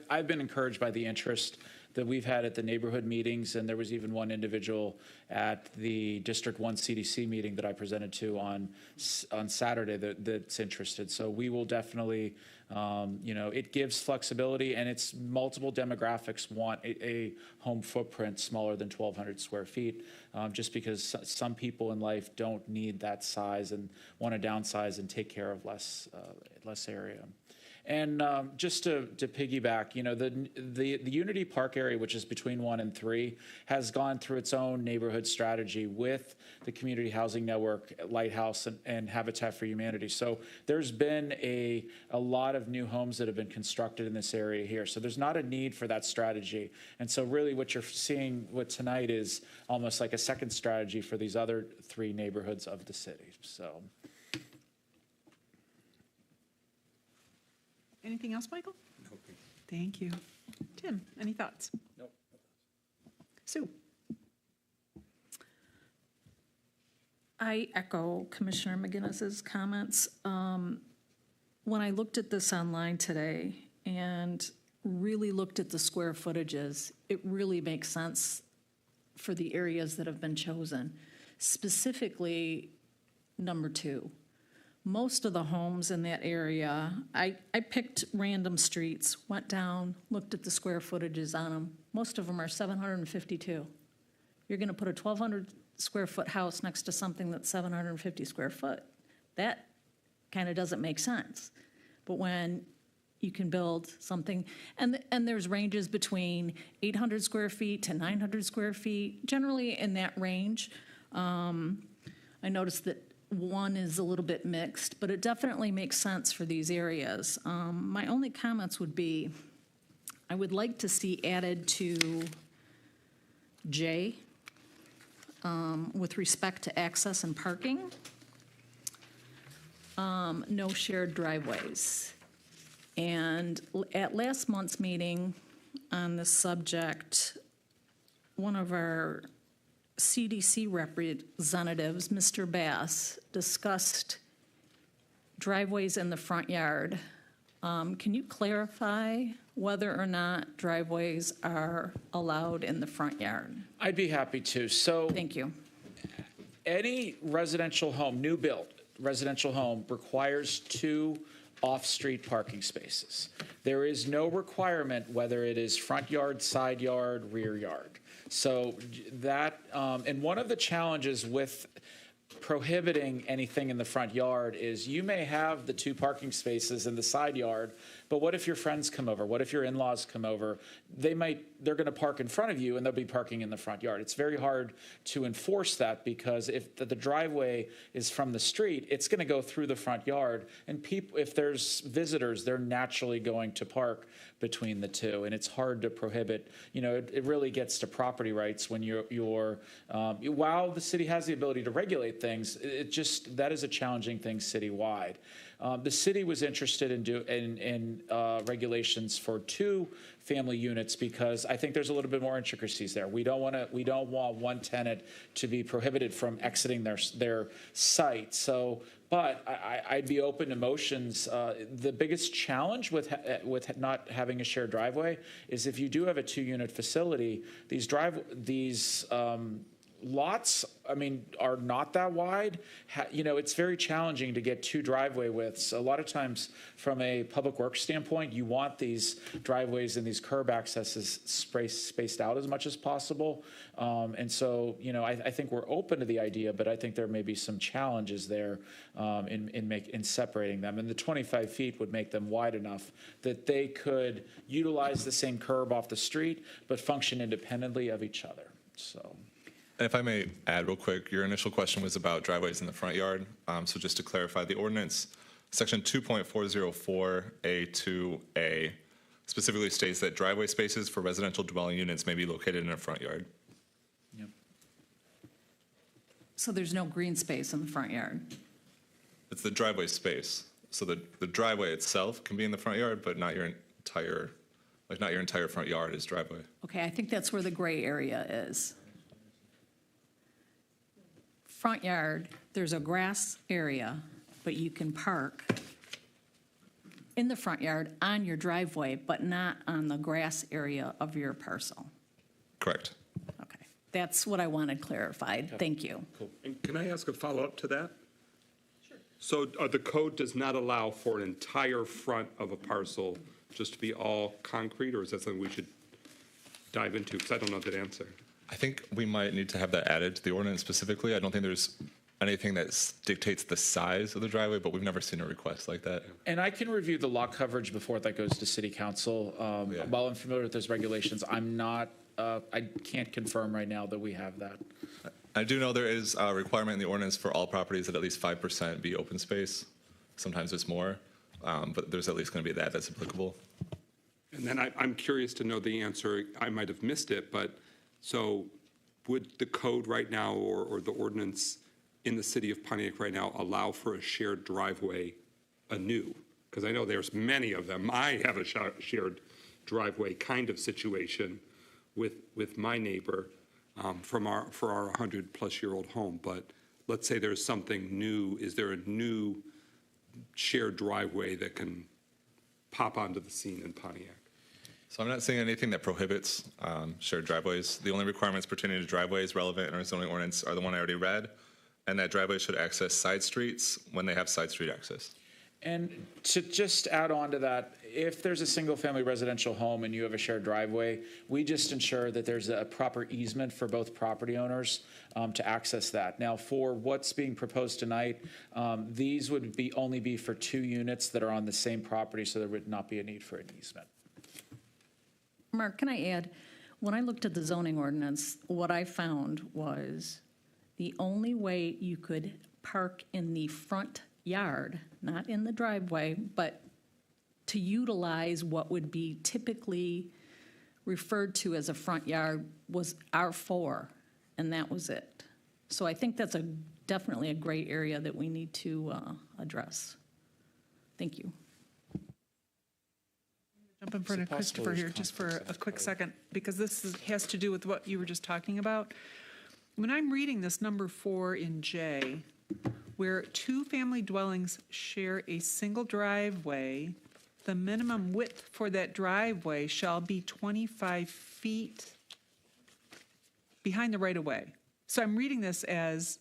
I've been encouraged by the interest that we've had at the neighborhood meetings, and there was even one individual at the District 1 CDC meeting that I presented to on Saturday that's interested. So we will definitely, it gives flexibility, and it's multiple demographics want a home footprint smaller than 1,200 square feet, just because some people in life don't need that size and want to downsize and take care of less area. And just to piggyback, the Unity Park area, which is between 1 and 3, has gone through its own neighborhood strategy with the Community Housing Network, Lighthouse, and Habitat for Humanity. So there's been a lot of new homes that have been constructed in this area here. So there's not a need for that strategy. And so really what you're seeing with tonight is almost like a second strategy for these other 3 neighborhoods of the city. So. Anything else, Michael? No. Thank you. Tim, any thoughts? Nope. Sue? I echo Commissioner McGinnis's comments. When I looked at this online today and really looked at the square footages, it really makes sense for the areas that have been chosen. Specifically, number 2. Most of the homes in that area, I picked random streets, went down, looked at the square footages on them. Most of them are 752. You're going to put a 1,200 square foot house next to something that's 750 square foot. That kind of doesn't make sense. But when you can build something, and there's ranges between 800 square feet to 900 square feet, generally in that range. I noticed that 1 is a little bit mixed, but it definitely makes sense for these areas. My only comments would be, I would like to see added to J, with respect to access and parking, no shared driveways. And at last month's meeting on this subject, one of our CDC representatives, Mr. Bass, discussed driveways in the front yard. Can you clarify whether or not driveways are allowed in the front yard? I'd be happy to. So thank you. Any residential home, new built residential home, requires 2 off-street parking spaces. There is no requirement whether it is front yard, side yard, rear yard. So that, and one of the challenges with prohibiting anything in the front yard is you may have the 2 parking spaces in the side yard, but what if your friends come over? What if your in-laws come over? They're going to park in front of you and they'll be parking in the front yard. It's very hard to enforce that because if the driveway is from the street, it's going to go through the front yard. And people, if there's visitors, they're naturally going to park between the 2. And it's hard to prohibit. It really gets to property rights when while the city has the ability to regulate things, that is a challenging thing citywide. The city was interested in regulations for 2 family units because I think there's a little bit more intricacies there. We don't want one tenant to be prohibited from exiting their site. So, but I'd be open to motions. The biggest challenge with not having a shared driveway is if you do have a 2-unit facility, these lots, are not that wide. It's very challenging to get 2 driveway widths. A lot of times from a public works standpoint, you want these driveways and these curb accesses spaced out as much as possible. And so, I think we're open to the idea, but I think there may be some challenges there in separating them. And the 25 feet would make them wide enough that they could utilize the same curb off the street, but function independently of each other. So. And if I may add real quick, your initial question was about driveways in the front yard. So just to clarify, the ordinance, section 2.404A2A, specifically states that driveway spaces for residential dwelling units may be located in a front yard. Yep. So there's no green space in the front yard? It's the driveway space. So the driveway itself can be in the front yard, but not your entire front yard is driveway. Okay, I think that's where the gray area is. Front yard, there's a grass area, but you can park in the front yard on your driveway, but not on the grass area of your parcel. Correct. Okay, that's what I wanted clarified. Thank you. Cool. And can I ask a follow-up to that? Sure. So the code does not allow for an entire front of a parcel just to be all concrete, or is that something we should dive into? Because I don't know that answer. I think we might need to have that added to the ordinance specifically. I don't think there's anything that dictates the size of the driveway, but we've never seen a request like that. And I can review the lot coverage before that goes to city council. While I'm familiar with those regulations, I'm not, I can't confirm right now that we have that. I do know there is a requirement in the ordinance for all properties that at least 5% be open space. Sometimes it's more, but there's at least going to be that's applicable. And then I'm curious to know the answer. I might have missed it, but so would the code right now or the ordinance in the city of Pontiac right now allow for a shared driveway anew? Because I know there's many of them. I have a shared driveway kind of situation with my neighbor for our 100-plus-year-old home. But let's say there's something new. Is there a new shared driveway that can pop onto the scene in Pontiac? So I'm not seeing anything that prohibits shared driveways. The only requirements pertaining to driveways relevant in our zoning ordinance are the one I already read, and that driveways should access side streets when they have side street access. And to just add on to that, if there's a single-family residential home and you have a shared driveway, we just ensure that there's a proper easement for both property owners to access that. Now, for what's being proposed tonight, these would only be for 2 units that are on the same property, so there would not be a need for an easement. Mark, can I add, when I looked at the zoning ordinance, what I found was the only way you could park in the front yard, not in the driveway, but to utilize what would be typically referred to as a front yard was R4, and that was it. So I think that's definitely a gray area that we need to address. Thank you. Jump in front of Christopher here just for a quick second, because this has to do with what you were just talking about. When I'm reading this number 4 in J, where 2 family dwellings share a single driveway, the minimum width for that driveway shall be 25 feet behind the right-of-way. So I'm reading this as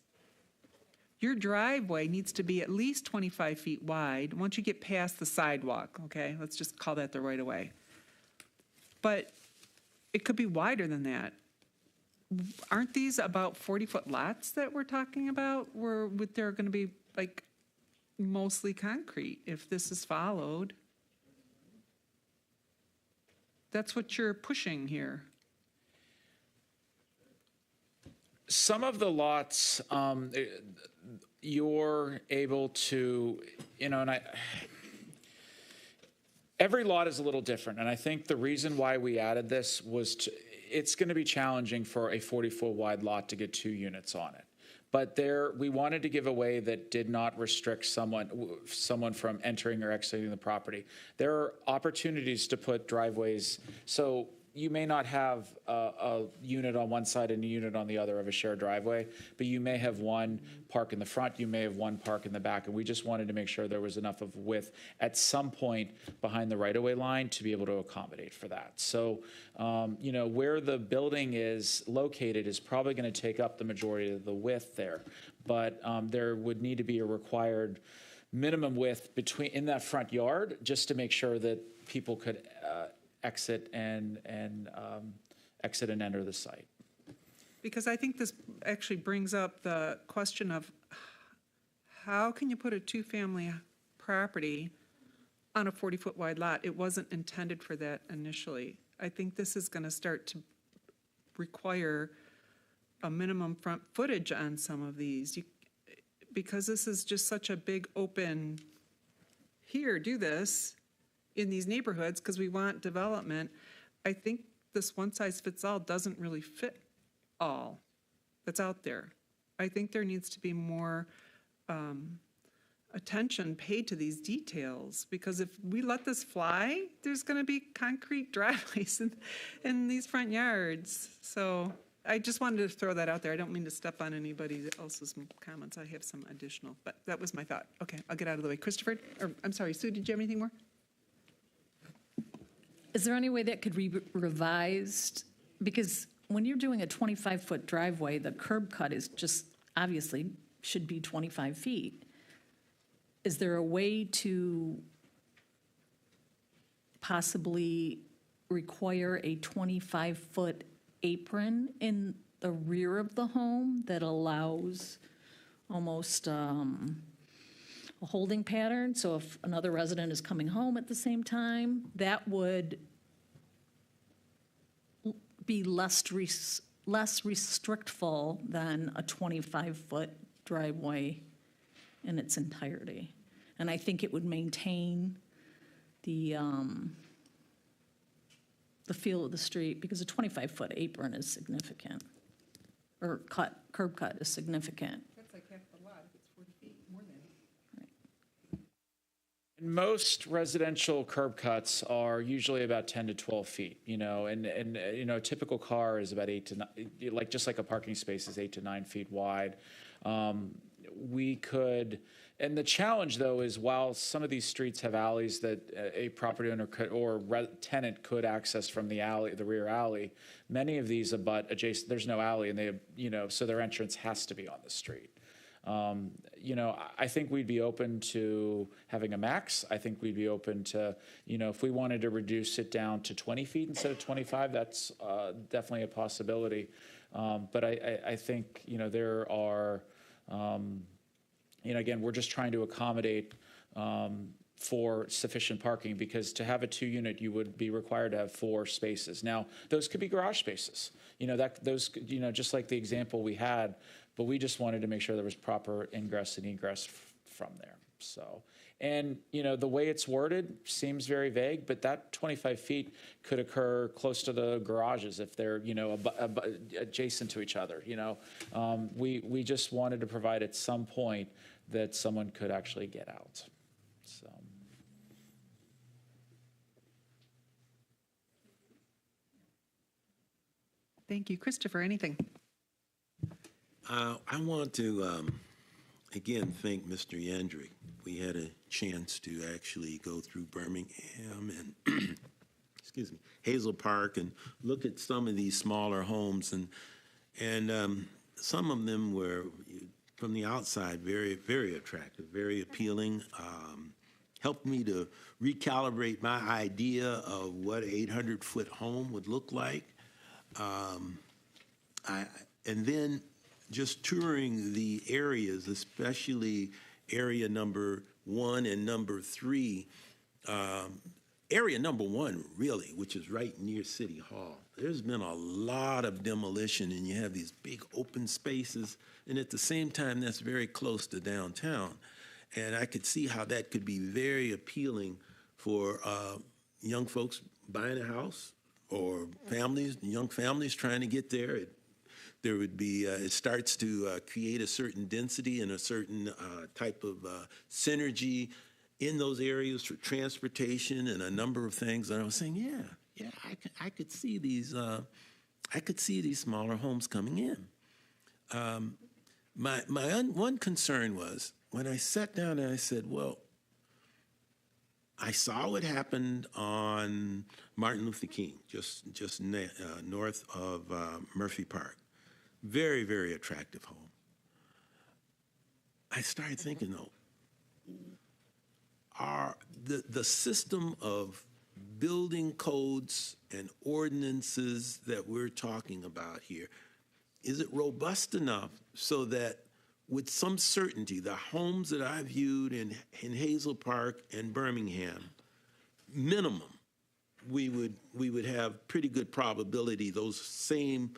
your driveway needs to be at least 25 feet wide once you get past the sidewalk, okay? Let's just call that the right-of-way. But it could be wider than that. Aren't these about 40-foot lots that we're talking about? Where they're going to be like mostly concrete if this is followed? That's what you're pushing here. Some of the lots, you're able to, and every lot is a little different. And I think the reason why we added this was it's going to be challenging for a 40-foot wide lot to get 2 units on it. But we wanted to give a way that did not restrict someone from entering or exiting the property. There are opportunities to put driveways. So you may not have a unit on one side and a unit on the other of a shared driveway, but you may have one park in the front, you may have one park in the back, and we just wanted to make sure there was enough of width at some point behind the right-of-way line to be able to accommodate for that. So, where the building is located is probably going to take up the majority of the width there, but there would need to be a required minimum width in that front yard just to make sure that people could exit and enter the site. Because I think this actually brings up the question of how can you put a 2-family property on a 40-foot wide lot? It wasn't intended for that initially. I think this is going to start to require a minimum front footage on some of these because this is just such a big open, here, do this in these neighborhoods because we want development. I think this one-size-fits-all doesn't really fit all that's out there. I think there needs to be more attention paid to these details because if we let this fly, there's going to be concrete driveways in these front yards. So I just wanted to throw that out there. I don't mean to step on anybody else's comments. I have some additional, but that was my thought. Okay, I'll get out of the way. Christopher, or I'm sorry, Sue, did you have anything more? Is there any way that could be revised? Because when you're doing a 25-foot driveway, the curb cut is just obviously should be 25 feet. Is there a way to possibly require a 25-foot apron in the rear of the home that allows almost a holding pattern. So if another resident is coming home at the same time, that would be less restrictful than a 25-foot driveway in its entirety. And I think it would maintain the feel of the street, because a 25-foot apron is significant, or curb cut is significant. That's like half the lot, if it's 40 feet, more than. Most residential curb cuts are usually about 10 to 12 feet, you know, and you know, a typical car is about 8 to 9, like just like a parking space is 8 to 9 feet wide. We could, and the challenge though is while some of these streets have alleys that a property owner could or tenant could access from the alley, the rear alley, many of these abut adjacent. There's no alley, and they, you know, so their entrance has to be on the street. You know, I think we'd be open to having a max. I think we'd be open to, you know, if we wanted to reduce it down to 20 feet instead of 25, that's definitely a possibility. But I think, you know, there are, you know, again, we're just trying to accommodate for sufficient parking, because to have a 2-unit, you would be required to have 4 spaces. Now, those could be garage spaces, you know, those, you know, just like the example we had, but we just wanted to make sure there was proper ingress and egress from there. So, and, you know, the way it's worded seems very vague, but that 25 feet could occur close to the garages if they're, you know, adjacent to each other, you know. We just wanted to provide at some point that someone could actually get out, so. Thank you. Christopher, anything? I want to, again, thank Mr. Yandrick. We had a chance to actually go through Birmingham and, excuse me, Hazel Park and look at some of these smaller homes. And some of them were, from the outside, very, very attractive, very appealing. Helped me to recalibrate my idea of what an 800-foot home would look like. And then just touring the areas, especially area number 1 and number 3, area number 1, really, which is right near City Hall. There's been a lot of demolition, and you have these big open spaces, and at the same time, that's very close to downtown. And I could see how that could be very appealing for young folks buying a house, or families, young families trying to get there. There would be, it starts to create a certain density and a certain type of synergy in those areas for transportation and a number of things. And I was saying, yeah, I could see these, smaller homes coming in. My one concern was when I sat down and I said, well, I saw what happened on Martin Luther King, just north of Murphy Park. Very, very attractive home. I started thinking, though, the system of building codes and ordinances that we're talking about here, is it robust enough so that with some certainty, the homes that I viewed in Hazel Park and Birmingham, minimum, we would have pretty good probability those same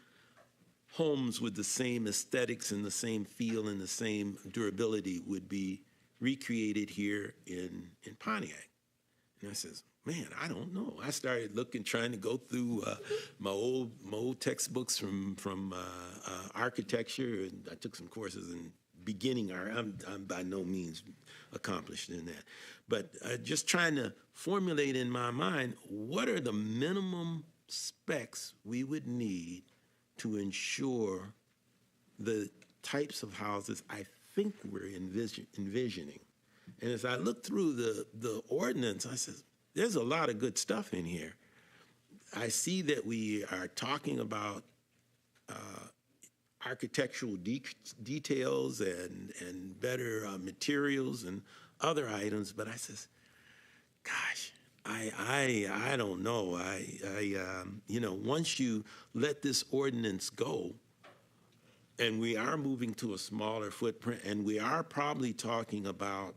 homes with the same aesthetics and the same feel and the same durability would be recreated here in Pontiac. And I says, man, I don't know. I started looking, trying to go through my old textbooks from architecture, and I took some courses in beginning art. I'm by no means accomplished in that. But just trying to formulate in my mind, what are the minimum specs we would need to ensure the types of houses I think we're envisioning. And as I looked through the ordinance, I said, there's a lot of good stuff in here. I see that we are talking about architectural details and better materials and other items, but I says, gosh, I don't know. You know, once you let this ordinance go, And we are moving to a smaller footprint, and we are probably talking about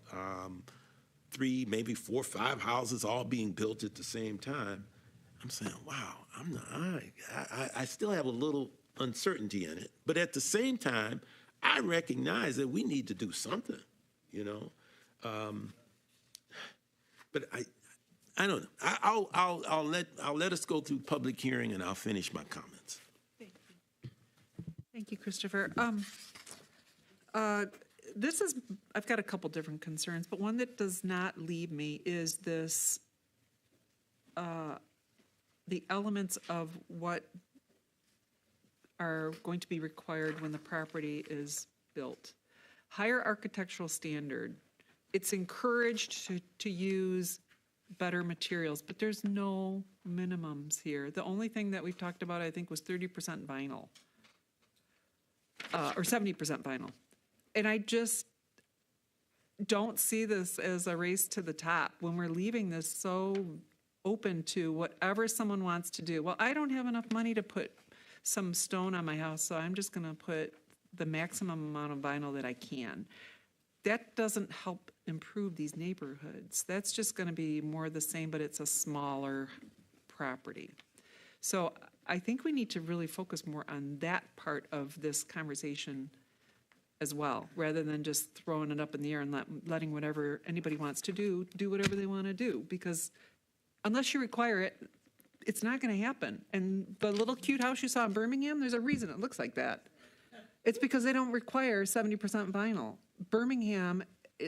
3, maybe 4, 5 houses all being built at the same time. I'm saying, wow, I still have a little uncertainty in it. But at the same time, I recognize that we need to do something, you know. But I don't know. I'll let us go through public hearing, and I'll finish my comments. Thank you, Christopher. I've got a couple different concerns, but one that does not leave me is this, the elements of what are going to be required when the property is built. Higher architectural standard. It's encouraged to use better materials, but there's no minimums here. The only thing that we've talked about, I think, was 30% vinyl. Or 70% vinyl. And I just don't see this as a race to the top when we're leaving this so open to whatever someone wants to do. Well, I don't have enough money to put some stone on my house, so I'm just going to put the maximum amount of vinyl that I can. That doesn't help improve these neighborhoods. That's just going to be more the same, but it's a smaller property. So I think we need to really focus more on that part of this conversation as well, rather than just throwing it up in the air and letting whatever anybody wants to do whatever they want to do. Because unless you require it, it's not going to happen. And the little cute house you saw in Birmingham, there's a reason it looks like that. It's because they don't require 70% vinyl. Birmingham,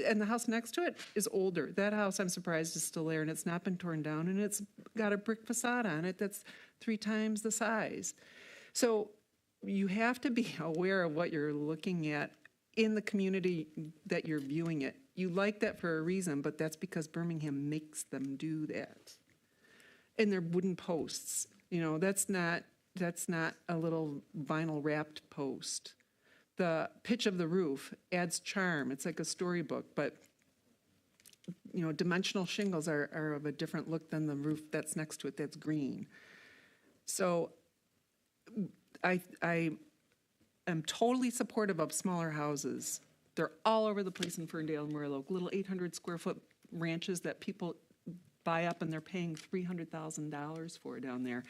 and the house next to it is older. That house, I'm surprised, is still there, and it's not been torn down, and it's got a brick facade on it that's 3 times the size. So you have to be aware of what you're looking at in the community that you're viewing it. You like that for a reason, but that's because Birmingham makes them do that. And they're wooden posts. You know, that's not a little vinyl wrapped post. The pitch of the roof adds charm. It's like a storybook, but you know, dimensional shingles are of a different look than the roof that's next to it that's green. So I am totally supportive of smaller houses. They're all over the place in Ferndale and Royal Oak, little 800 square foot ranches that people buy up and they're paying $300,000 for down there.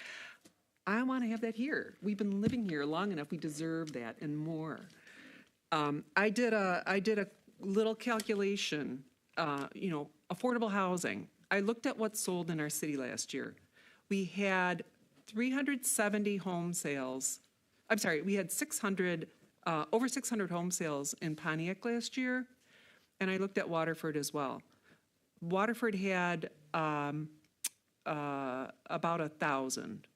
I want to have that here. We've been living here long enough. We deserve that and more. I did a little calculation, affordable housing. I looked at what sold in our city last year. We had 370 home sales. I'm sorry, we had over 600 home sales in Pontiac last year, and I looked at Waterford as well. Waterford had about 1,000.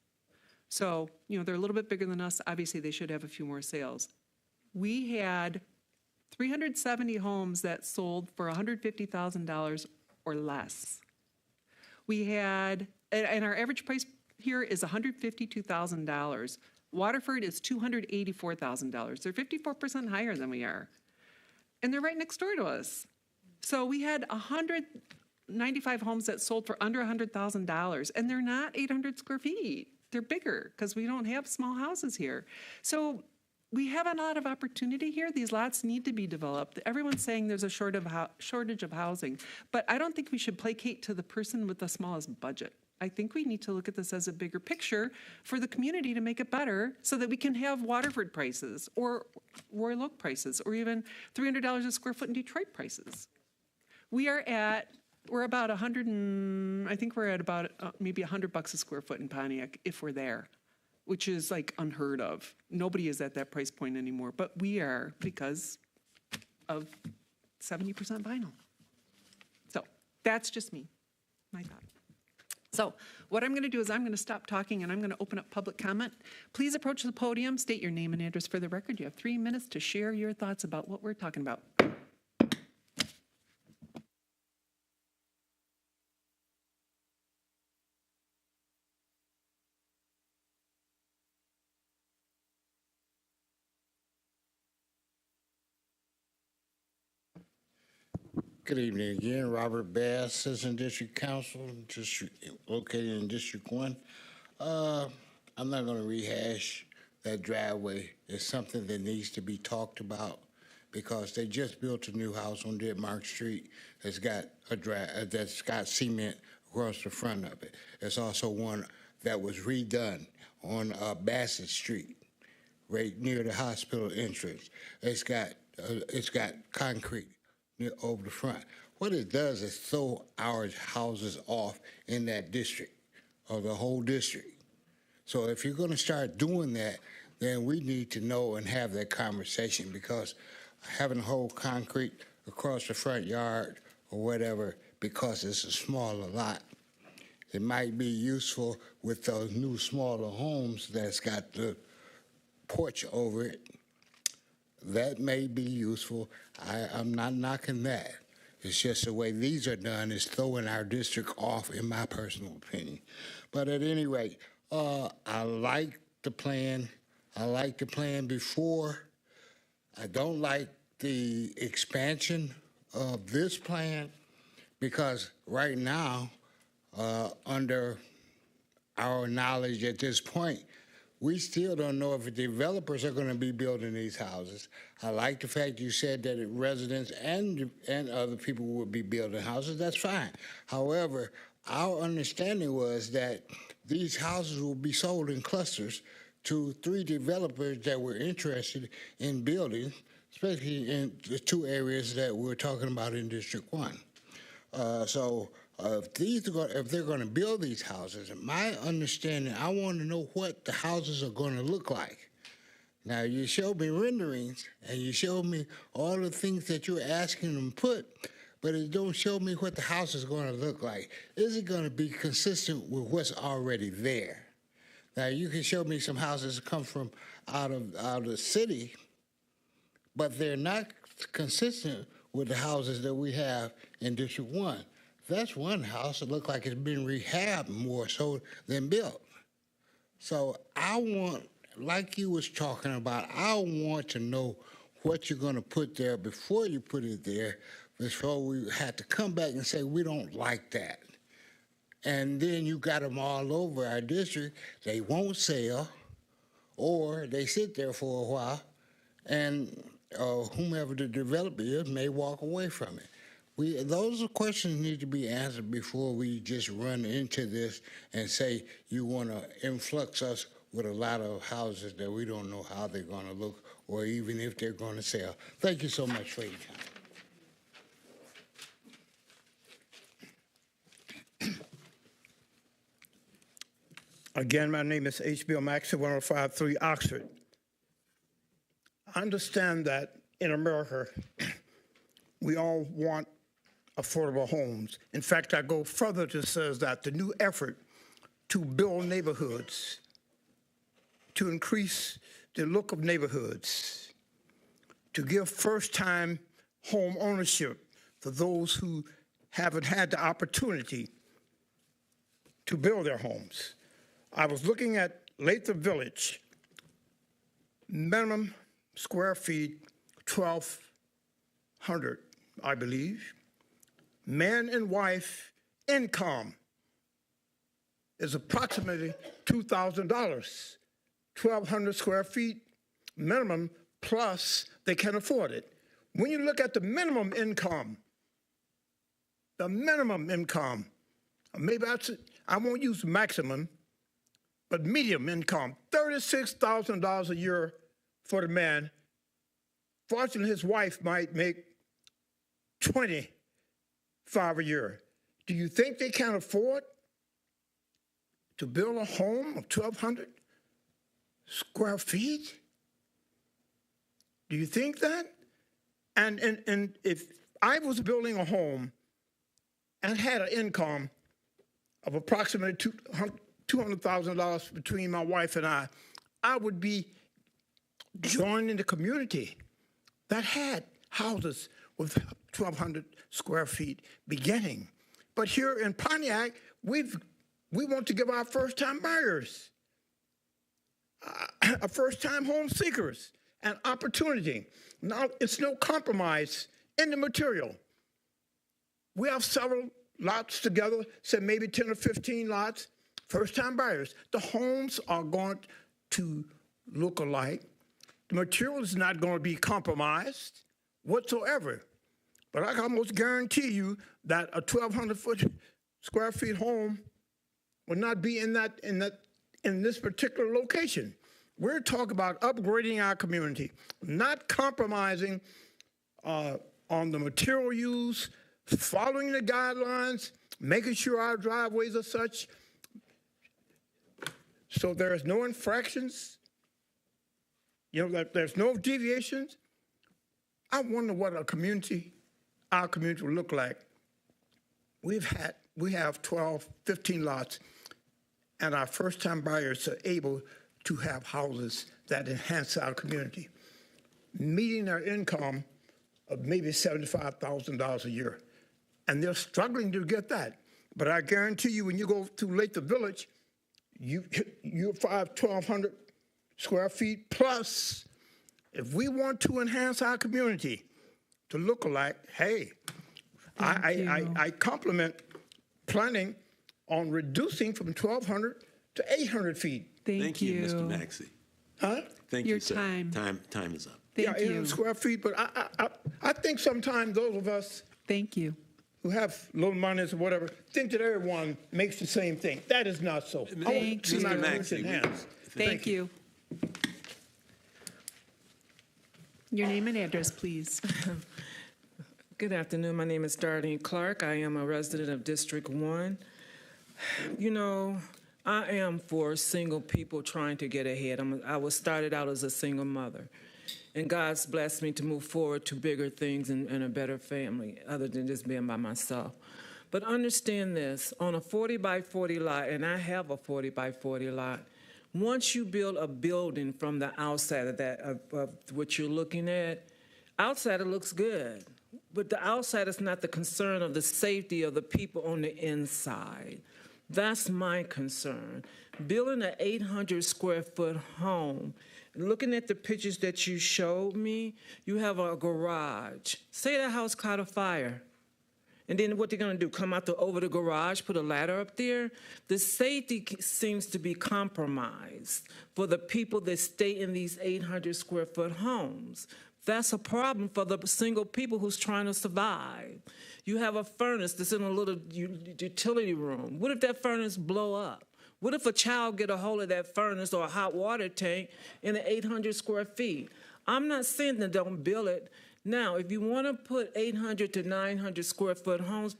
So, they're a little bit bigger than us. Obviously, they should have a few more sales. We had 370 homes that sold for $150,000 or less. We had, and our average price here is $152,000. Waterford is $284,000. They're 54% higher than we are. And they're right next door to us. So we had 195 homes that sold for under $100,000, and they're not 800 square feet. They're bigger because we don't have small houses here. So we have a lot of opportunity here. These lots need to be developed. Everyone's saying there's a shortage of housing, but I don't think we should placate to the person with the smallest budget. I think we need to look at this as a bigger picture for the community to make it better so that we can have Waterford prices or Royal Oak prices or even $300 a square foot in Detroit prices. We're about I think we're at about maybe $100 a square foot in Pontiac if we're there, which is like unheard of. Nobody is at that price point anymore, but we are because of 70% vinyl. So that's just me, my thought. So what I'm going to do is I'm going to stop talking and I'm going to open up public comment. Please approach the podium, state your name and address for the record. You have 3 minutes to share your thoughts about what we're talking about. Good evening again. Robert Bass, Citizen District Council, located in District 1. I'm not going to rehash that driveway is something that needs to be talked about, because they just built a new house on Denmark Street that's got that's got cement across the front of it. There's also one that was redone on Bassett Street, right near the hospital entrance. It's got concrete over the front. What it does is throw our houses off in that district, or the whole district. So if you're going to start doing that, then we need to know and have that conversation, because having a whole concrete across the front yard or whatever, because it's a smaller lot, it might be useful with those new smaller homes that's got the porch over it. That may be useful. I'm not knocking that. It's just the way these are done is throwing our district off, in my personal opinion. But at any rate, I like the plan. I like the plan before. I don't like the expansion of this plan, because right now, under our knowledge at this point, we still don't know if the developers are going to be building these houses. I like the fact you said that residents and other people would be building houses. That's fine. However, our understanding was that these houses will be sold in clusters to 3 developers that were interested in building, especially in the 2 areas that we're talking about in District 1. If they're going to build these houses, in my understanding, I want to know what the houses are going to look like. Now, you showed me renderings, and you showed me all the things that you're asking them to put, but it don't show me what the house is going to look like. Is it going to be consistent with what's already there? Now, you can show me some houses that come from out of the city, but they're not consistent with the houses that we have in District 1. That's one house that looks like it's been rehabbed more so than built. So I want, like you was talking about, I want to know what you're going to put there before you put it there, before we had to come back and say, we don't like that. And then you got them all over our district. They won't sell, or they sit there for a while, and whomever the developer is may walk away from it. Those are questions need to be answered before we just run into this and say you want to influx us with a lot of houses that we don't know how they're going to look, or even if they're going to sell. Thank you so much for your time. Again, my name is H.B.O. Maxey, 1053 Oxford. I understand that in America, we all want affordable homes. In fact, I go further to say that the new effort to build neighborhoods, to increase the look of neighborhoods, to give first-time home ownership for those who haven't had the opportunity to build their homes. I was looking at Latham Village, minimum square feet, 1,200, I believe. Man and wife income is approximately $2,000, 1,200 square feet minimum, plus they can afford it. When you look at the minimum income, maybe I won't use maximum, but medium income, $36,000 a year for the man. Fortunately, his wife might make $25,000 a year. Do you think they can afford to build a home of 1,200 square feet? Do you think that? And if I was building a home and had an income of approximately $200,000 between my wife and I would be joining the community that had houses with 1,200 square feet beginning. But here in Pontiac, we want to give our first-time buyers, first-time home seekers, an opportunity. Now, it's no compromise in the material. We have several lots together, say maybe 10 or 15 lots, first-time buyers. The homes are going to look alike. The material is not going to be compromised whatsoever. But I can almost guarantee you that a 1,200 square feet home will not be in this particular location. We're talking about upgrading our community, not compromising on the material use, following the guidelines, making sure our driveways are such so there's no infractions, that there's no deviations. I wonder what our community will look like. We have 12, 15 lots, and our first-time buyers are able to have houses that enhance our community, meeting their income of maybe $75,000 a year. And they're struggling to get that. But I guarantee you, when you go to Lathrop Village, you're 1,200 square feet plus. If we want to enhance our community to look alike, hey, I compliment planning on reducing from 1,200 to 800 feet. Thank you, Mr. Maxey. Huh? Thank Your you, sir. time. Time is up. Yeah, 800 square feet, but I think sometimes those of us Thank you. who have little monies or whatever think that everyone makes the same thing. That is not so. Thank you. Mr. Maxey, Thank you. Your name and address, please. Good afternoon. My name is Darlene Clark. I am a resident of District 1. You know, I am for single people trying to get ahead. I was started out as a single mother, and God's blessed me to move forward to bigger things and a better family, other than just being by myself. But understand this, on a 40 by 40 lot, and I have a 40 by 40 lot, once you build a building from the outside of that, of what you're looking at, outside it looks good. But the outside is not the concern of the safety of the people on the inside. That's my concern. Building an 800 square foot home, looking at the pictures that you showed me, you have a garage. Say that house caught a fire. And then what they're going to do, come out over the garage, put a ladder up there? The safety seems to be compromised for the people that stay in these 800 square foot homes. That's a problem for the single people who's trying to survive. You have a furnace that's in a little utility room. What if that furnace blow up? What if a child get a hold of that furnace or a hot water tank in 800 square feet? I'm not saying that don't build it. Now, if you want to put 800 to 900 square foot homes,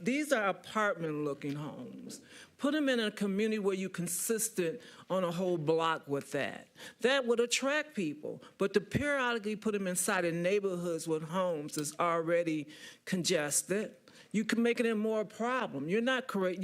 these are apartment-looking homes. Put them in a community where you're consistent on a whole block with that. That would attract people. But to periodically put them inside of neighborhoods with homes is already congested. You can make it a more problem. You're not correct.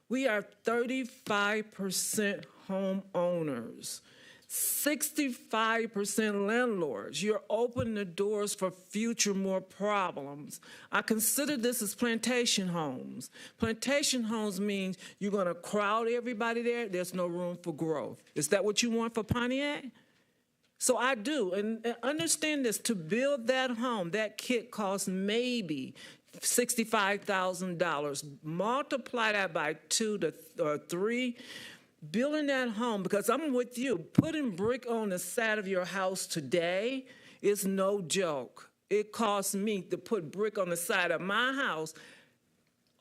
We are 35% homeowners. 65% landlords. You're opening the doors for future more problems. I consider this as plantation homes. Plantation homes means you're going to crowd everybody there. There's no room for growth. Is that what you want for Pontiac? So I do. And understand this, to build that home, that kit costs maybe $65,000. Multiply that by 2 or 3. Building that home, because I'm with you, putting brick on the side of your house today is no joke. It costs me to put brick on the side of my house,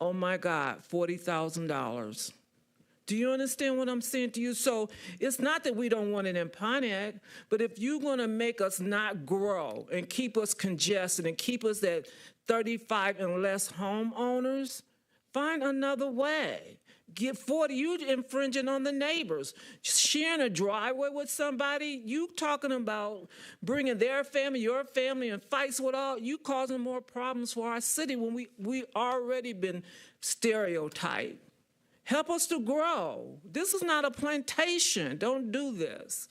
oh my God, $40,000. Do you understand what I'm saying to you? So it's not that we don't want it in Pontiac, but if you're going to make us not grow and keep us congested and keep us at 35 and less homeowners, find another way. Get 40, you infringing on the neighbors. Sharing a driveway with somebody, you talking about bringing their family, your family, and fights with all, you causing more problems for our city when we already been stereotyped. Help us to grow. This is not a plantation. Don't do this.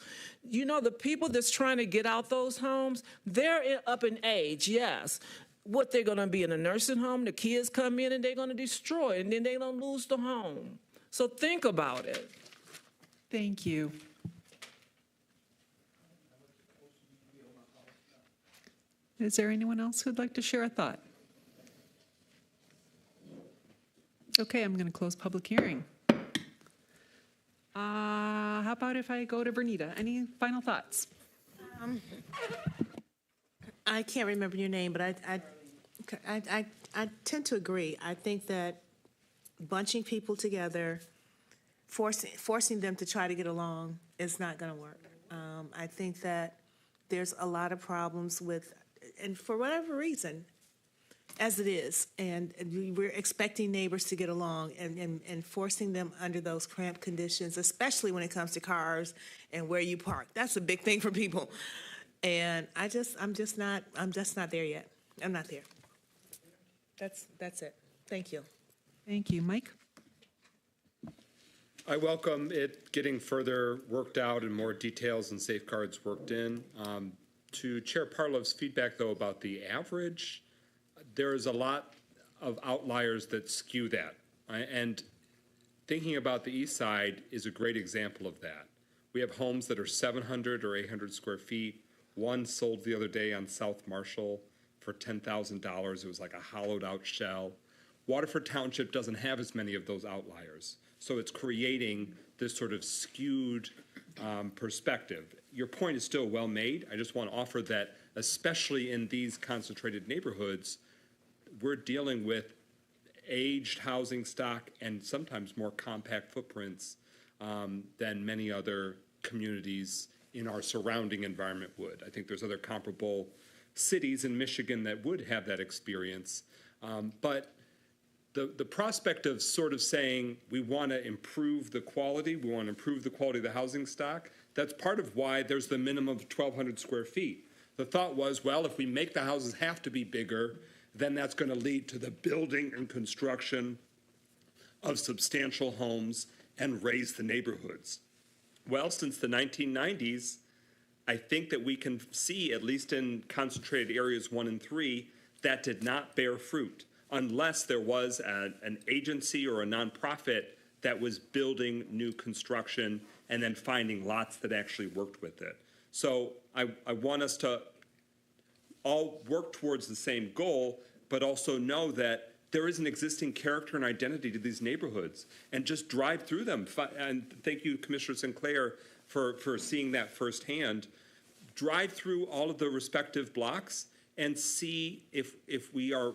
You know, the people that's trying to get out those homes, they're up in age, yes. What, they're going to be in a nursing home, the kids come in and they're going to destroy, and then they don't lose the home. So think about it. Thank you. Is there anyone else who'd like to share a thought? Okay, I'm going to close public hearing. How how about if I go to Bernita? Any final thoughts? I can't remember your name, but I tend to agree. I think that bunching people together, forcing them to try to get along is not going to work. I think that there's a lot of problems with, and for whatever reason, as it is, and we're expecting neighbors to get along and forcing them under those cramped conditions, especially when it comes to cars and where you park. That's a big thing for people. And I'm just not there yet. I'm not there. That's it. Thank you. Thank you. Mike? I welcome it getting further worked out and more details and safeguards worked in. To Chair Parlov's feedback, though, about the average, there is a lot of outliers that skew that. And thinking about the east side is a great example of that. We have homes that are 700 or 800 square feet. One sold the other day on South Marshall for $10,000. It was like a hollowed out shell. Waterford Township doesn't have as many of those outliers. So it's creating this sort of skewed perspective. Your point is still well made. I just want to offer that, especially in these concentrated neighborhoods, we're dealing with aged housing stock and sometimes more compact footprints than many other communities in our surrounding environment would. I think there's other comparable cities in Michigan that would have that experience. But the prospect of sort of saying we want to improve the quality, we want to improve the quality of the housing stock, that's part of why there's the minimum of 1,200 square feet. The thought was, well, if we make the houses have to be bigger, then that's going to lead to the building and construction of substantial homes and raise the neighborhoods. Well, since the 1990s, I think that we can see, at least in concentrated areas 1 and 3, that did not bear fruit unless there was an agency or a nonprofit that was building new construction and then finding lots that actually worked with it. So I want us to all work towards the same goal, but also know that there is an existing character and identity to these neighborhoods, and just drive through them. And thank you, Commissioner Sinclair, for seeing that firsthand. Drive through all of the respective blocks and see if we are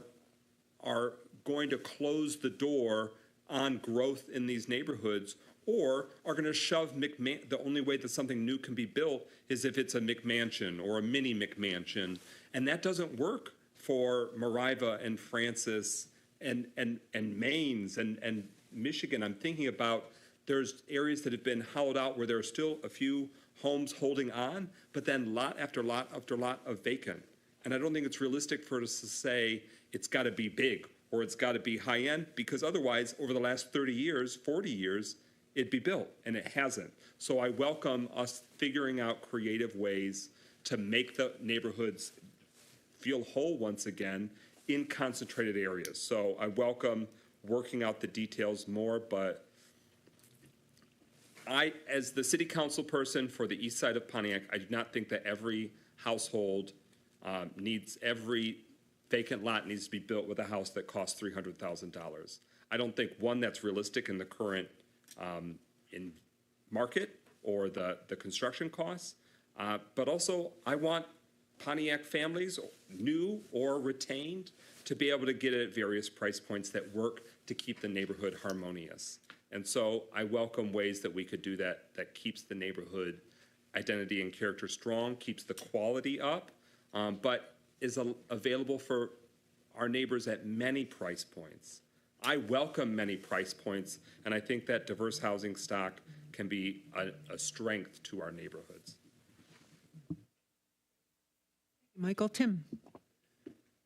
going to close the door on growth in these neighborhoods, or are going to shove the only way that something new can be built is if it's a McMansion or a mini McMansion. And that doesn't work for Mariva and Francis and Maine's and Michigan. I'm thinking about there's areas that have been hollowed out where there are still a few homes holding on, but then lot after lot after lot of vacant. And I don't think it's realistic for us to say it's got to be big or it's got to be high end, because otherwise over the last 30 years, 40 years, it'd be built, and it hasn't. So I welcome us figuring out creative ways to make the neighborhoods feel whole once again in concentrated areas. So I welcome working out the details more, but as the city council person for the east side of Pontiac, I do not think that every household every vacant lot needs to be built with a house that costs $300,000. I don't think, one, that's realistic in the current in market or the construction costs, but also I want Pontiac families, new or retained, to be able to get it at various price points that work to keep the neighborhood harmonious. And so I welcome ways that we could do that keeps the neighborhood identity and character strong, keeps the quality up, but is available for our neighbors at many price points. I welcome many price points, and I think that diverse housing stock can be a strength to our neighborhoods. Michael, Tim.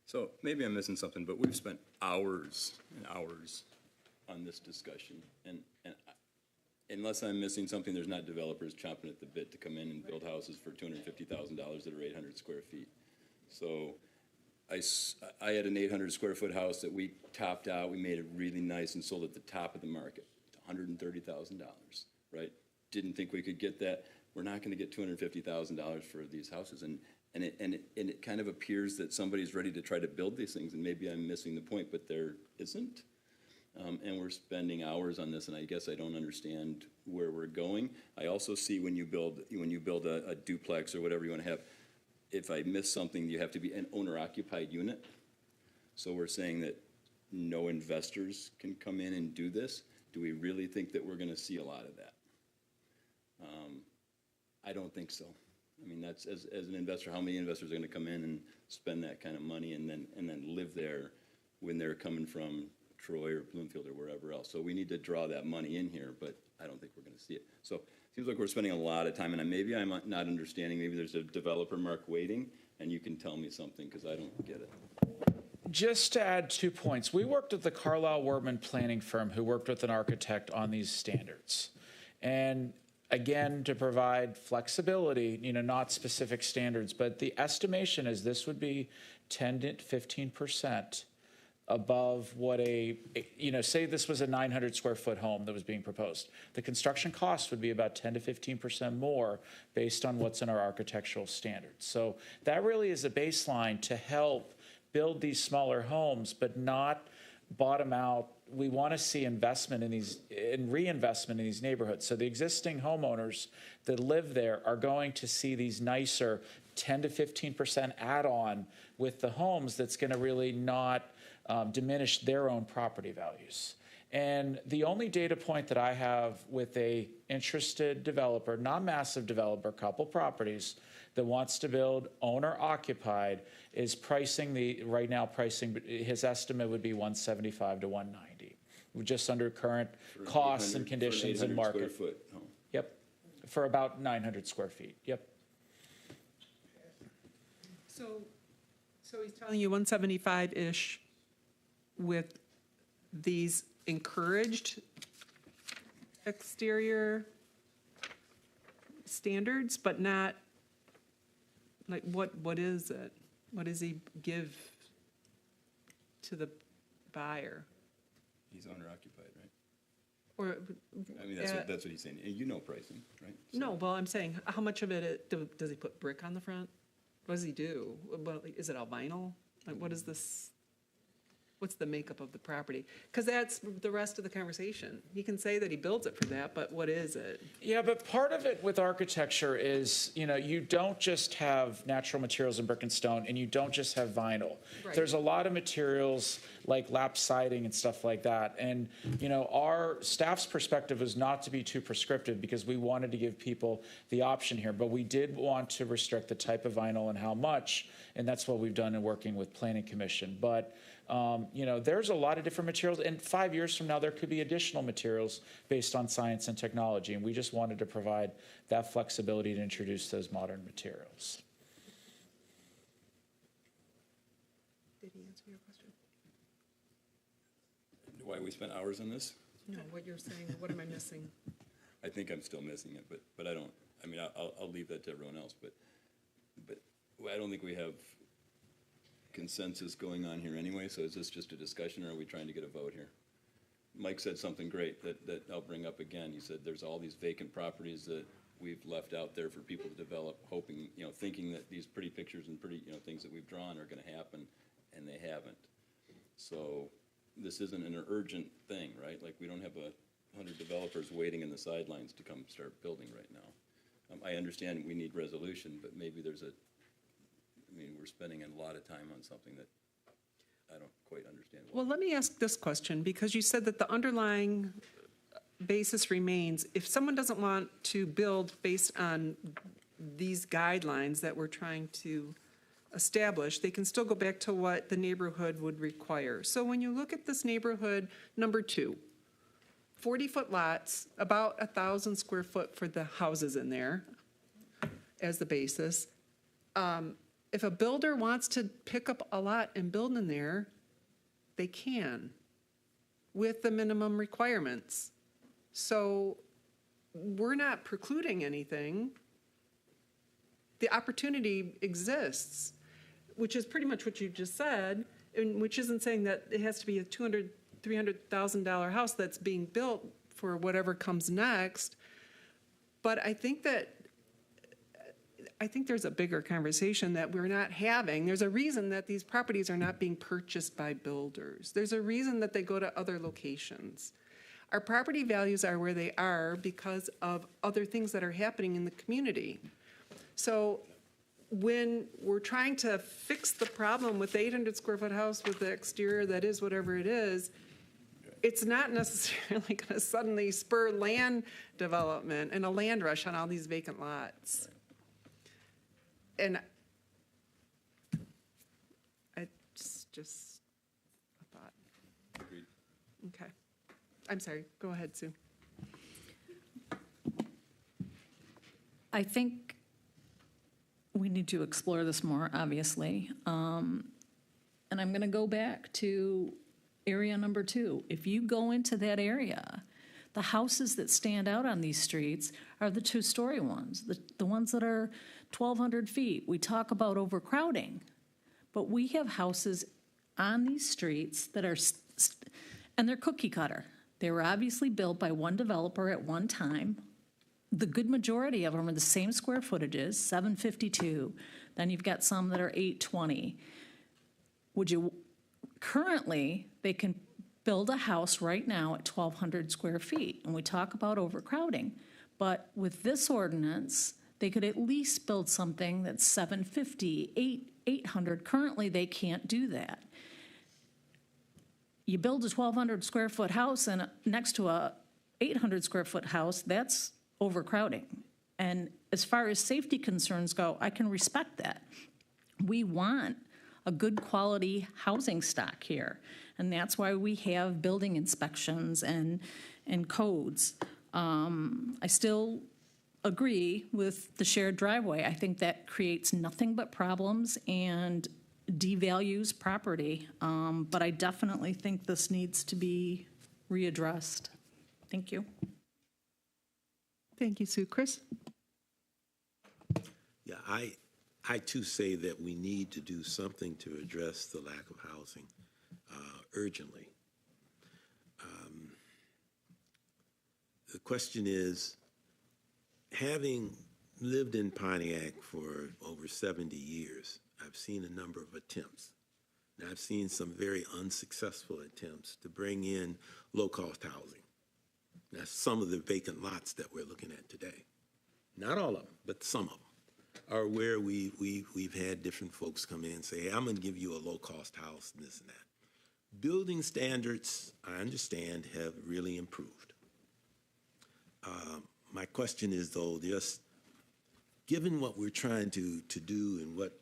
So maybe I'm missing something, but we've spent hours and hours on this discussion. And unless I'm missing something, there's not developers chomping at the bit to come in and build houses for $250,000 that are 800 square feet. So I had an 800 square foot house that we topped out. We made it really nice and sold at the top of the market, $130,000, right? Didn't think we could get that. We're not going to get $250,000 for these houses. And it kind of appears that somebody's ready to try to build these things, and maybe I'm missing the point, but there isn't. and we're spending hours on this, and I guess I don't understand where we're going. I also see when you build a duplex or whatever you want to have, if I miss something, you have to be an owner-occupied unit. So we're saying that no investors can come in and do this. Do we really think that we're going to see a lot of that? I don't think so. I mean, that's as an investor, how many investors are going to come in and spend that kind of money and then live there when they're coming from Troy or Bloomfield or wherever else? So we need to draw that money in here, but I don't think we're going to see it. So it seems like we're spending a lot of time, and maybe I'm not understanding. Maybe there's a developer mark waiting, and you can tell me something because I don't get it. Just to add 2 points, we worked with the Carlisle Workman planning firm who worked with an architect on these standards. And again, to provide flexibility, not specific standards, but the estimation is this would be 10 to 15% above what say this was a 900 square foot home that was being proposed. The construction cost would be about 10 to 15% more based on what's in our architectural standards. So that really is a baseline to help build these smaller homes, but not bottom out. We want to see investment in these and reinvestment in these neighborhoods. So the existing homeowners that live there are going to see these nicer 10 to 15% add-on with the homes that's going to really not diminish their own property values. And the only data point that I have with a interested developer, not massive developer, couple properties that wants to build owner-occupied is right now pricing, his estimate would be 175 to 190, just under current costs and conditions and market. For an 800 square foot home. Yep, for about 900 square feet, yep. So he's telling you 175-ish with these encouraged exterior standards, but not, like, what is it? What does he give to the buyer? He's owner-occupied, right? Or, I mean, that's what he's saying. And you know pricing, right? So, no, well, I'm saying, how much of it, does he put brick on the front? What does he do? Well, is it all vinyl? Like, what is this? What's the makeup of the property? Because that's the rest of the conversation. He can say that he builds it for that, but what is it? Yeah, but part of it with architecture is, you don't just have natural materials in brick and stone, and you don't just have vinyl. Right. There's a lot of materials like lap siding and stuff like that. And, our staff's perspective was not to be too prescriptive because we wanted to give people the option here, but we did want to restrict the type of vinyl and how much, and that's what we've done in working with Planning Commission. But there's a lot of different materials, and 5 years from now, there could be additional materials based on science and technology, and we just wanted to provide that flexibility to introduce those modern materials. Did he answer your question? why we spent hours on this? No, what you're saying, what am I missing? I think I'm still missing it, but I don't, I mean, I'll leave that to everyone else, but I don't think we have consensus going on here anyway, so is this just a discussion, or are we trying to get a vote here? Mike said something great that I'll bring up again. He said there's all these vacant properties that we've left out there for people to develop, hoping, thinking that these pretty pictures and pretty, things that we've drawn are gonna happen, and they haven't. So this isn't an urgent thing, right? Like, we don't have 100 developers waiting in the sidelines to come start building right now. I understand we need resolution, but maybe there's we're spending a lot of time on something that I don't quite understand. Well, let me ask this question, because you said that the underlying basis remains, if someone doesn't want to build based on these guidelines that we're trying to establish, they can still go back to what the neighborhood would require. So when you look at this neighborhood, number 2, 40-foot lots, about 1,000 square foot for the houses in there as the basis. If a builder wants to pick up a lot and build in there, they can, with the minimum requirements. So we're not precluding anything. The opportunity exists, which is pretty much what you just said, and which isn't saying that it has to be a $200,000, $300,000 house that's being built for whatever comes next. But I think that I think there's a bigger conversation that we're not having. There's a reason that these properties are not being purchased by builders. There's a reason that they go to other locations. Our property values are where they are because of other things that are happening in the community. So when we're trying to fix the problem with the 800 square foot house with the exterior that is whatever it is, it's not necessarily going to suddenly spur land development and a land rush on all these vacant lots. And it's just a thought. Agreed. Okay. I'm sorry. Go ahead, Sue. I think we need to explore this more, obviously. And I'm going to go back to area number 2. If you go into that area, the houses that stand out on these streets are the 2-story ones, the ones that are 1,200 feet. We talk about overcrowding, but we have houses on these streets that are, and they're cookie cutter. They were obviously built by one developer at one time. The good majority of them are the same square footages, 752. Then you've got some that are 820. Currently, they can build a house right now at 1,200 square feet, and we talk about overcrowding. But with this ordinance, they could at least build something that's 750, 800. Currently, they can't do that. You build a 1,200 square foot house and next to a 800 square foot house, that's overcrowding. And as far as safety concerns go, I can respect that. We want a good quality housing stock here, and that's why we have building inspections and codes. I still agree with the shared driveway. I think that creates nothing but problems and devalues property, but I definitely think this needs to be readdressed. Thank you. Thank you, Sue. Chris? Yeah, I too say that we need to do something to address the lack of housing urgently. The question is, having lived in Pontiac for over 70 years, I've seen a number of attempts. And I've seen some very unsuccessful attempts to bring in low-cost housing. That's some of the vacant lots that we're looking at today. Not all of them, but some of them are where we've had different folks come in and say, hey, I'm going to give you a low-cost house and this and that. Building standards, I understand, have really improved. My question is, though, just given what we're trying to do and what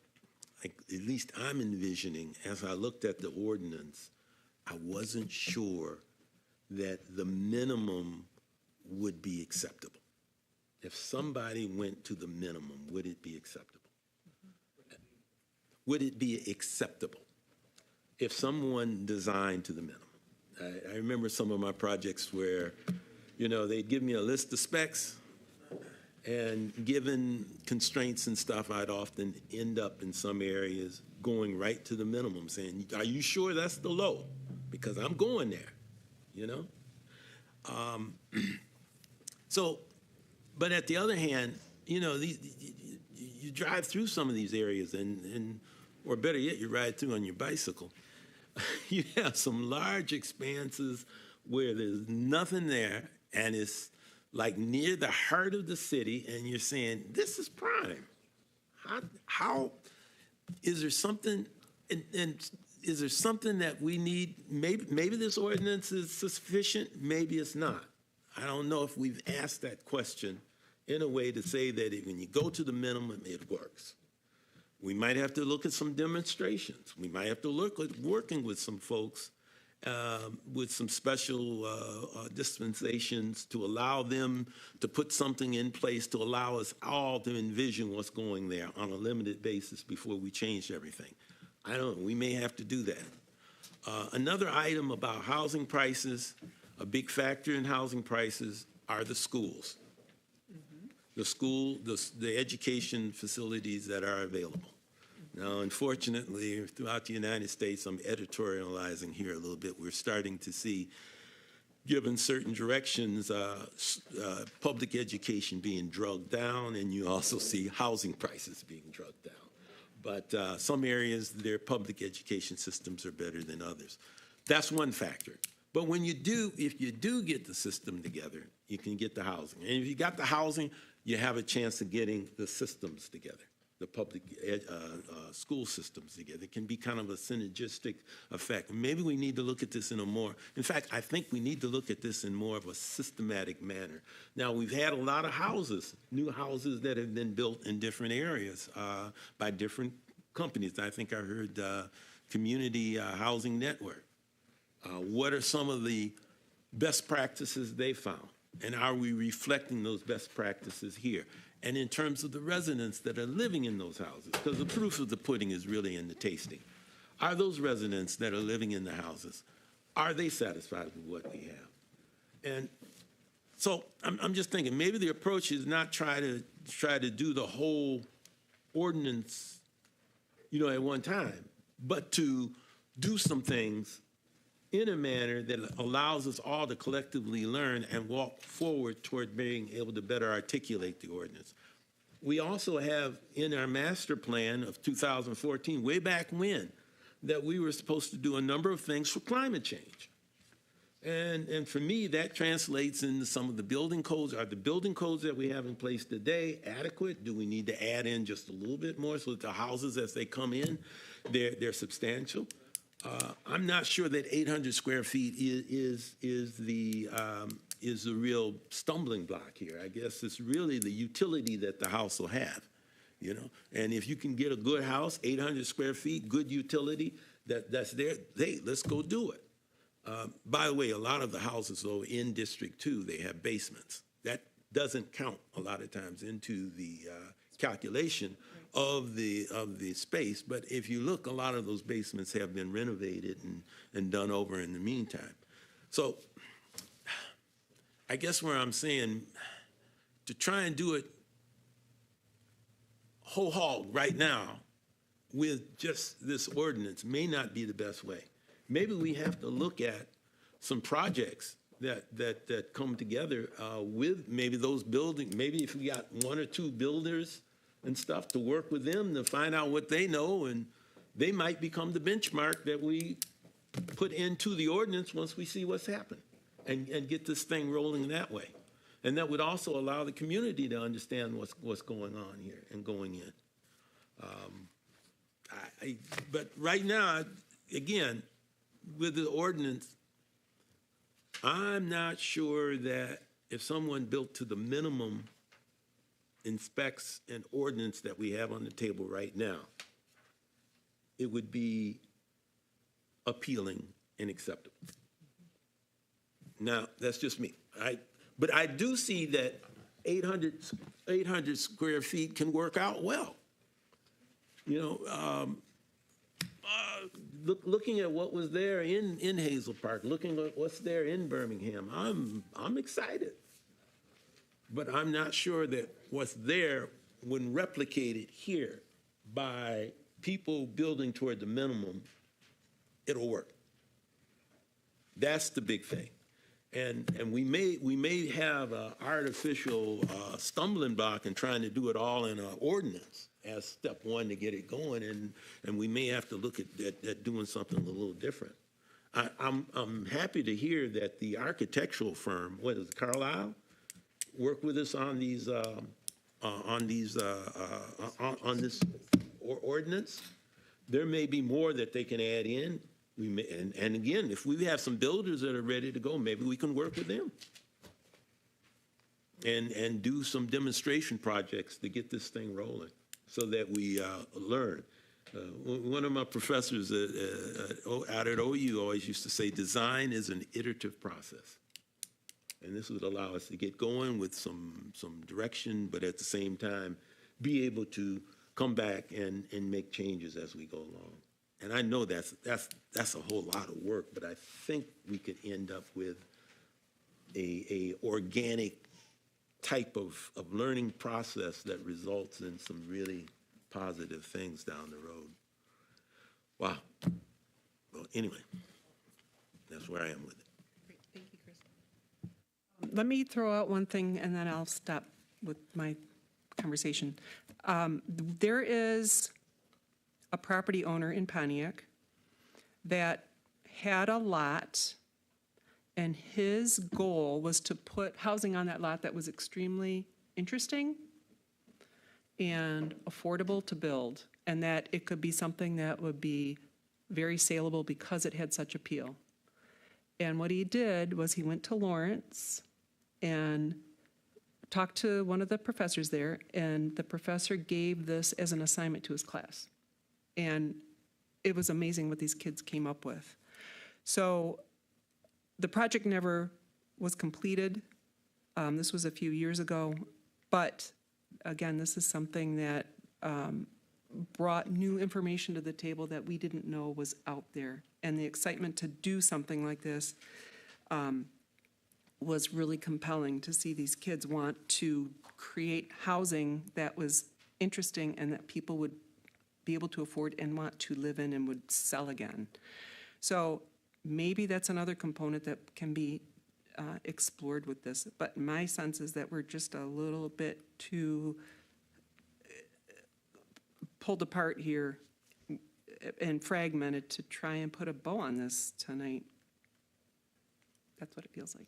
at least I'm envisioning, as I looked at the ordinance, I wasn't sure that the minimum would be acceptable. If somebody went to the minimum, would it be acceptable? Would it be acceptable if someone designed to the minimum? I remember some of my projects where, you know, they'd give me a list of specs, and given constraints and stuff, I'd often end up in some areas going right to the minimum, saying, are you sure that's the low? Because I'm going there, you know? But at the other hand, you know, you drive through some of these areas or better yet, you ride through on your bicycle. You have some large expanses where there's nothing there, and it's like near the heart of the city, and you're saying, this is prime. How is there something, and is there something that we need? Maybe this ordinance is sufficient, maybe it's not. I don't know if we've asked that question in a way to say that when you go to the minimum, it works. We might have to look at some demonstrations. We might have to look at working with some folks with some special dispensations to allow them to put something in place to allow us all to envision what's going there on a limited basis before we change everything. I don't know. We may have to do that. Another item about housing prices, a big factor in housing prices are the schools. The education facilities that are available. Now, unfortunately, throughout the United States, I'm editorializing here a little bit. We're starting to see given certain directions, public education being drugged down, and you also see housing prices being drugged down. But some areas, their public education systems are better than others. That's one factor. But when you do, if you do get the system together, you can get the housing. And if you got the housing, you have a chance of getting the systems together, the public school systems together. It can be kind of a synergistic effect. Maybe we need to look at this in in fact, I think we need to look at this in more of a systematic manner. Now, we've had a lot of houses, new houses that have been built in different areas by different companies. I think I heard Community Housing Network. What are some of the best practices they found? And are we reflecting those best practices here? And in terms of the residents that are living in those houses, because the proof of the pudding is really in the tasting. Are those residents that are living in the houses, are they satisfied with what we have? And so I'm just thinking maybe the approach is not try to do the whole ordinance, at one time, but to do some things in a manner that allows us all to collectively learn and walk forward toward being able to better articulate the ordinance. We also have in our master plan of 2014, way back when, that we were supposed to do a number of things for climate change. And for me, that translates into some of the building codes. Are the building codes that we have in place today adequate? Do we need to add in just a little bit more so that the houses, as they come in, they're substantial? I'm not sure that 800 square feet is the real stumbling block here. I guess it's really the utility that the house will have, And if you can get a good house, 800 square feet, good utility, that's there, hey, let's go do it. By the way, a lot of the houses, though, in District 2, they have basements. That doesn't count a lot of times into the calculation of the space, but if you look, a lot of those basements have been renovated and done over in the meantime. So I guess where I'm saying to try and do it whole hog right now with just this ordinance may not be the best way. Maybe we have to look at some projects that come together with maybe those buildings. Maybe if we got one or two builders and stuff to work with them to find out what they know, and they might become the benchmark that we put into the ordinance once we see what's happened and get this thing rolling that way. And that would also allow the community to understand what's going on here and going in. But right now, again, with the ordinance, I'm not sure that if someone built to the minimum in specs and ordinance that we have on the table right now, it would be appealing and acceptable. Now, that's just me. But I do see that 800 square feet can work out well. Looking at what was there in Hazel Park, looking at what's there in Birmingham, I'm excited. But I'm not sure that what's there, when replicated here by people building toward the minimum, it'll work. That's the big thing. And we may have an artificial stumbling block in trying to do it all in an ordinance as step one to get it going, and we may have to look at doing something a little different. I'm happy to hear that the architectural firm, what is it, Carlisle, work with us on these on this ordinance. There may be more that they can add in. We may, and again, if we have some builders that are ready to go, maybe we can work with them and do some demonstration projects to get this thing rolling so that we learn. One of my professors out at OU always used to say, design is an iterative process. And this would allow us to get going with some direction, but at the same time, be able to come back and make changes as we go along. And I know that's a whole lot of work, but I think we could end up with a organic type of learning process that results in some really positive things down the road. Wow. Well, anyway, that's where I am with it. Great. Thank you, Chris. Let me throw out one thing, and then I'll stop with my conversation. There is a property owner in Pontiac that had a lot, and his goal was to put housing on that lot that was extremely interesting and affordable to build, and that it could be something that would be very saleable because it had such appeal. And what he did was he went to Lawrence and talked to one of the professors there, and the professor gave this as an assignment to his class. And it was amazing what these kids came up with. So the project never was completed. This was a few years ago, but again, this is something that brought new information to the table that we didn't know was out there. And the excitement to do something like this was really compelling, to see these kids want to create housing that was interesting and that people would be able to afford and want to live in and would sell again. So maybe that's another component that can be explored with this. But my sense is that we're just a little bit too pulled apart here and fragmented to try and put a bow on this tonight. That's what it feels like.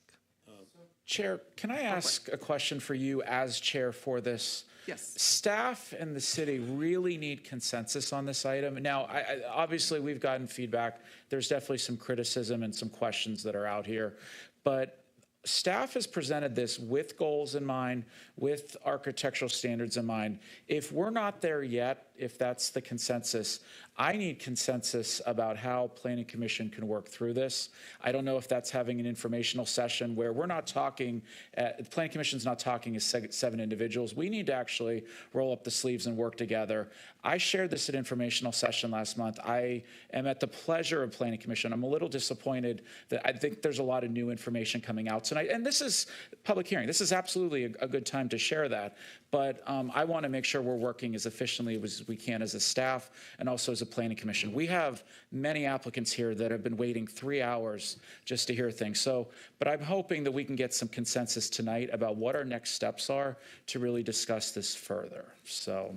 Chair, can I ask a question for you as chair for this? Yes. Staff and the city really need consensus on this item. Now, obviously, we've gotten feedback. There's definitely some criticism and some questions that are out here. But staff has presented this with goals in mind, with architectural standards in mind. If we're not there yet, if that's the consensus, I need consensus about how Planning Commission can work through this. I don't know if that's having an informational session where we're not talking, the Planning Commission's not talking as 7 individuals. We need to actually roll up the sleeves and work together. I shared this at informational session last month. I am at the pleasure of Planning Commission. I'm a little disappointed that I think there's a lot of new information coming out tonight. And this is public hearing. This is absolutely a good time to share that. But I want to make sure we're working as efficiently as we can as a staff and also as a Planning Commission. We have many applicants here that have been waiting 3 hours just to hear things. So, but I'm hoping that we can get some consensus tonight about what our next steps are to really discuss this further. So,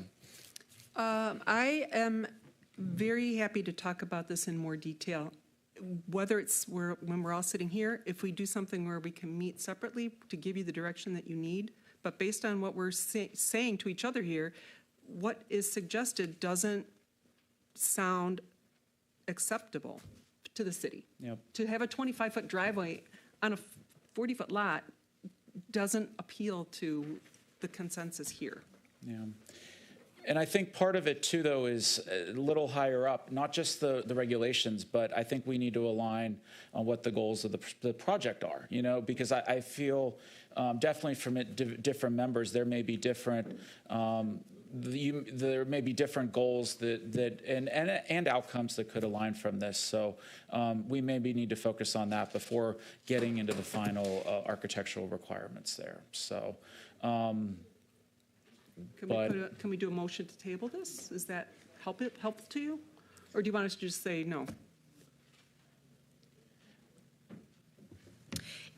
I am very happy to talk about this in more detail. Whether it's when we're all sitting here, if we do something where we can meet separately to give you the direction that you need. But based on what we're saying to each other here, what is suggested doesn't sound acceptable to the city. Yep. To have a 25-foot driveway on a 40-foot lot doesn't appeal to the consensus here. yeah. And I think part of it too, though, is a little higher up, not just the regulations, but I think we need to align on what the goals of the project are, you know, because I feel definitely from different members, there may be different there may be different goals and outcomes that could align from this. So we maybe need to focus on that before getting into the final architectural requirements there. So. Can we do a motion to table this? Is that helpful to you? Or do you want us to just say no?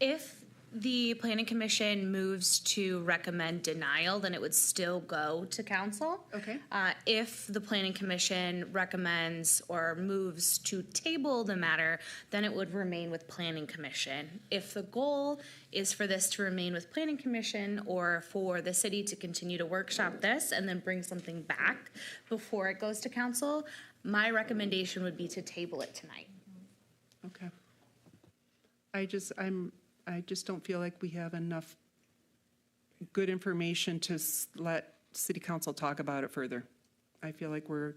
If the Planning Commission moves to recommend denial, then it would still go to council. Okay. If the Planning Commission recommends or moves to table the matter, then it would remain with Planning Commission. If the goal is for this to remain with Planning Commission or for the city to continue to workshop this and then bring something back before it goes to council, my recommendation would be to table it tonight. Okay. I just don't feel like we have enough good information to let City Council talk about it further. I feel like we're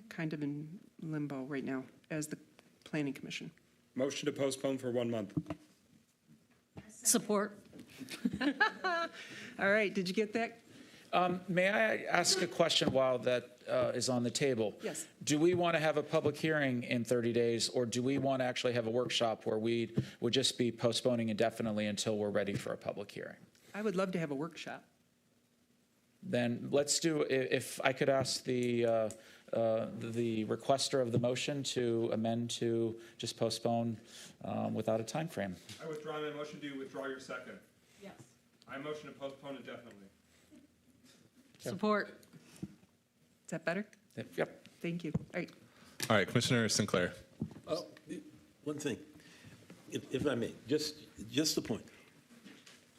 kind of in limbo right now as the Planning Commission. Motion to postpone for 1 month. Support. All right, did you get that? May I ask a question while that is on the table? Yes. Do we want to have a public hearing in 30 days, or do we want to actually have a workshop where we would just be postponing indefinitely until we're ready for a public hearing? I would love to have a workshop. Then let's do, if I could ask the requester of the motion to amend to just postpone without a time frame. I withdraw my motion. Do you withdraw your second? Yes. I motion to postpone indefinitely. Support. Is that better? Yep. Thank you. All right. All right, Commissioner Sinclair. Oh, one thing, if I may, just a point.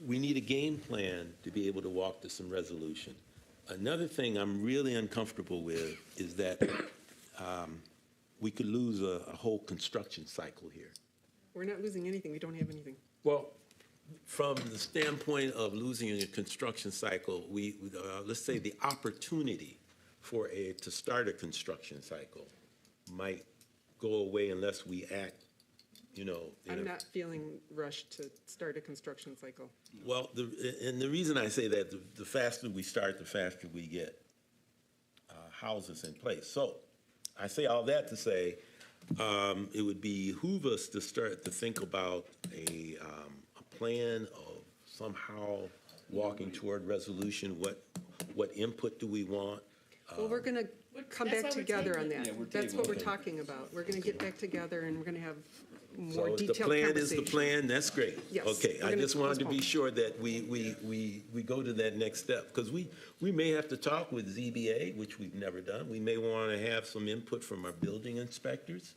We need a game plan to be able to walk to some resolution. Another thing I'm really uncomfortable with is that we could lose a whole construction cycle here. We're not losing anything. We don't have anything. Well, from the standpoint of losing a construction cycle, let's say the opportunity to start a construction cycle might go away unless we act, I'm not feeling rushed to start a construction cycle. Well, and the reason I say that, the faster we start, the faster we get houses in place. So I say all that to say it would behoove us to start to think about a plan of somehow walking toward resolution. What input do we want? Well, we're going to come That's back why we're together on tabling that. Yeah, we're That's what we're tabling. talking about. We're going to get back together and we're going to have more So if the detailed plan conversation. is the plan, that's great. Yes, Okay, we're I gonna just wanted to be postpone. sure that we go to that next step, because we may have to talk with ZBA, which we've never done. We may want to have some input from our building inspectors,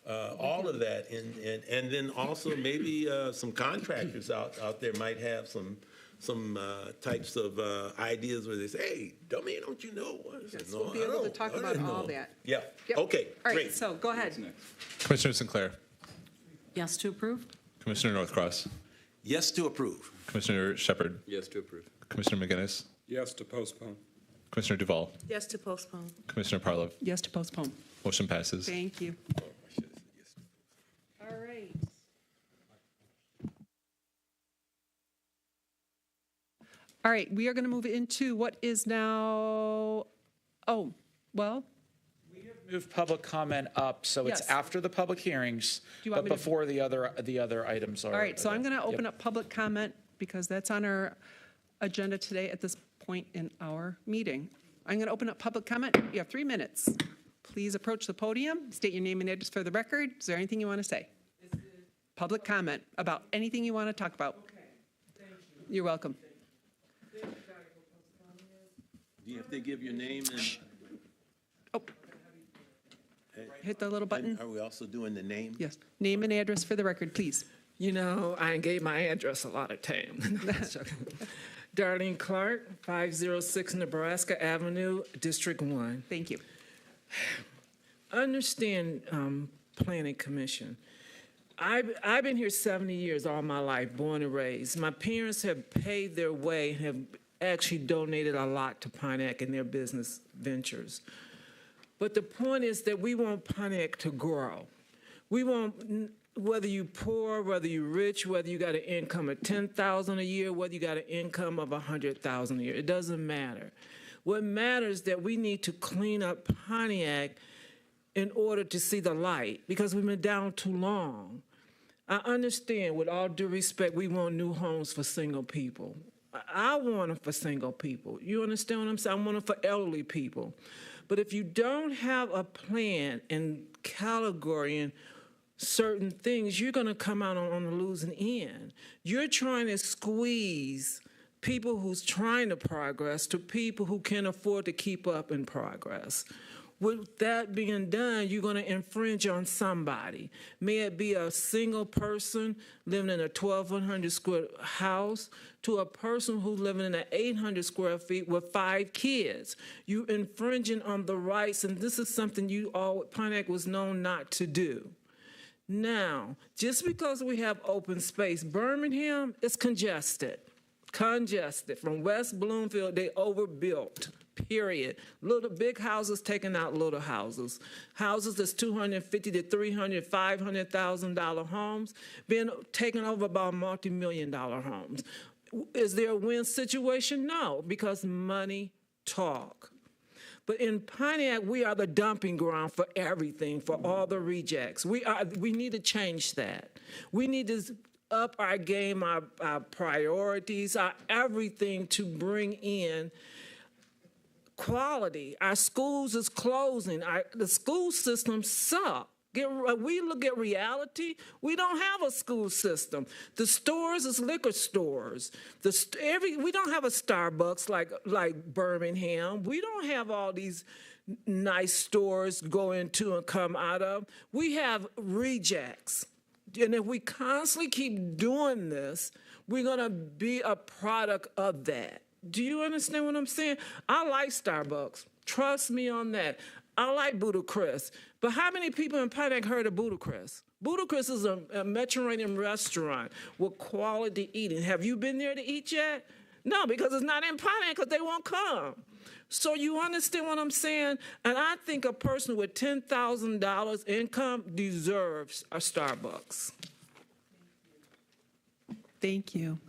all of that, and then also maybe some contractors out there might have some types of ideas where they say, hey, dummy, don't you know? I said, Yes, "No, we'll be I able to don't. talk I about didn't all know." that. Yeah, Yep. okay, All right, great. so go ahead. Commissioner Sinclair. Yes to approve? Commissioner Northcross. Yes to approve. Commissioner Shepard. Yes to approve. Commissioner McGinnis. Yes to postpone. Commissioner Duval. Yes to postpone. Commissioner Parlov. Yes to postpone. Motion passes. Thank you. All right. All right, we are going to move into what is now, Move public comment up, so it's Yes. after the public hearings, Do you want but me to- before the other items are. all right, so I'm going to open Yep. up public comment because that's on our agenda today at this point in our meeting. I'm going to open up public comment. You have 3 minutes. Please approach the podium, state your name and address for the record. Is there anything you want to say? Public comment about anything you want to talk about. You're welcome. Do you have to give your name and? Hit the little button. Are we also doing the name? Yes. Name and address for the record, please. You know, I ain't gave my address a lot of time. Darlene Clark, 506 Nebraska Avenue, District 1. Thank you. Understand Planning Commission. I've been here 70 years, all my life, born and raised. My parents have paid their way and have actually donated a lot to Pontiac and their business ventures. But the point is that we want Pontiac to grow. We want, whether you poor, whether you rich, whether you got an income of $10,000 a year, whether you got an income of $100,000 a year, it doesn't matter. What matters is that we need to clean up Pontiac in order to see the light, because we've been down too long. I understand, with all due respect, we want new homes for single people. I want them for single people. You understand what I'm saying? I want them for elderly people. But if you don't have a plan and category certain things, you're going to come out on the losing end. You're trying to squeeze people who's trying to progress to people who can't afford to keep up in progress. With that being done, you're going to infringe on somebody. May it be a single person living in a 1,200 square house to a person who's living in an 800 square feet with 5 kids. You infringing on the rights, and this is something Pontiac was known not to do. Now, just because we have open space, Birmingham is congested. From West Bloomfield, they overbuilt. Period. Little big houses taking out little houses. Houses that's $250,000 to $300,000, $500,000 homes being taken over by multi-million-dollar homes. Is there a win situation? No, because money talk. But in Pontiac, we are the dumping ground for everything, for all the rejects. We need to change that. We need to up our game, our priorities, our everything to bring in quality. Our schools is closing. The school system sucks. We look at reality. We don't have a school system. The stores is liquor stores. We don't have a Starbucks like Birmingham. We don't have all these nice stores go into and come out of. We have rejects. And if we constantly keep doing this, we're going to be a product of that. Do you understand what I'm saying? I like Starbucks. Trust me on that. I like Buddha Chris. But how many people in Pontiac heard of Buddha Chris? Buddha Chris is a Mediterranean restaurant with quality eating. Have you been there to eat yet? No, because it's not in Pontiac because they won't come. So you understand what I'm saying? And I think a person with $10,000 income deserves a Starbucks. Thank you.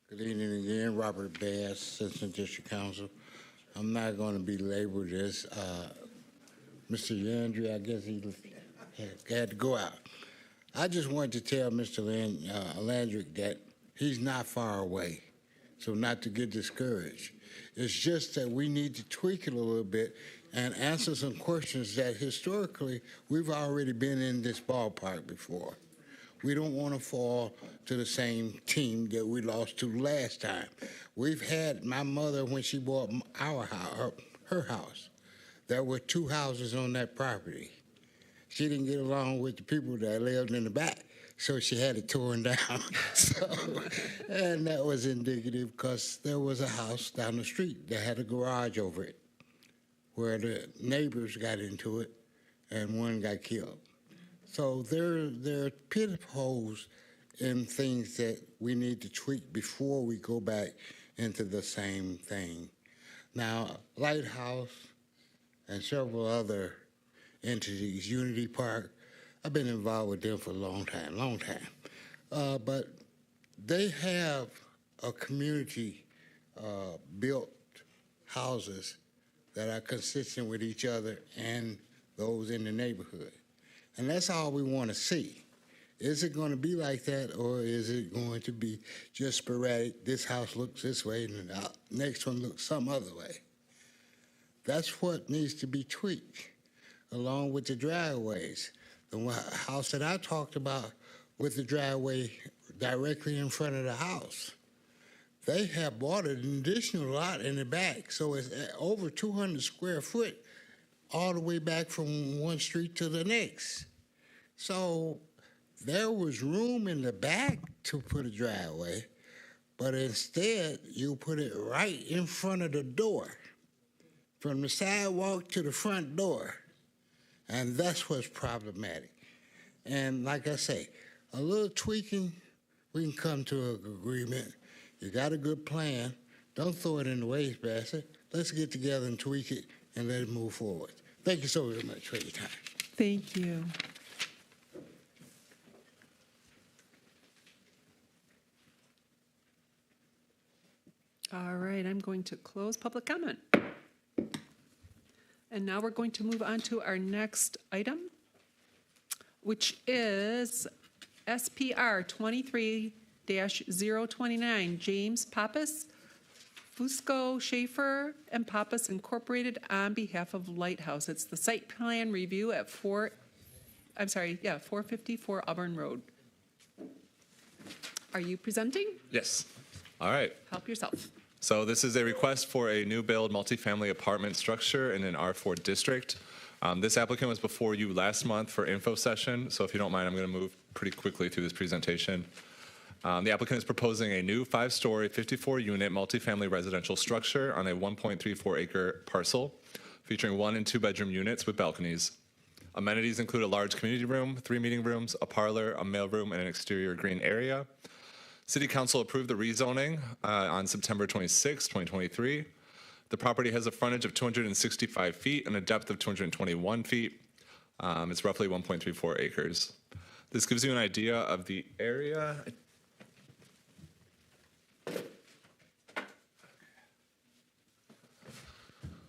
Good evening again, Robert Bass, Assistant District Council. I'm not going to be labeled as Mr. Yandry. I guess he had to go out. I just wanted to tell Mr. Landrick that he's not far away, so not to get discouraged. It's just that we need to tweak it a little bit and answer some questions that historically we've already been in this ballpark before. We don't want to fall to the same team that we lost to last time. We've had my mother, when she bought our house, her house, there were 2 houses on that property. She didn't get along with the people that lived in the back, so she had it torn down. And that was indicative because there was a house down the street that had a garage over it where the neighbors got into it and one got killed. So there are pitfalls in things that we need to tweak before we go back into the same thing. Now, Lighthouse and several other entities, Unity Park, I've been involved with them for a long time. But they have a community built houses that are consistent with each other and those in the neighborhood. And that's all we want to see. Is it going to be like that, or is it going to be just sporadic? This house looks this way, and the next one looks some other way. That's what needs to be tweaked, along with the driveways. The house that I talked about with the driveway directly in front of the house, they have bought an additional lot in the back, so it's over 200 square foot all the way back from one street to the next. So there was room in the back to put a driveway, but instead you put it right in front of the door, from the sidewalk to the front door. And that's what's problematic. And like I say, a little tweaking, we can come to an agreement. You got a good plan. Don't throw it in the wastebasket. Let's get together and tweak it and let it move forward. Thank you so very much for your time. Thank you. All right, I'm going to close public comment. And now we're going to move on to our next item, which is SPR 23-029, James Pappas, Fusco Schaefer, and Pappas Incorporated on behalf of Lighthouse. It's the site plan review at 454 Auburn Road. Are you presenting? Yes. All right. Help yourself. So this is a request for a new build multifamily apartment structure in an R4 district. This applicant was before you last month for info session, so if you don't mind, I'm going to move pretty quickly through this presentation. The applicant is proposing a new 5-story, 54-unit multifamily residential structure on a 1.34-acre parcel, featuring 1- and 2-bedroom units with balconies. Amenities include a large community room, 3 meeting rooms, a parlor, a mailroom, and an exterior green area. City Council approved the rezoning on September 26, 2023. The property has a frontage of 265 feet and a depth of 221 feet. It's roughly 1.34 acres. This gives you an idea of the area.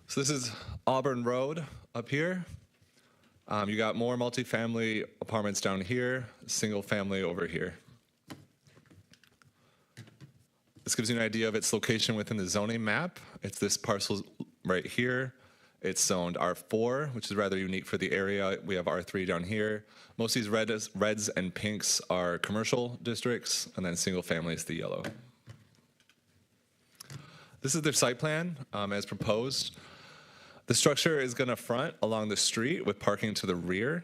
So this is Auburn Road up here. You got more multifamily apartments down here, single family over here. This gives you an idea of its location within the zoning map. It's this parcel right here. It's zoned R4, which is rather unique for the area. We have R3 down here. Most of these reds and pinks are commercial districts, and then single family is the yellow. This is their site plan as proposed. The structure is going to front along the street with parking to the rear.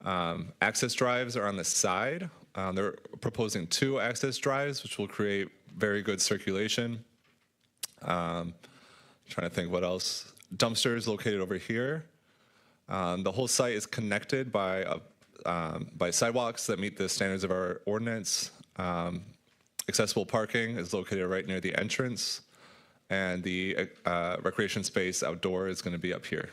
Access drives are on the side. They're proposing 2 access drives, which will create very good circulation. Trying to think what else. Dumpsters located over here. The whole site is connected by sidewalks that meet the standards of our ordinance. Accessible parking is located right near the entrance. And the recreation space outdoor is going to be up here.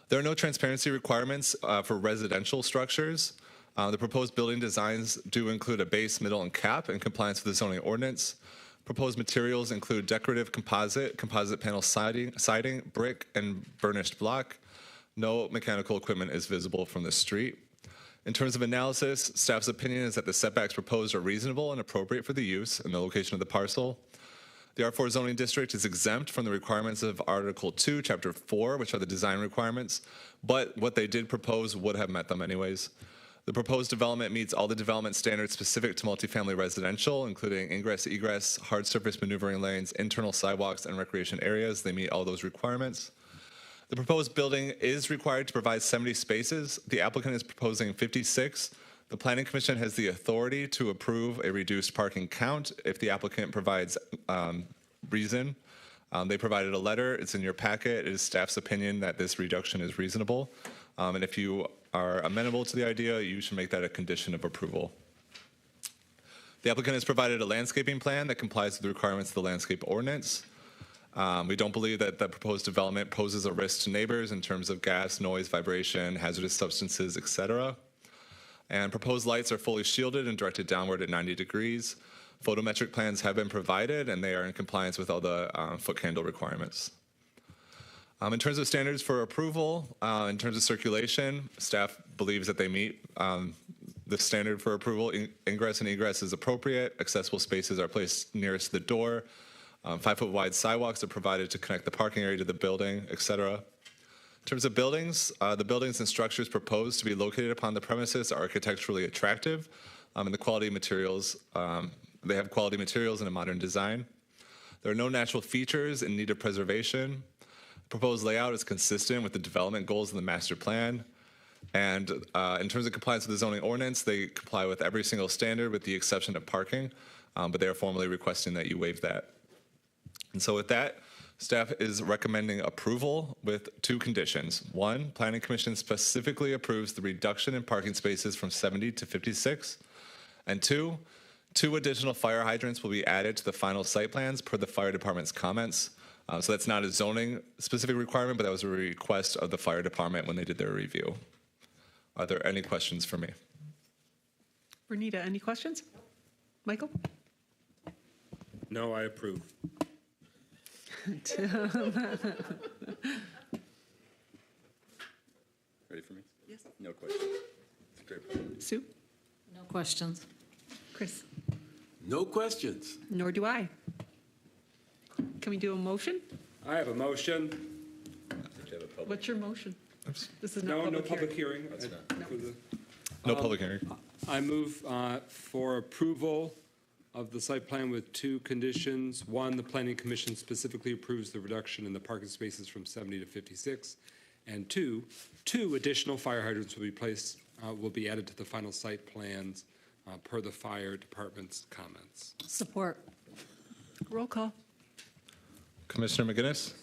There are no transparency requirements for residential structures. The proposed building designs do include a base, middle, and cap in compliance with the zoning ordinance. Proposed materials include decorative composite panel siding, brick, and burnished block. No mechanical equipment is visible from the street. In terms of analysis, staff's opinion is that the setbacks proposed are reasonable and appropriate for the use and the location of the parcel. The R4 zoning district is exempt from the requirements of Article 2, Chapter 4, which are the design requirements, but what they did propose would have met them anyways. The proposed development meets all the development standards specific to multifamily residential, including ingress, egress, hard surface maneuvering lanes, internal sidewalks, and recreation areas. They meet all those requirements. The proposed building is required to provide 70 spaces. The applicant is proposing 56. The Planning Commission has the authority to approve a reduced parking count if the applicant provides reason. They provided a letter. It's in your packet. It is staff's opinion that this reduction is reasonable. And if you are amenable to the idea, you should make that a condition of approval. The applicant has provided a landscaping plan that complies with the requirements of the landscape ordinance. We don't believe that the proposed development poses a risk to neighbors in terms of gas, noise, vibration, hazardous substances, etc. And proposed lights are fully shielded and directed downward at 90 degrees. Photometric plans have been provided, and they are in compliance with all the foot candle requirements. In terms of standards for approval, in terms of circulation, staff believes that they meet the standard for approval. Ingress and egress is appropriate. Accessible spaces are placed nearest the door. 5-foot wide sidewalks are provided to connect the parking area to the building, etc. In terms of buildings, the buildings and structures proposed to be located upon the premises are architecturally attractive, and the quality materials, they have quality materials and a modern design. There are no natural features in need of preservation. The proposed layout is consistent with the development goals of the master plan. And in terms of compliance with the zoning ordinance, they comply with every single standard with the exception of parking, but they are formally requesting that you waive that. And so with that, staff is recommending approval with 2 conditions. 1, Planning Commission specifically approves the reduction in parking spaces from 70 to 56. And 2 additional fire hydrants will be added to the final site plans per the fire department's comments. So that's not a zoning specific requirement, but that was a request of the fire department when they did their review. Are there any questions for me? Renita, any questions? Michael? No, I approve. Ready for me? Yes. No questions. It's great. Sue? No questions. Chris? No questions. Nor do I. Can we do a motion? I have a motion. What's your motion? This is not No public public hearing. hearing. No public hearing. I move for approval of the site plan with 2 conditions. 1, the Planning Commission specifically approves the reduction in the parking spaces from 70 to 56. And 2 additional fire hydrants will be added to the final site plans per the fire department's comments. Support. Roll call. Commissioner McGinnis?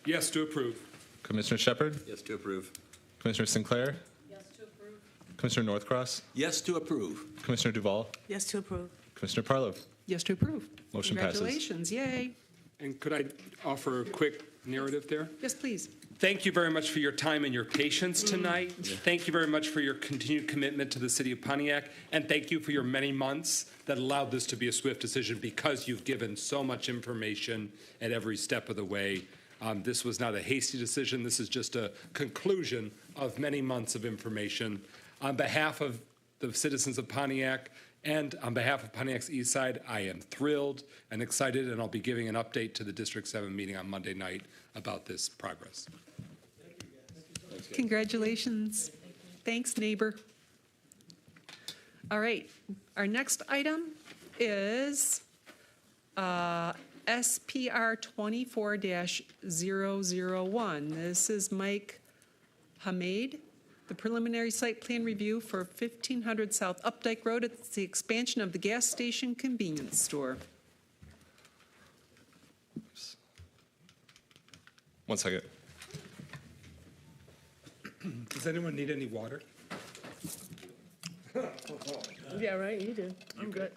Yes to approve. Commissioner Shepard? Yes to approve. Commissioner Sinclair? Yes to approve. Commissioner Northcross? Yes to approve. Commissioner Duval? Yes to approve. Commissioner Parlov? Yes to approve. Motion passes. Congratulations, yay. And could I offer a quick narrative there? Yes, please. Thank you very much for your time and your patience tonight. Thank you very much for your continued commitment to the city of Pontiac. And thank you for your many months that allowed this to be a swift decision because you've given so much information at every step of the way. This was not a hasty decision. This is just a conclusion of many months of information. On behalf of the citizens of Pontiac and on behalf of Pontiac's East Side, I am thrilled and excited, and I'll be giving an update to the District 7 meeting on Monday night about this progress. Congratulations. Thanks, neighbor. All right, our next item is SPR 24-001. This is Mike Hamid, the preliminary site plan review for 1500 South Updike Road. It's the expansion of the gas station convenience store. One second. Does anyone need any water? Yeah, right, you do. I'm good.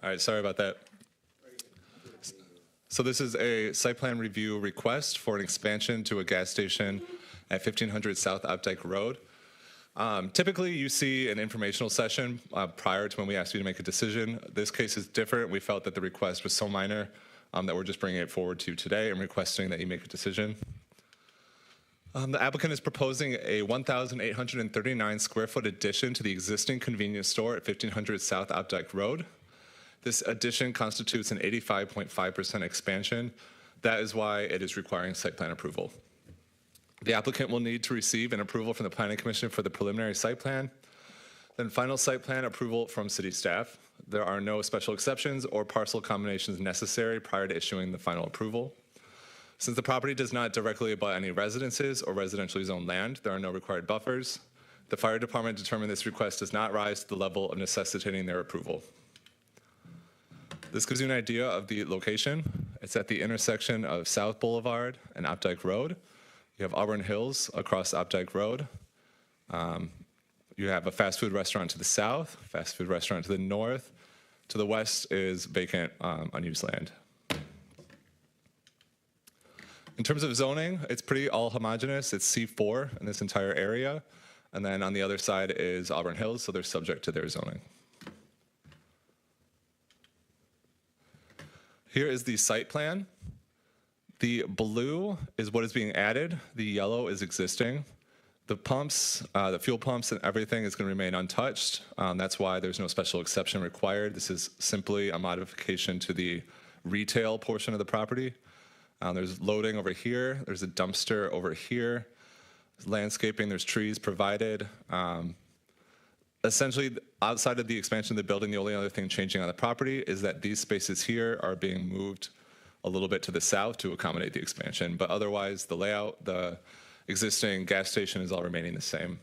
All right, sorry about that. So this is a site plan review request for an expansion to a gas station at 1500 South Updike Road. Typically, you see an informational session prior to when we ask you to make a decision. This case is different. We felt that the request was so minor that we're just bringing it forward to you today and requesting that you make a decision. The applicant is proposing a 1,839 square foot addition to the existing convenience store at 1500 South Updike Road. This addition constitutes an 85.5% expansion. That is why it is requiring site plan approval. The applicant will need to receive an approval from the Planning Commission for the preliminary site plan, then final site plan approval from city staff. There are no special exceptions or parcel combinations necessary prior to issuing the final approval. Since the property does not directly abut any residences or residentially zoned land, there are no required buffers. The fire department determined this request does not rise to the level of necessitating their approval. This gives you an idea of the location. It's at the intersection of South Boulevard and Updike Road. You have Auburn Hills across Updike Road. You have a fast food restaurant to the south, fast food restaurant to the north. To the west is vacant, unused land. In terms of zoning, it's pretty all homogeneous. It's C4 in this entire area. And then on the other side is Auburn Hills, so they're subject to their zoning. Here is the site plan. The blue is what is being added. The yellow is existing. The pumps, the fuel pumps and everything is going to remain untouched. That's why there's no special exception required. This is simply a modification to the retail portion of the property. There's loading over here. There's a dumpster over here. There's landscaping, there's trees provided. Essentially, outside of the expansion of the building, the only other thing changing on the property is that these spaces here are being moved a little bit to the south to accommodate the expansion. But otherwise, the layout, the existing gas station is all remaining the same.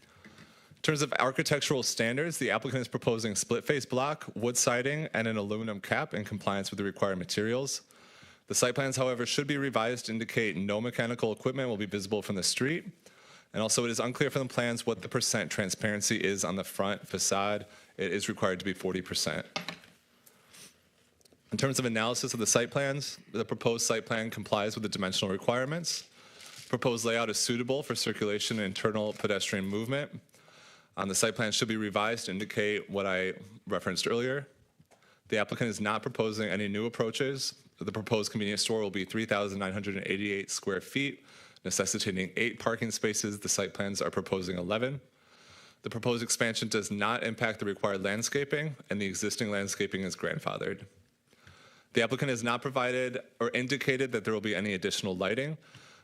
In terms of architectural standards, the applicant is proposing split-face block, wood siding, and an aluminum cap in compliance with the required materials. The site plans, however, should be revised to indicate no mechanical equipment will be visible from the street. And also, it is unclear from the plans what the percent transparency is on the front facade. It is required to be 40%. In terms of analysis of the site plans, the proposed site plan complies with the dimensional requirements. Proposed layout is suitable for circulation and internal pedestrian movement. The site plan should be revised to indicate what I referenced earlier. The applicant is not proposing any new approaches. The proposed convenience store will be 3,988 square feet, necessitating 8 parking spaces. The site plans are proposing 11. The proposed expansion does not impact the required landscaping, and the existing landscaping is grandfathered. The applicant has not provided or indicated that there will be any additional lighting.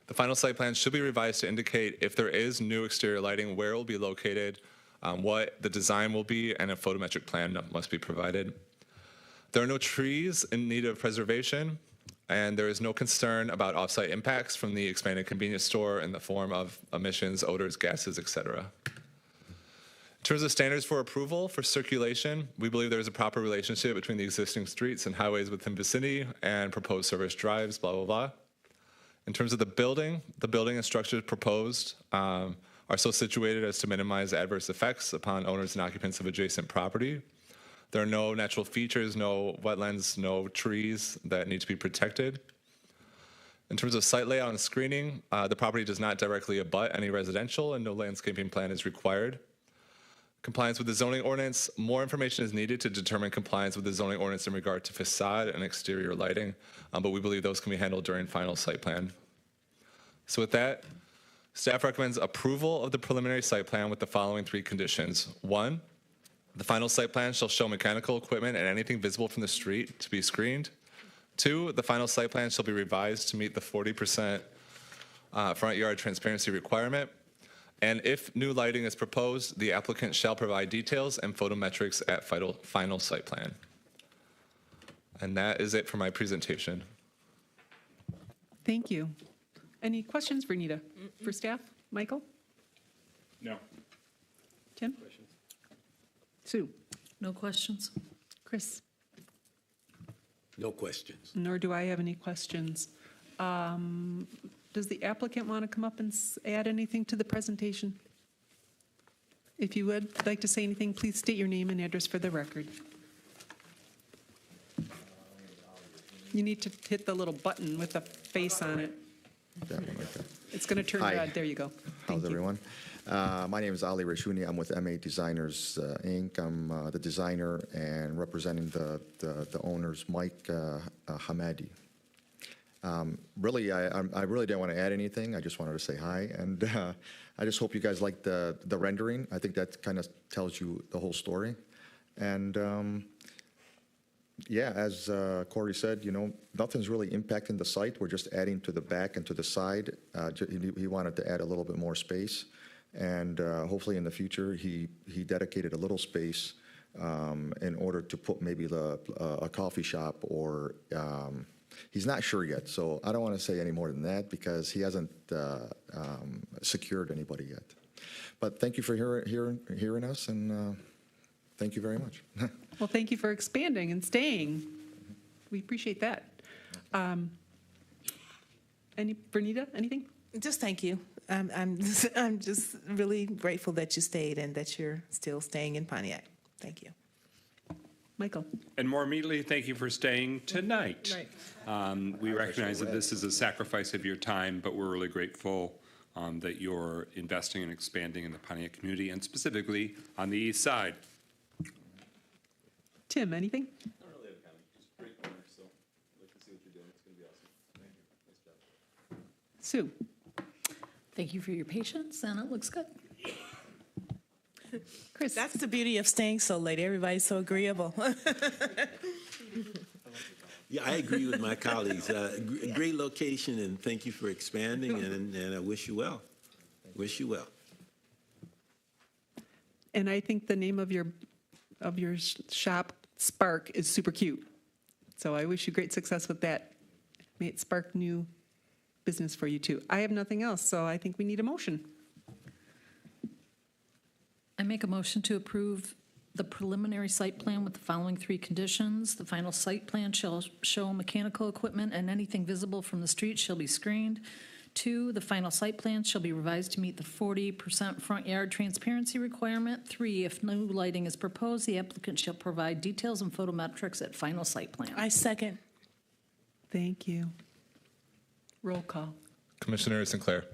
The final site plan should be revised to indicate if there is new exterior lighting, where it will be located, what the design will be, and a photometric plan must be provided. There are no trees in need of preservation, and there is no concern about off-site impacts from the expanded convenience store in the form of emissions, odors, gases, etc. In terms of standards for approval for circulation, we believe there is a proper relationship between the existing streets and highways within vicinity and proposed service drives, blah, blah, blah. In terms of the building and structures proposed are so situated as to minimize adverse effects upon owners and occupants of adjacent property. There are no natural features, no wetlands, no trees that need to be protected. In terms of site layout and screening, the property does not directly abut any residential and no landscaping plan is required. Compliance with the zoning ordinance, more information is needed to determine compliance with the zoning ordinance in regard to facade and exterior lighting, but we believe those can be handled during final site plan. So with that, staff recommends approval of the preliminary site plan with the following 3 conditions. 1, the final site plan shall show mechanical equipment and anything visible from the street to be screened. 2, the final site plan shall be revised to meet the 40% front yard transparency requirement. And if new lighting is proposed, the applicant shall provide details and photometrics at final site plan. And that is it for my presentation. Thank you. Any questions for Nita? For staff? Michael? No. Tim? Sue? No questions? Chris? No questions. Nor do I have any questions. Does the applicant want to come up and add anything to the presentation? If you would like to say anything, please state your name and address for the record. You need to hit the little button with the face on it. That one right there. It's going to turn Hi. red. There you go. Thank How's you. everyone? My name is Ali Rashuni. I'm with M8 Designers, Inc. I'm the designer and representing the owners, Mike Hamadi. Really, I really didn't want to add anything. I just wanted to say hi, and I just hope you guys like the rendering. I think that kind of tells you the whole story. And yeah, as Corey said, you know, nothing's really impacting the site. We're just adding to the back and to the side. He wanted to add a little bit more space, and hopefully in the future he dedicated a little space in order to put maybe a coffee shop or. He's not sure yet, so I don't want to say any more than that because he hasn't secured anybody yet. But thank you for hearing us, and thank you very much. Well, thank you for expanding and staying. We appreciate that. Bernita, anything? Just thank you. I'm just really grateful that you stayed and that you're still staying in Pontiac. Thank you. Michael. And more immediately, thank you for staying tonight. Right. We recognize that this is a sacrifice of your time, but we're really grateful that you're investing and expanding in the Pontiac community, and specifically on the east side. Tim, anything? I don't really have a comment. Just great corner, so I'd like to see what you're doing. It's going to be awesome. Thank you. Nice job. Sue. Thank you for your patience, and it looks good. Chris. That's the beauty of staying so late. Everybody's so agreeable. Yeah, I agree with my colleagues. Great location, and thank you for expanding, and I wish you well. Wish you well. And I think the name of your shop, Spark, is super cute. So I wish you great success with that. May it spark new business for you too. I have nothing else, so I think we need a motion. I make a motion to approve the preliminary site plan with the following 3 conditions. The final site plan shall show mechanical equipment and anything visible from the street shall be screened. 2, the final site plan shall be revised to meet the 40% front yard transparency requirement. 3, if no lighting is proposed, the applicant shall provide details and photometrics at final site plan. I second. Thank you. Roll call. Commissioner Sinclair.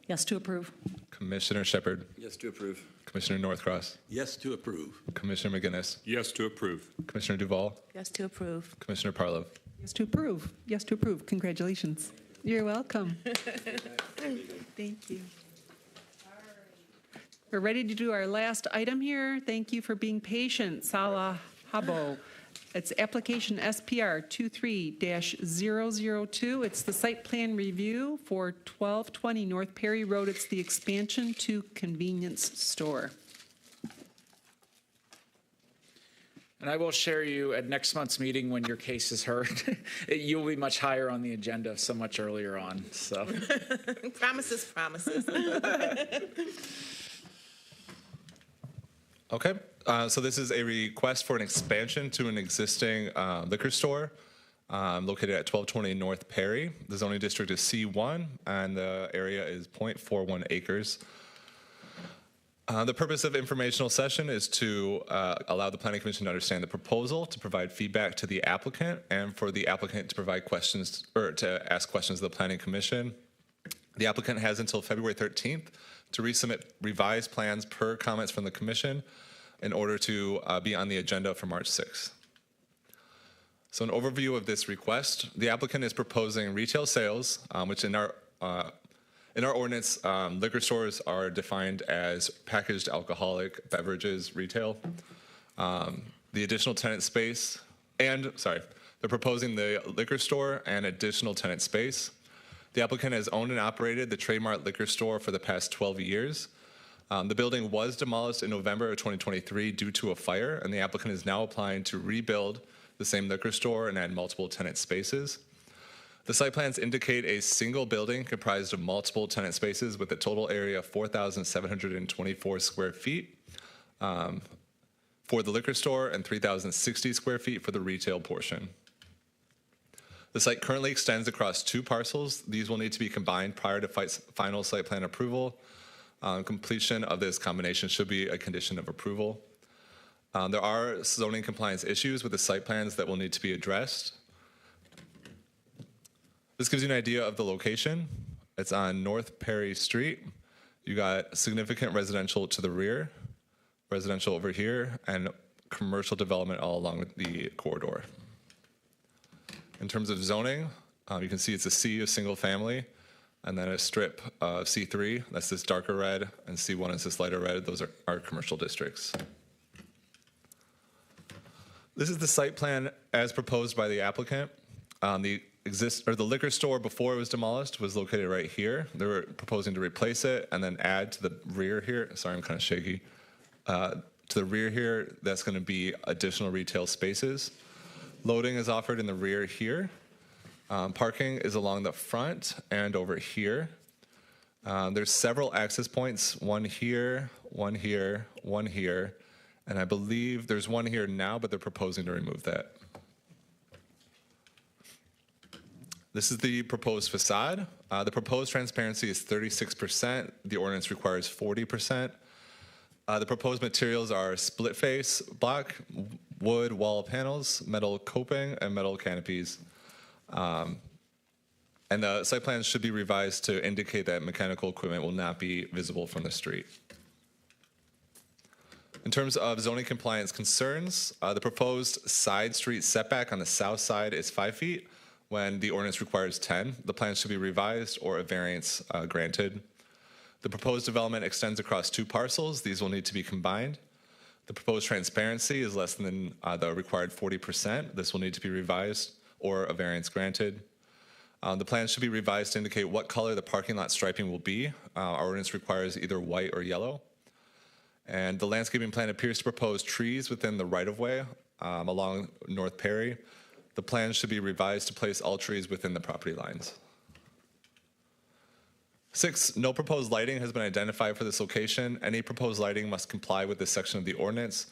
Yes to approve. Commissioner Shepard. Yes to approve. Commissioner Northcross. Yes to approve. Commissioner McGinnis. Yes to approve. Commissioner Duval. Yes to approve. Commissioner Parlov. Yes to approve. Yes to approve. Congratulations. You're welcome. Thank you. We're ready to do our last item here. Thank you for being patient. Salah Habo. It's application SPR 23-002. It's the site plan review for 1220 North Perry Road. It's the expansion to convenience store. And I will share you at next month's meeting when your case is heard. You'll be much higher on the agenda so much earlier on. So Promises, promises. Okay, so this is a request for an expansion to an existing liquor store. located at 1220 North Perry. The zoning district is C1, and the area is 0.41 acres. The purpose of informational session is to allow the Planning Commission to understand the proposal, to provide feedback to the applicant, and for the applicant to provide questions or to ask questions of the Planning Commission. The applicant has until February 13th to resubmit revised plans per comments from the Commission in order to be on the agenda for March 6th. So an overview of this request, the applicant is proposing retail sales, which in our ordinance, liquor stores are defined as packaged alcoholic beverages retail. The additional tenant space, they're proposing the liquor store and additional tenant space. The applicant has owned and operated the Trademark Liquor Store for the past 12 years. The building was demolished in November of 2023 due to a fire, and the applicant is now applying to rebuild the same liquor store and add multiple tenant spaces. The site plans indicate a single building comprised of multiple tenant spaces with a total area of 4,724 square feet for the liquor store and 3,060 square feet for the retail portion. The site currently extends across 2 parcels. These will need to be combined prior to final site plan approval. Completion of this combination should be a condition of approval. There are zoning compliance issues with the site plans that will need to be addressed. This gives you an idea of the location. It's on North Perry Street. You got significant residential to the rear, residential over here, and commercial development all along the corridor. In terms of zoning, you can see it's a C of single family, and then a strip of C3, that's this darker red, and C1 is this lighter red. Those are our commercial districts. This is the site plan as proposed by the applicant. The liquor store before it was demolished was located right here. They were proposing to replace it and then add to the rear here. Sorry, I'm kind of shaky. To the rear here, that's going to be additional retail spaces. Loading is offered in the rear here. Parking is along the front and over here. There's several access points, one here, one here, one here, and I believe there's one here now, but they're proposing to remove that. This is the proposed facade. The proposed transparency is 36%. The ordinance requires 40%. The proposed materials are split face block, wood wall panels, metal coping, and metal canopies. And the site plans should be revised to indicate that mechanical equipment will not be visible from the street. In terms of zoning compliance concerns, the proposed side street setback on the south side is 5 feet when the ordinance requires 10. The plans should be revised or a variance granted. The proposed development extends across 2 parcels. These will need to be combined. The proposed transparency is less than the required 40%. This will need to be revised or a variance granted. The plans should be revised to indicate what color the parking lot striping will be. Our ordinance requires either white or yellow. And the landscaping plan appears to propose trees within the right-of-way along North Perry. The plans should be revised to place all trees within the property lines. 6, no proposed lighting has been identified for this location. Any proposed lighting must comply with this section of the ordinance.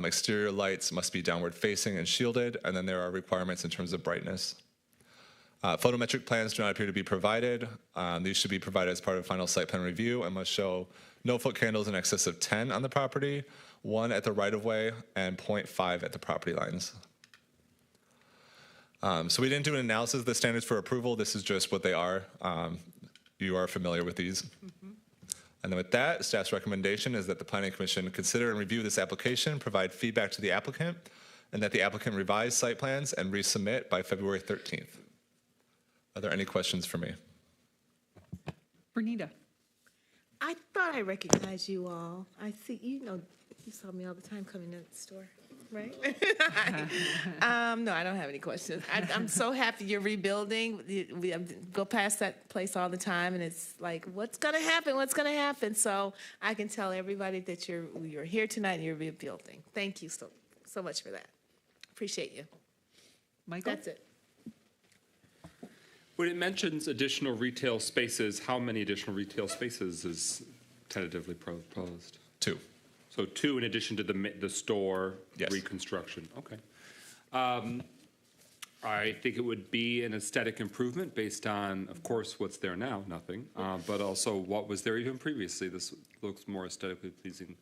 Exterior lights must be downward facing and shielded, and then there are requirements in terms of brightness. Photometric plans do not appear to be provided. These should be provided as part of final site plan review and must show no foot candles in excess of 10 on the property, 1 at the right-of-way, and 0.5 at the property lines. So we didn't do an analysis of the standards for approval. This is just what they are. You are familiar with these. And then with that, staff's recommendation is that the Planning Commission consider and review this application, provide feedback to the applicant, and that the applicant revise site plans and resubmit by February 13th. Are there any questions for me? Bernita. I thought I recognized you all. I see, you saw me all the time coming to the store, right? No, I don't have any questions. I'm so happy you're rebuilding. We go past that place all the time, and it's like, what's going to happen? What's going to happen? So I can tell everybody that you're here tonight and you're rebuilding. Thank you so much for that. Appreciate you. Michael? That's it. When it mentions additional retail spaces, how many additional retail spaces is tentatively proposed? 2. So 2 in addition to the store Yes. reconstruction. Okay. I think it would be an aesthetic improvement based on, of course, what's there now, nothing, but also what was there even previously. This looks more aesthetically pleasing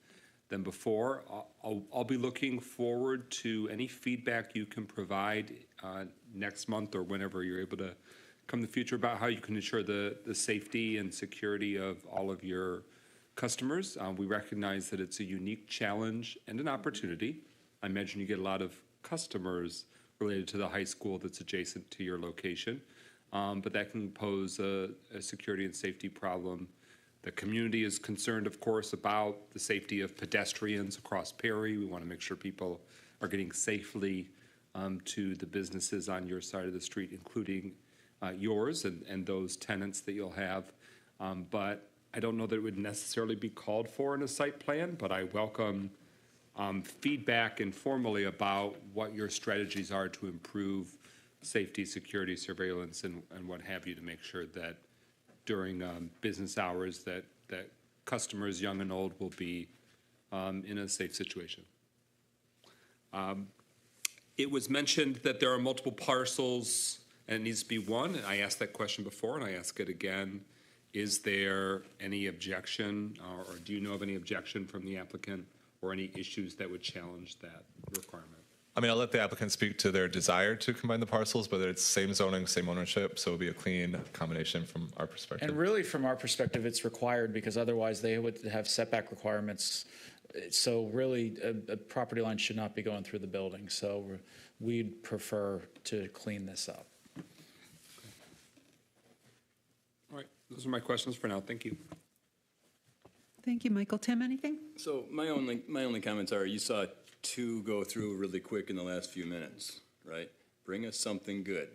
than before. I'll be looking forward to any feedback you can provide next month or whenever you're able to come in the future about how you can ensure the safety and security of all of your customers. We recognize that it's a unique challenge and an opportunity. I imagine you get a lot of customers related to the high school that's adjacent to your location, but that can pose a security and safety problem. The community is concerned, of course, about the safety of pedestrians across Perry. We want to make sure people are getting safely to the businesses on your side of the street, including yours and those tenants that you'll have. But I don't know that it would necessarily be called for in a site plan, but I welcome feedback informally about what your strategies are to improve safety, security, surveillance, and what have you, to make sure that during business hours that customers, young and old, will be in a safe situation. It was mentioned that there are multiple parcels and it needs to be one. And I asked that question before and I ask it again. Is there any objection or do you know of any objection from the applicant or any issues that would challenge that requirement? I mean, I'll let the applicant speak to their desire to combine the parcels, but it's same zoning, same ownership, so it'll be a clean combination from our perspective. And really, from our perspective, it's required because otherwise they would have setback requirements. So really, a property line should not be going through the building. So we'd prefer to clean this up. All right, those are my questions for now. Thank you. Thank you, Michael. Tim, anything? So my only comments are, you saw two go through really quick in the last few minutes, right? Bring us something good.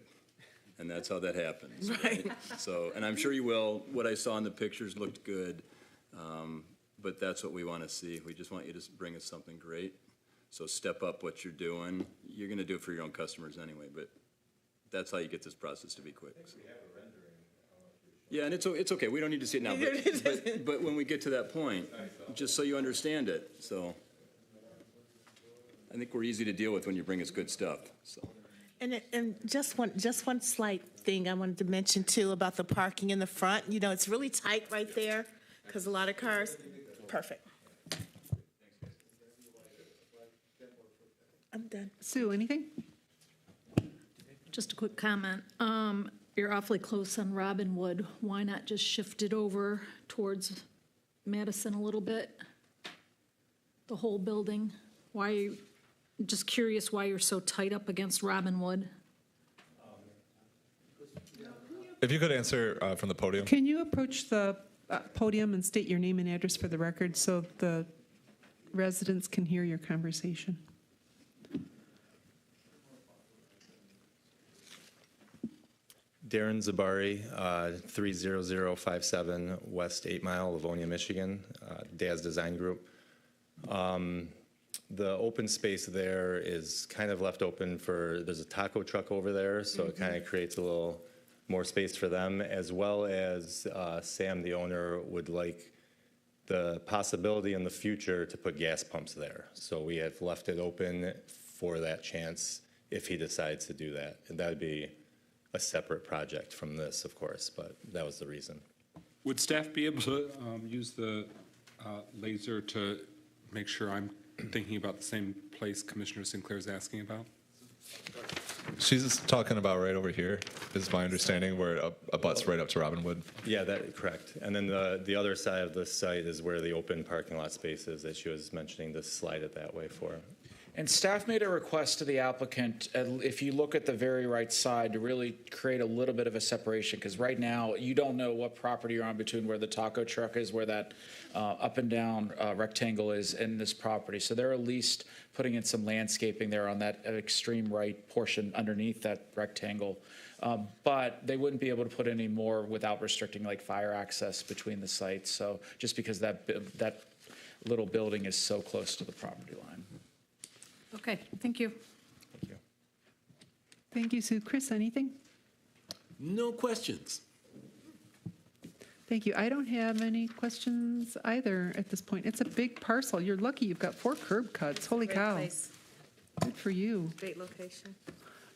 And that's how that happens, right? So, and I'm sure you will. What I saw in the pictures looked good, but that's what we want to see. We just want you to bring us something great. So step up what you're doing. You're going to do it for your own customers anyway, but that's how you get this process to be quick. So. Yeah, and it's okay. We don't need to see it now, but when we get to that point, just so you understand it. So I think we're easy to deal with when you bring us good stuff. So. And just one slight thing I wanted to mention too about the parking in the front. You know, it's really tight right there because a lot of cars. Perfect. I'm done. Sue, anything? Just a quick comment. You're awfully close on Robinwood. Why not just shift it over towards Madison a little bit? The whole building? Why? Just curious why you're so tight up against Robinwood. If you could answer from the podium. Can you approach the podium and state your name and address for the record so the residents can hear your conversation? Darren Zabari, 30057 West 8 Mile, Livonia, Michigan, Daz Design Group. The open space there is kind of left open for, there's a taco truck over there, so it kind of creates a little more space for them, as well as Sam, the owner, would like the possibility in the future to put gas pumps there. So we have left it open for that chance if he decides to do that. And that would be a separate project from this, of course, but that was the reason. Would staff be able to use the laser to make sure I'm thinking about the same place Commissioner Sinclair is asking about? She's talking about right over here, is my understanding, where it abuts right up to Robinwood. Yeah, that correct. And then the other side of the site is where the open parking lot space is that she was mentioning, to slide it that way for. And staff made a request to the applicant, if you look at the very right side, to really create a little bit of a separation, because right now you don't know what property you're on between where the taco truck is, where that up and down rectangle is in this property. So they're at least putting in some landscaping there on that extreme right portion underneath that rectangle. But they wouldn't be able to put any more without restricting like fire access between the sites. So just because that little building is so close to the property line. Okay, thank you. Thank you. Thank you, Sue. Chris, anything? No questions. Thank you. I don't have any questions either at this point. It's a big parcel. You're lucky you've got 4 curb cuts. Holy Great cow. place. Good for you. Great location.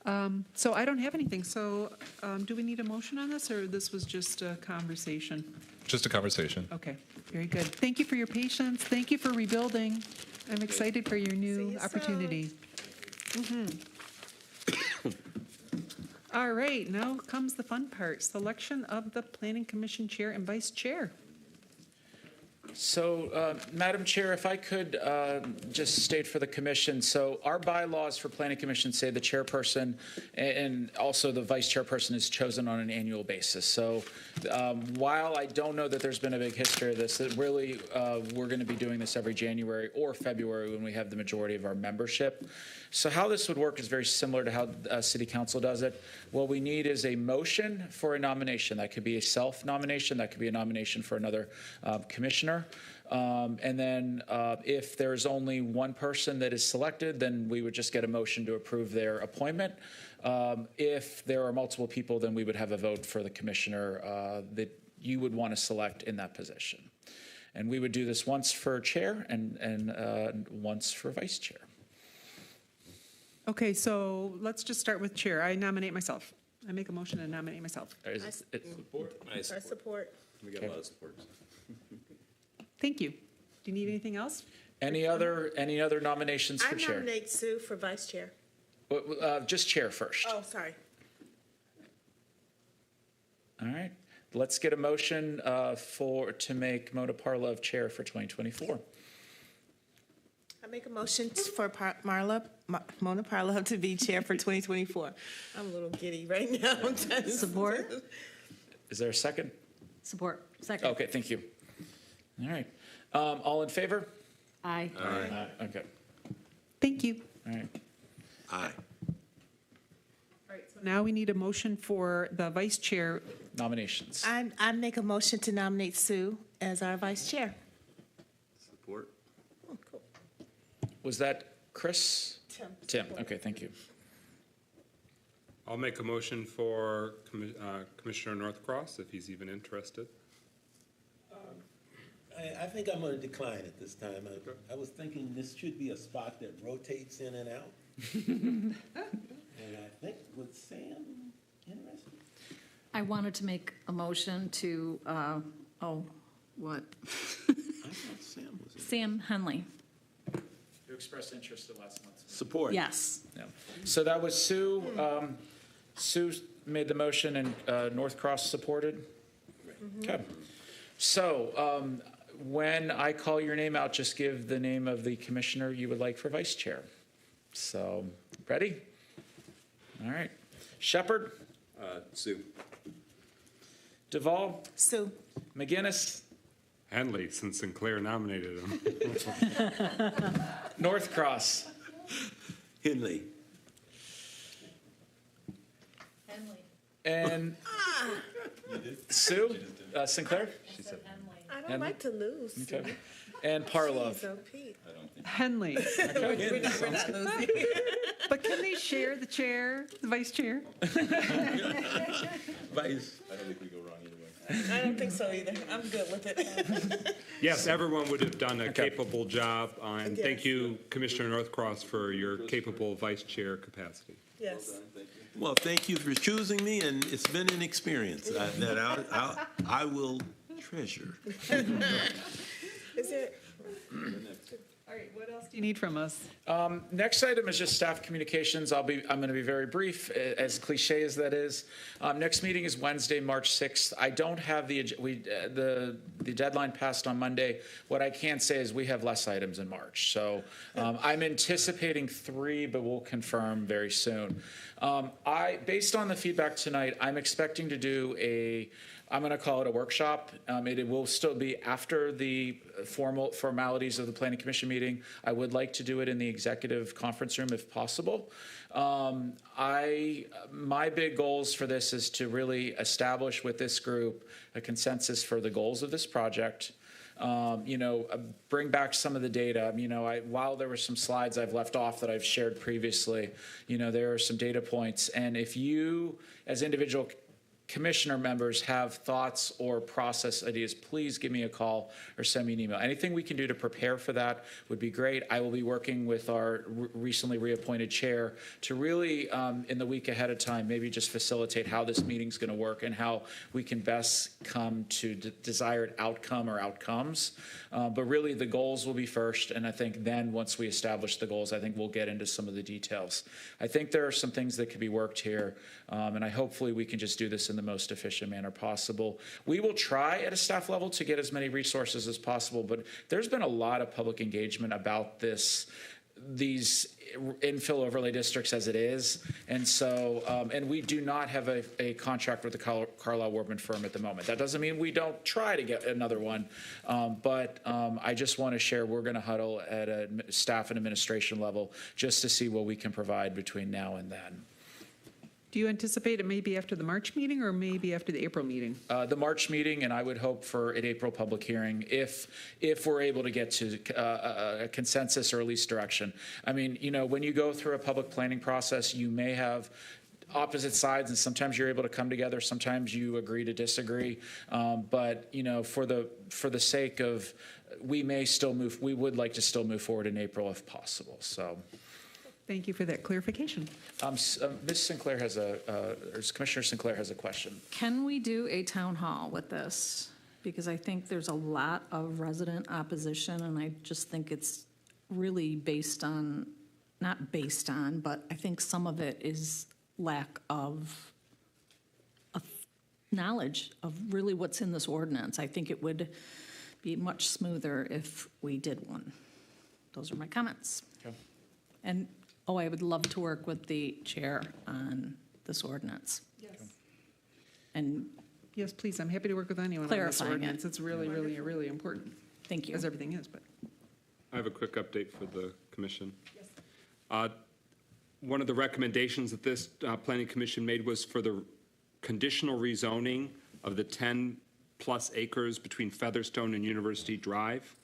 So I don't have anything. So do we need a motion on this, or this was just a conversation? Just a conversation. Okay, very good. Thank you for your patience. Thank you for rebuilding. I'm excited for your new opportunity. All right, now comes the fun part, selection of the Planning Commission Chair and Vice Chair. So, Madam Chair, if I could just state for the commission, so our bylaws for Planning Commission say the chairperson and also the vice chairperson is chosen on an annual basis. So while I don't know that there's been a big history of this, that really we're going to be doing this every January or February when we have the majority of our membership. So how this would work is very similar to how City Council does it. What we need is a motion for a nomination. That could be a self-nomination. That could be a nomination for another commissioner. And then if there's only one person that is selected, then we would just get a motion to approve their appointment. If there are multiple people, then we would have a vote for the commissioner that you would want to select in that position. And we would do this once for chair and once for vice chair. Okay, so let's just start with Chair. I nominate myself. I make a motion to nominate myself. I support. We got a lot of support. Thank you. Do you need anything else? Any other nominations for I chair? nominate Sue for vice chair. Just chair first. Oh, sorry. All right. Let's get a motion to make Mona Parlov chair for 2024. I make a motion for Mona Parlov to be chair for 2024. I'm a little giddy right now. Support? Is there a second? Support. Second. Okay, thank you. All right. All in favor? Aye. Aye. Okay. Thank you. All right. Aye. All right, so now we need a motion for the Vice Chair. Nominations. I make a motion to nominate Sue as our vice chair. Support. Oh, cool. Was that Chris? Tim. Okay, thank you. I'll make a motion for Commissioner Northcross, if he's even interested. I think I'm going to decline at this time. I was thinking this should be a spot that rotates in and out. And I think, was Sam interested? I wanted to make a motion to, what? I thought Sam was in. Sam Henley. You expressed interest in last month's. Support. Yes. Yeah. So that was Sue. Sue made the motion and Northcross supported. Okay. So when I call your name out, just give the name of the commissioner you would like for vice chair. So, ready? All right. Shepherd? Sue. Duvall? Sue. McGinnis? Henley, since Sinclair nominated him. Northcross? Henley. And Sue? Sinclair? I don't like to lose. Okay. And Parlov? So Pete. Henley. But can they share the chair, the vice chair? Vice. I don't think we go wrong either way. I don't think so either. I'm good with it. Yes, everyone would have done a capable job, and thank you, Commissioner Northcross, for your capable vice chair capacity. Yes. Well, thank you for choosing me, and it's been an experience that I will treasure. Is it? All right, what else do you need from us? Next item is just staff communications. I'm going to be very brief, as cliche as that is. Next meeting is Wednesday, March 6th. I don't have the deadline passed on Monday. What I can say is we have less items in March. So I'm anticipating 3, but we'll confirm very soon. Based on the feedback tonight, I'm expecting to do I'm going to call it a workshop. It will still be after the formal formalities of the Planning Commission meeting. I would like to do it in the executive conference room if possible. My big goals for this is to really establish with this group a consensus for the goals of this project. Bring back some of the data. While there were some slides I've left off that I've shared previously, there are some data points. And if you, as individual commissioner members have thoughts or process ideas, please give me a call or send me an email. Anything we can do to prepare for that would be great. I will be working with our recently reappointed chair to really, in the week ahead of time, maybe just facilitate how this meeting's going to work and how we can best come to desired outcome or outcomes. But really, the goals will be first, and I think then once we establish the goals, I think we'll get into some of the details. I think there are some things that could be worked here, and hopefully we can just do this in the most efficient manner possible. We will try at a staff level to get as many resources as possible, but there's been a lot of public engagement about these infill overlay districts as it is. And so, and we do not have a contract with the Carlisle Workman firm at the moment. That doesn't mean we don't try to get another one, but I just want to share, we're going to huddle at a staff and administration level just to see what we can provide between now and then. Do you anticipate it may be after the March meeting or maybe after the April meeting? The March meeting, and I would hope for an April public hearing if we're able to get to a consensus or at least direction. I mean, you know, when you go through a public planning process, you may have opposite sides, and sometimes you're able to come together. Sometimes you agree to disagree. But you know, for the sake of, we would like to still move forward in April if possible. So. Thank you for that clarification. Ms. Sinclair has or Commissioner Sinclair has a question. Can we do a town hall with this? Because I think there's a lot of resident opposition, and I just think it's really based on, not based on, but I think some of it is lack of knowledge of really what's in this ordinance. I think it would be much smoother if we did one. Those are my comments. Okay. And I would love to work with the chair on this ordinance. Yes. And yes, please. I'm happy to work with anyone on this clarifying ordinance. It's really, really, really important. Thank you. As everything is, but. I have a quick update for the commission. Yes. One of the recommendations that this planning commission made was for the conditional rezoning of the 10-plus acres between Featherstone and University Drive,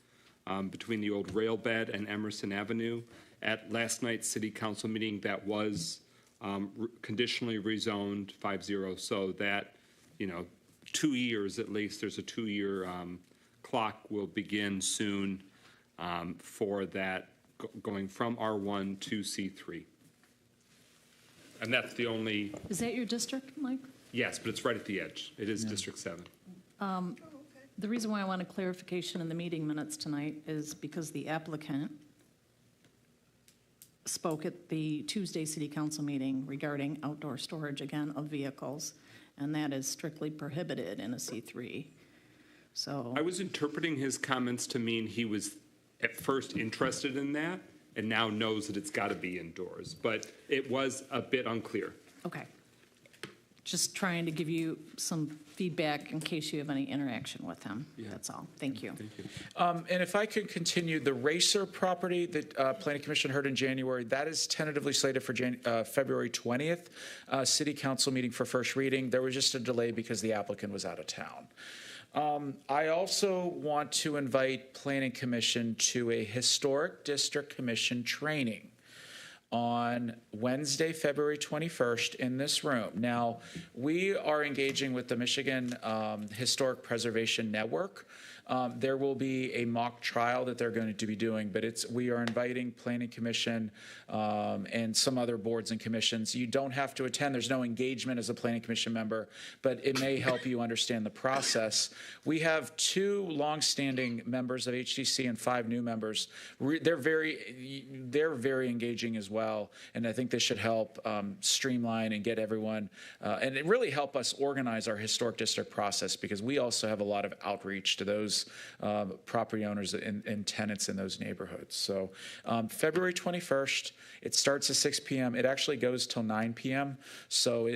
between the old rail bed and Emerson Avenue. At last night's city council meeting, that was conditionally rezoned 5-0, so that, you know, 2 years at least, there's a 2-year clock will begin soon for that going from R1 to C3. And that's the only. Is that your district, Mike? Yes, but it's right at the edge. It is District 7. The reason why I want a clarification in the meeting minutes tonight is because the applicant spoke at the Tuesday city council meeting regarding outdoor storage, again, of vehicles, and that is strictly prohibited in a C3. So I was interpreting his comments to mean he was at first interested in that and now knows that it's got to be indoors, but it was a bit unclear. okay. Just trying to give you some feedback in case you have any interaction with him. Yeah. That's all. Thank you. Thank you. And if I could continue, the Racer property that Planning Commission heard in January, that is tentatively slated for February 20th, City Council meeting for first reading. There was just a delay because the applicant was out of town. I also want to invite Planning Commission to a Historic District Commission training on Wednesday, February 21st in this room. Now, we are engaging with the Michigan Historic Preservation Network. There will be a mock trial that they're going to be doing, but we are inviting Planning Commission and some other boards and commissions. You don't have to attend. There's no engagement as a Planning Commission member, but it may help you understand the process. We have 2 longstanding members of HDC and 5 new members. They're very engaging as well, and I think this should help streamline and get everyone, and it really help us organize our historic district process, because we also have a lot of outreach to those property owners and tenants in those neighborhoods. So February 21st, it starts at 6 p.m. It actually goes till 9 p.m. So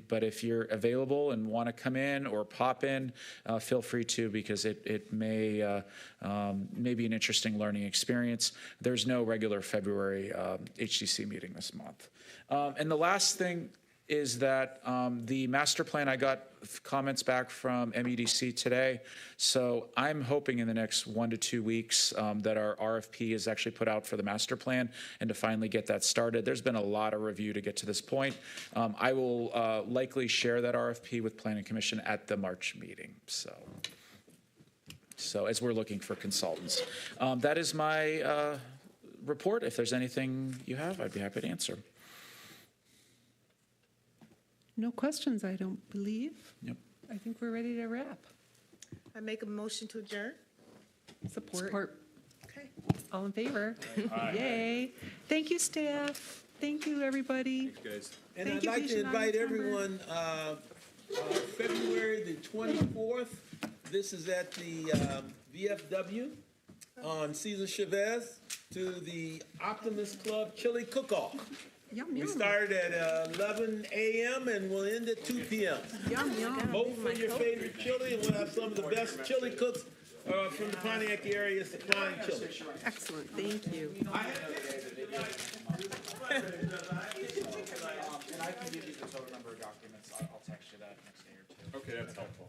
but if you're available and want to come in or pop in, feel free to, because it may be an interesting learning experience. There's no regular February HDC meeting this month. And the last thing is that the master plan, I got comments back from MEDC today. So I'm hoping in the next 1 to 2 weeks that our RFP is actually put out for the master plan and to finally get that started. There's been a lot of review to get to this point. I will likely share that RFP with Planning Commission at the March meeting. So as we're looking for consultants. That is my report. If there's anything you have, I'd be happy to answer. No questions, I don't believe. Yep. I think we're ready to wrap. I make a motion to adjourn. Support. Okay. All in favor? Aye. Yay. Thank you, staff. Thank you, everybody. Guys. And Thank I'd you, like to Patient invite Audience member. everyone, February the 24th, this is at the VFW on Cesar Chavez, to the Optimist Club Chili Cook-Off. Yum, We yum. start at 11 a.m. and we'll end at 2 p.m. Yum, yum. Vote for your favorite chili, and we'll have some of the best chili cooks from the Pontiac area supplying chili. Excellent, thank you. And I can give you the total number of documents. I'll text you that next day or two. Okay, that's helpful.